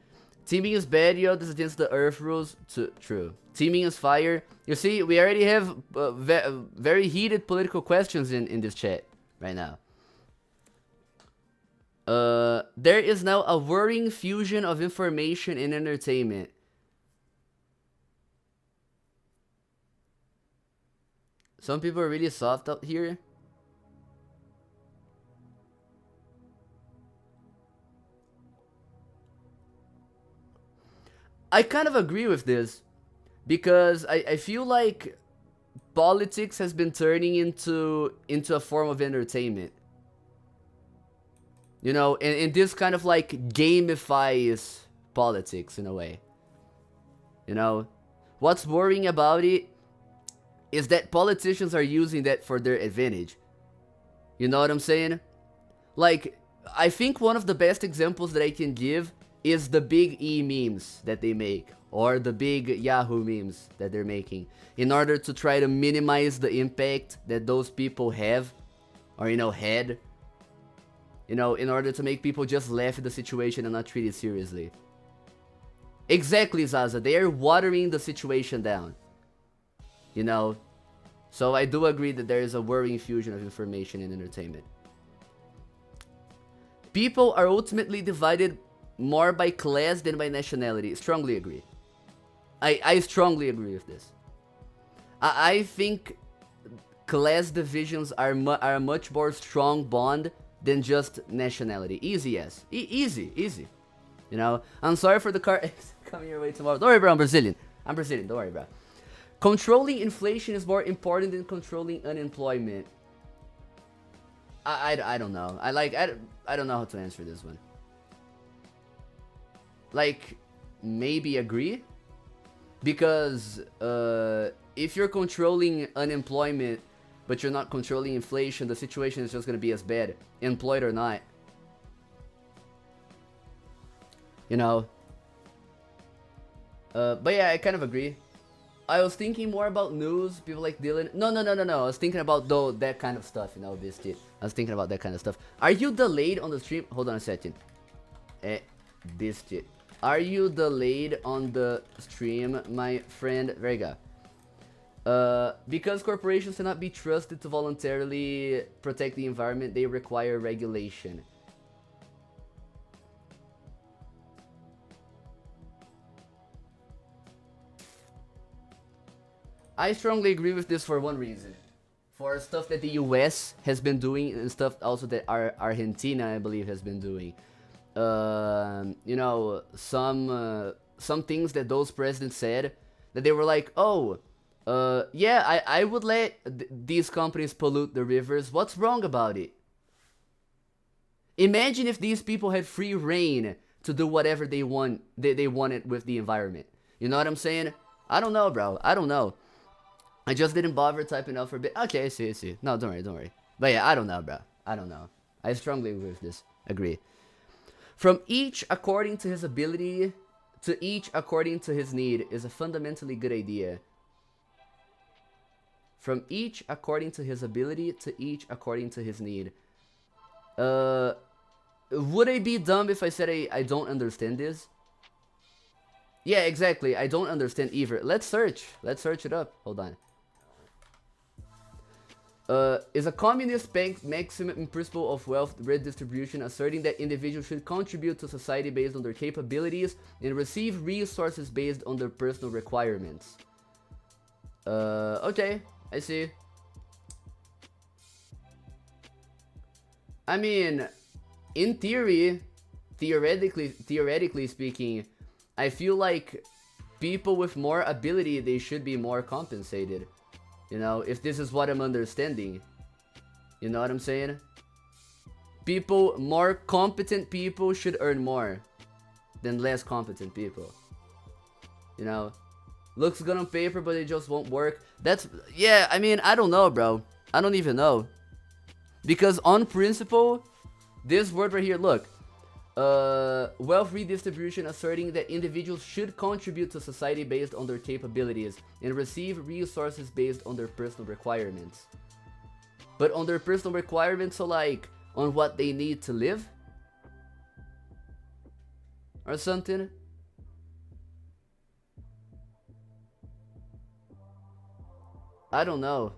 Teaming is bad, yo. This is against the Earth rules. True. Teaming is fire. You see, we already have very heated political questions in this chat right now. There is now a worrying fusion of information and entertainment. Some people are really soft up here. I kind of agree with this, because I feel like politics has been turning into a form of entertainment. You know, and this kind of like gamifies politics in a way. You know, what's worrying about it is that politicians are using that for their advantage. You know what I'm saying? Like, I think one of the best examples that I can give is the big E memes that they make, or the big Yahoo memes that they're making, in order to try to minimize the impact that those people have, or, you know, had, you know, in order to make people just laugh at the situation and not treat it seriously. Exactly, Zaza, they are watering the situation down, you know. So I do agree that there is a worrying fusion of information and entertainment. People are ultimately divided more by class than by nationality. Strongly agree. I strongly agree with this. I think class divisions are a much more strong bond than just nationality. Easy, yes. Easy. You know, I'm sorry for the car coming your way tomorrow. Don't worry, bro. I'm Brazilian. Don't worry, bro. Controlling inflation is more important than controlling unemployment. I don't know. I don't know how to answer this one. Like, maybe agree, because if you're controlling unemployment but you're not controlling inflation, the situation is just gonna be as bad, employed or not. You know. But yeah, I kind of agree. I was thinking more about news, people like Dylan. No. I was thinking about that kind of stuff, you know, Biscuit. I was thinking about that kind of stuff. Are you delayed on the stream? Hold on a second. Biscuit. Are you delayed on the stream, my friend? There you go. Because corporations cannot be trusted to voluntarily protect the environment, they require regulation. I strongly agree with this for one reason. For stuff that the US has been doing, and stuff also that Argentina, I believe, has been doing. You know, some things that those presidents said, that they were like, oh, yeah, I would let these companies pollute the rivers. What's wrong about it? Imagine if these people had free reign to do whatever they wanted with the environment. You know what I'm saying? I don't know, bro. I don't know. I just didn't bother typing out for a bit. Okay, I see. No, don't worry. But yeah, I don't know, bro. I don't know. I strongly agree with this. Agree. From each according to his ability to each according to his need is a fundamentally good idea. From each according to his ability to each according to his need. Would I be dumb if I said I don't understand this? Yeah, exactly. I don't understand either. Let's search. Let's search it up. Hold on. Is a communist bank maximum principle of wealth redistribution asserting that individuals should contribute to society based on their capabilities and receive resources based on their personal requirements? Okay, I see. I mean, in theory, theoretically speaking, I feel like people with more ability, they should be more compensated. You know, if this is what I'm understanding. You know what I'm saying? More competent people should earn more than less competent people. You know? Looks good on paper, but it just won't work. Yeah, I mean, I don't know, bro. I don't even know. Because on principle, this word right here, look. Wealth redistribution asserting that individuals should contribute to society based on their capabilities and receive resources based on their personal requirements. but on their personal requirements, so like on what they need to live or something. I don't know.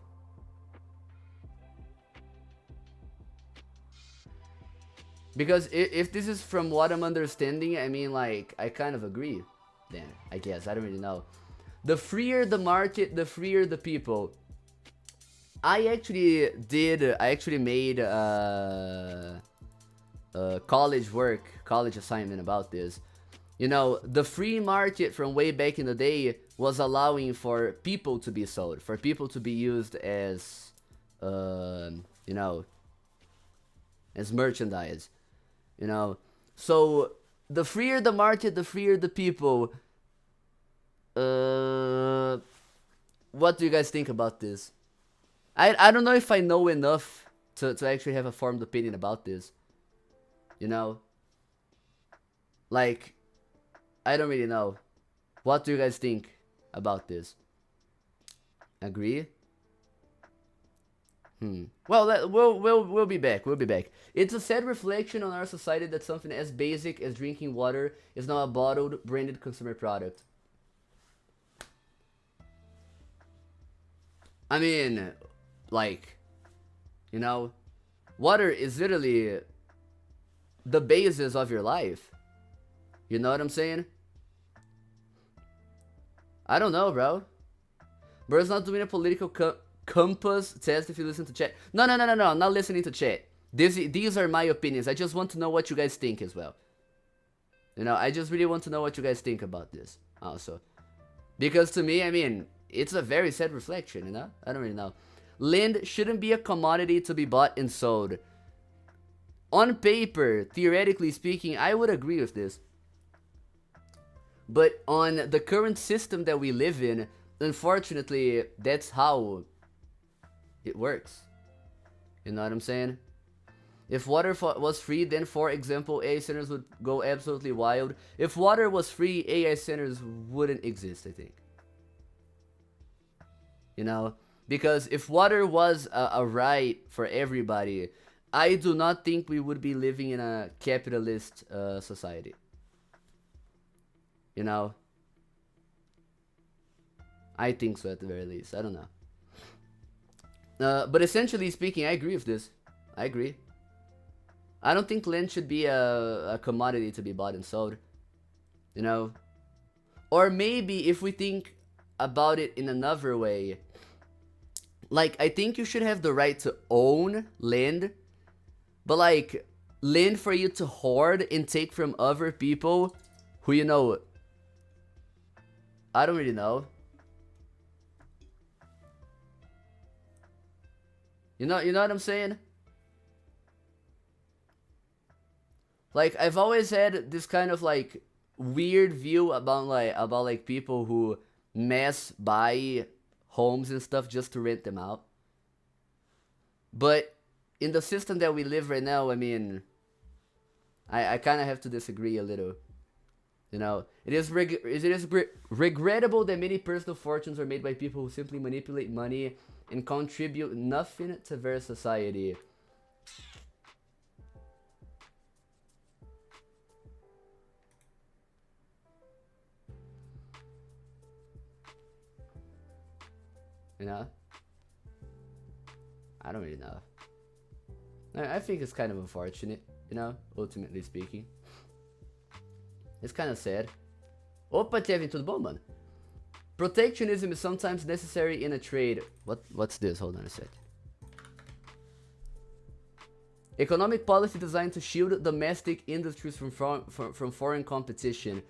Because if this is from what I'm understanding, I mean, like, I kind of agree then, I guess. I don't really know. The freer the market, the freer the people. I actually made college assignment about this. You know, the free market from way back in the day was allowing for people to be sold, for people to be used as, you know, as merchandise. You know, so the freer the market, the freer the people. What do you guys think about this? I don't know if I know enough to actually have a formed opinion about this. You know? Like, I don't really know. What do you guys think about this? Agree? Well, we'll be back. We'll be back. It's a sad reflection on our society that something as basic as drinking water is now a bottled, branded consumer product. I mean, like, you know, water is literally the basis of your life. You know what I'm saying? I don't know, bro. Bro's not doing a political compass test if you listen to chat. No, I'm not listening to chat. These are my opinions. I just want to know what you guys think as well. You know, I just really want to know what you guys think about this also. Because to me, I mean, it's a very sad reflection, you know? I don't really know. Land shouldn't be a commodity to be bought and sold. On paper, theoretically speaking, I would agree with this. But on the current system that we live in, unfortunately, that's how it works. You know what I'm saying? If water was free, then for example, AI centers would go absolutely wild. If water was free, AI centers wouldn't exist, I think. You know? Because if water was a right for everybody, I do not think we would be living in a capitalist society. You know? I think so at the very least. I don't know. But essentially speaking, I agree with this. I agree. I don't think land should be a commodity to be bought and sold. You know? Or maybe if we think about it in another way. Like, I think you should have the right to own land. But like, land for you to hoard and take from other people who, you know, I don't really know. You know what I'm saying? Like, I've always had this kind of like weird view about people who mass buy homes and stuff just to rent them out. But in the system that we live right now, I mean, I kind of have to disagree a little. You know, it is regrettable that many personal fortunes are made by people who simply manipulate money and contribute nothing to their society. You know? I don't really know. I think it's kind of unfortunate, you know, ultimately speaking. It's kind of sad. Opa, Kevin, tudo bom, mano? Protectionism is sometimes necessary in a trade. What's this? Hold on a sec. Economic policy designed to shield domestic industries from foreign competition.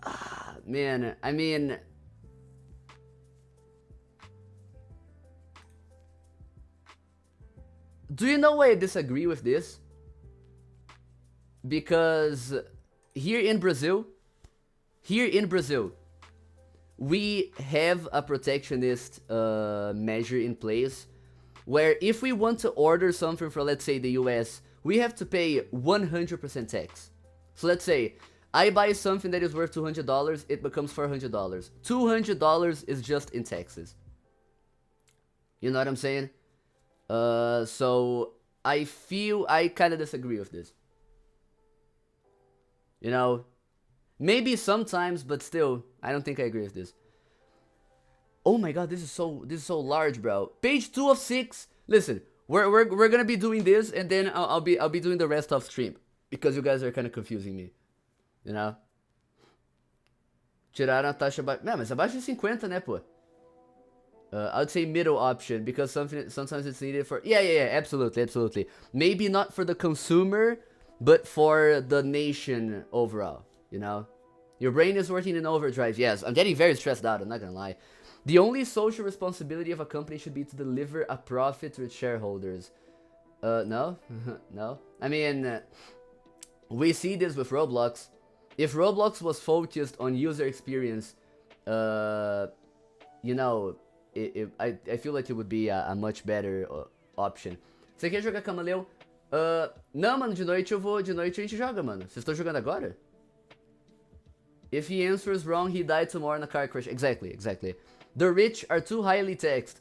Ah, man, I mean, do you know why I disagree with this? Because here in Brazil, we have a protectionist measure in place where if we want to order something from, let's say, the US, we have to pay 100% tax. So let's say I buy something that is worth $200, it becomes $400. $200 is just in taxes. You know what I'm saying? So I feel I kind of disagree with this. You know, maybe sometimes, but still, I don't think I agree with this. Oh my god, this is so large, bro. Page 2 of 6. Listen, we're gonna be doing this, and then I'll be doing the rest of stream because you guys are kind of confusing me. You know? Tiraram a taxa abaixo. Não, mas abaixo de 50, né, pô? I would say middle option because sometimes it's needed for yeah, absolutely. Maybe not for the consumer, but for the nation overall. You know, your brain is working in overdrive. Yes, I'm getting very stressed out. I'm not gonna lie. The only social responsibility of a company should be to deliver a profit to its shareholders. No, no. I mean, we see this with Roblox. If Roblox was focused on user experience, you know. I feel like it would be a much better option. Você quer jogar Camaleão? Não, mano, de noite a gente joga, mano. Vocês estão jogando agora? If he answers wrong, he died tomorrow in a car crash. Exactly. The rich are too highly taxed.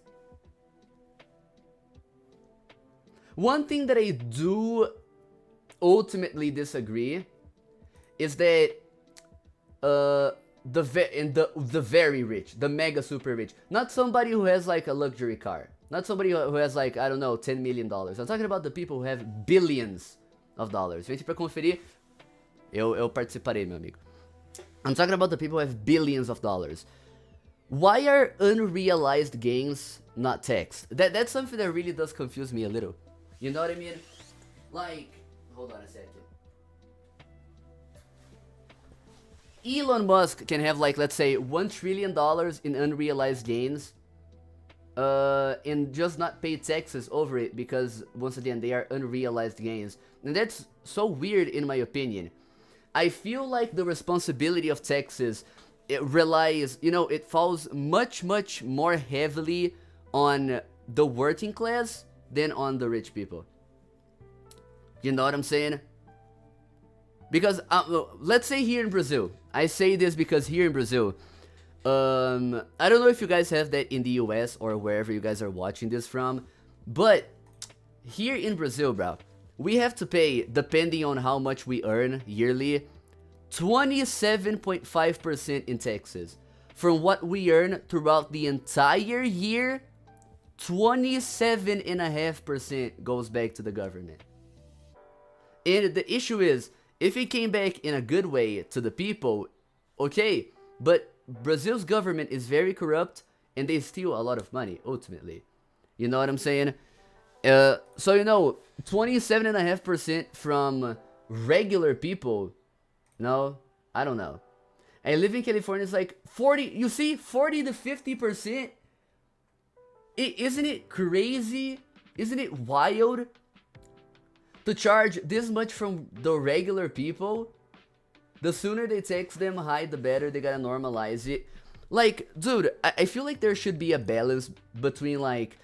One thing that I do ultimately disagree is that the very rich, the mega super rich, not somebody who has like a luxury car, not somebody who has like, I don't know, $10 million. I'm talking about the people who have billions of dollars. Vem pra conferir, eu participarei, meu amigo. I'm talking about the people who have billions of dollars. Why are unrealized gains not taxed? That's something that really does confuse me a little. You know what I mean? Like, hold on a second. Elon Musk can have like, let's say, $1 trillion in unrealized gains, and just not pay taxes over it because, once again, they are unrealized gains. And that's so weird in my opinion. I feel like the responsibility of taxes, it relies, you know, it falls much more heavily on the working class than on the rich people. You know what I'm saying? Because, let's say here in Brazil, I say this because here in Brazil, I don't know if you guys have that in the US or wherever you guys are watching this from, but here in Brazil, bro, we have to pay, depending on how much we earn yearly, 27.5% in taxes. From what we earn throughout the entire year, 27.5% goes back to the government. And the issue is, if it came back in a good way to the people, okay, but Brazil's government is very corrupt and they steal a lot of money, ultimately. You know what I'm saying? So, you know, 27.5% from regular people, no, I don't know. I live in California, it's like 40, you see, 40 to 50%. Isn't it crazy? Isn't it wild to charge this much from the regular people? The sooner they tax them high, the better. They gotta normalize it. Like, dude, I feel like there should be a balance between, like,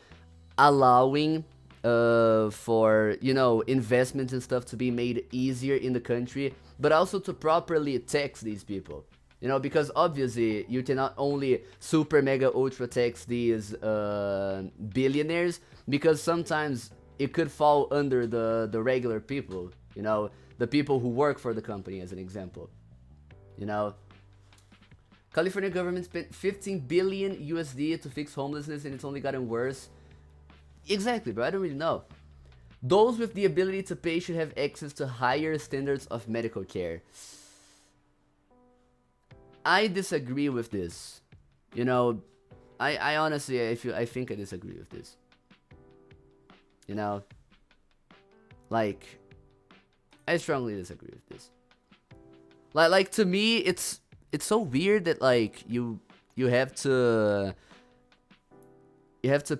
allowing for, you know, investments and stuff to be made easier in the country, but also to properly tax these people. You know, because obviously you cannot only super mega ultra tax these billionaires, because sometimes it could fall under the regular people, you know, the people who work for the company, as an example. You know, California government spent 15 billion USD to fix homelessness and it's only gotten worse. Exactly, bro, I don't really know. Those with the ability to pay should have access to higher standards of medical care. I disagree with this. You know, I honestly, I think I disagree with this. You know, like, I strongly disagree with this. Like to me, it's so weird that like you have to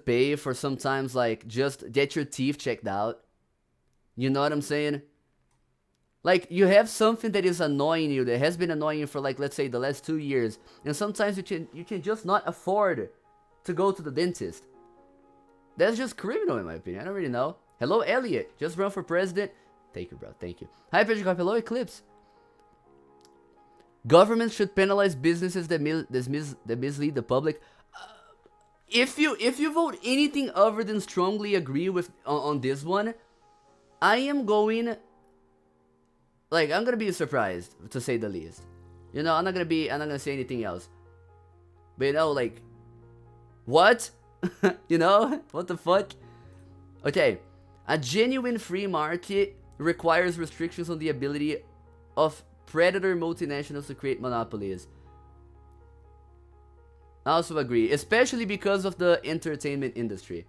pay for sometimes like just get your teeth checked out. You know what I'm saying? Like, you have something that is annoying you, that has been annoying you for, like, let's say the last 2 years, and sometimes you can just not afford to go to the dentist. That's just criminal in my opinion. I don't really know. Hello, Elliot. Just run for president. Thank you, bro. Thank you. Hi, pedrokopp. Hello, Eclipse. Governments should penalize businesses that mislead the public. if you vote anything other than strongly agree with on this one, I am going, like, I'm gonna be surprised, to say the least. You know, I'm not gonna say anything else. But you know, like, what? You know, what the fuck? Okay, a genuine free market requires restrictions on the ability of predator multinationals to create monopolies. I also agree, especially because of the entertainment industry.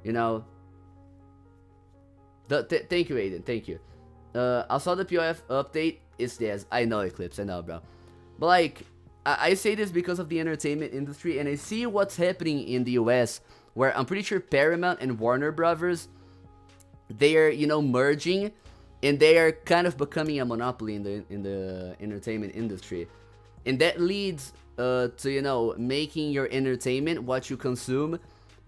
You know. Thank you, Aiden. Thank you. I saw the POF update. It's yes. I know, Eclipse. I know, bro. But like, I say this because of the entertainment industry, and I see what's happening in the US, where I'm pretty sure Paramount and Warner Brothers, they are, you know, merging, and they are kind of becoming a monopoly in the entertainment industry, and that leads to, you know, making your entertainment, what you consume,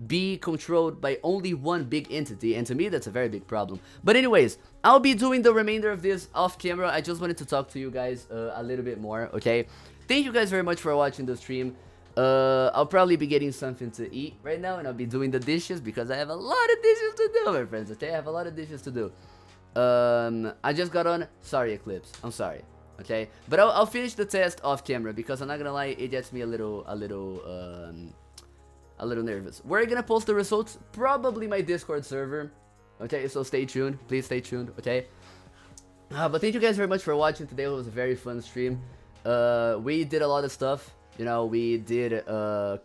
be controlled by only one big entity, and to me that's a very big problem. But anyways, I'll be doing the remainder of this off camera. I just wanted to talk to you guys a little bit more, okay? Thank you guys very much for watching the stream. I'll probably be getting something to eat right now, and I'll be doing the dishes because I have a lot of dishes to do, my friends, okay? I have a lot of dishes to do. I just got on. Sorry, Eclipse. I'm sorry. Okay, but I'll finish the test off camera because I'm not gonna lie, it gets me a little nervous. Where are you gonna post the results? Probably my Discord server. Okay, so stay tuned. Please stay tuned. Okay. But thank you guys very much for watching today. It was a very fun stream. We did a lot of stuff. You know, we did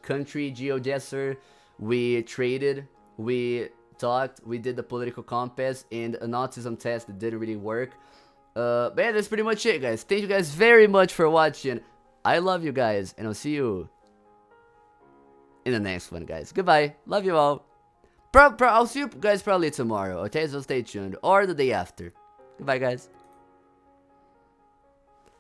country geoguessr. We traded. We talked. We did the political compass and an autism test that didn't really work. But yeah, that's pretty much it, guys. Thank you guys very much for watching. I love you guys, and I'll see you in the next one, guys. Goodbye. Love you all. I'll see you guys probably tomorrow, okay? So stay tuned. Or the day after. Goodbye, guys.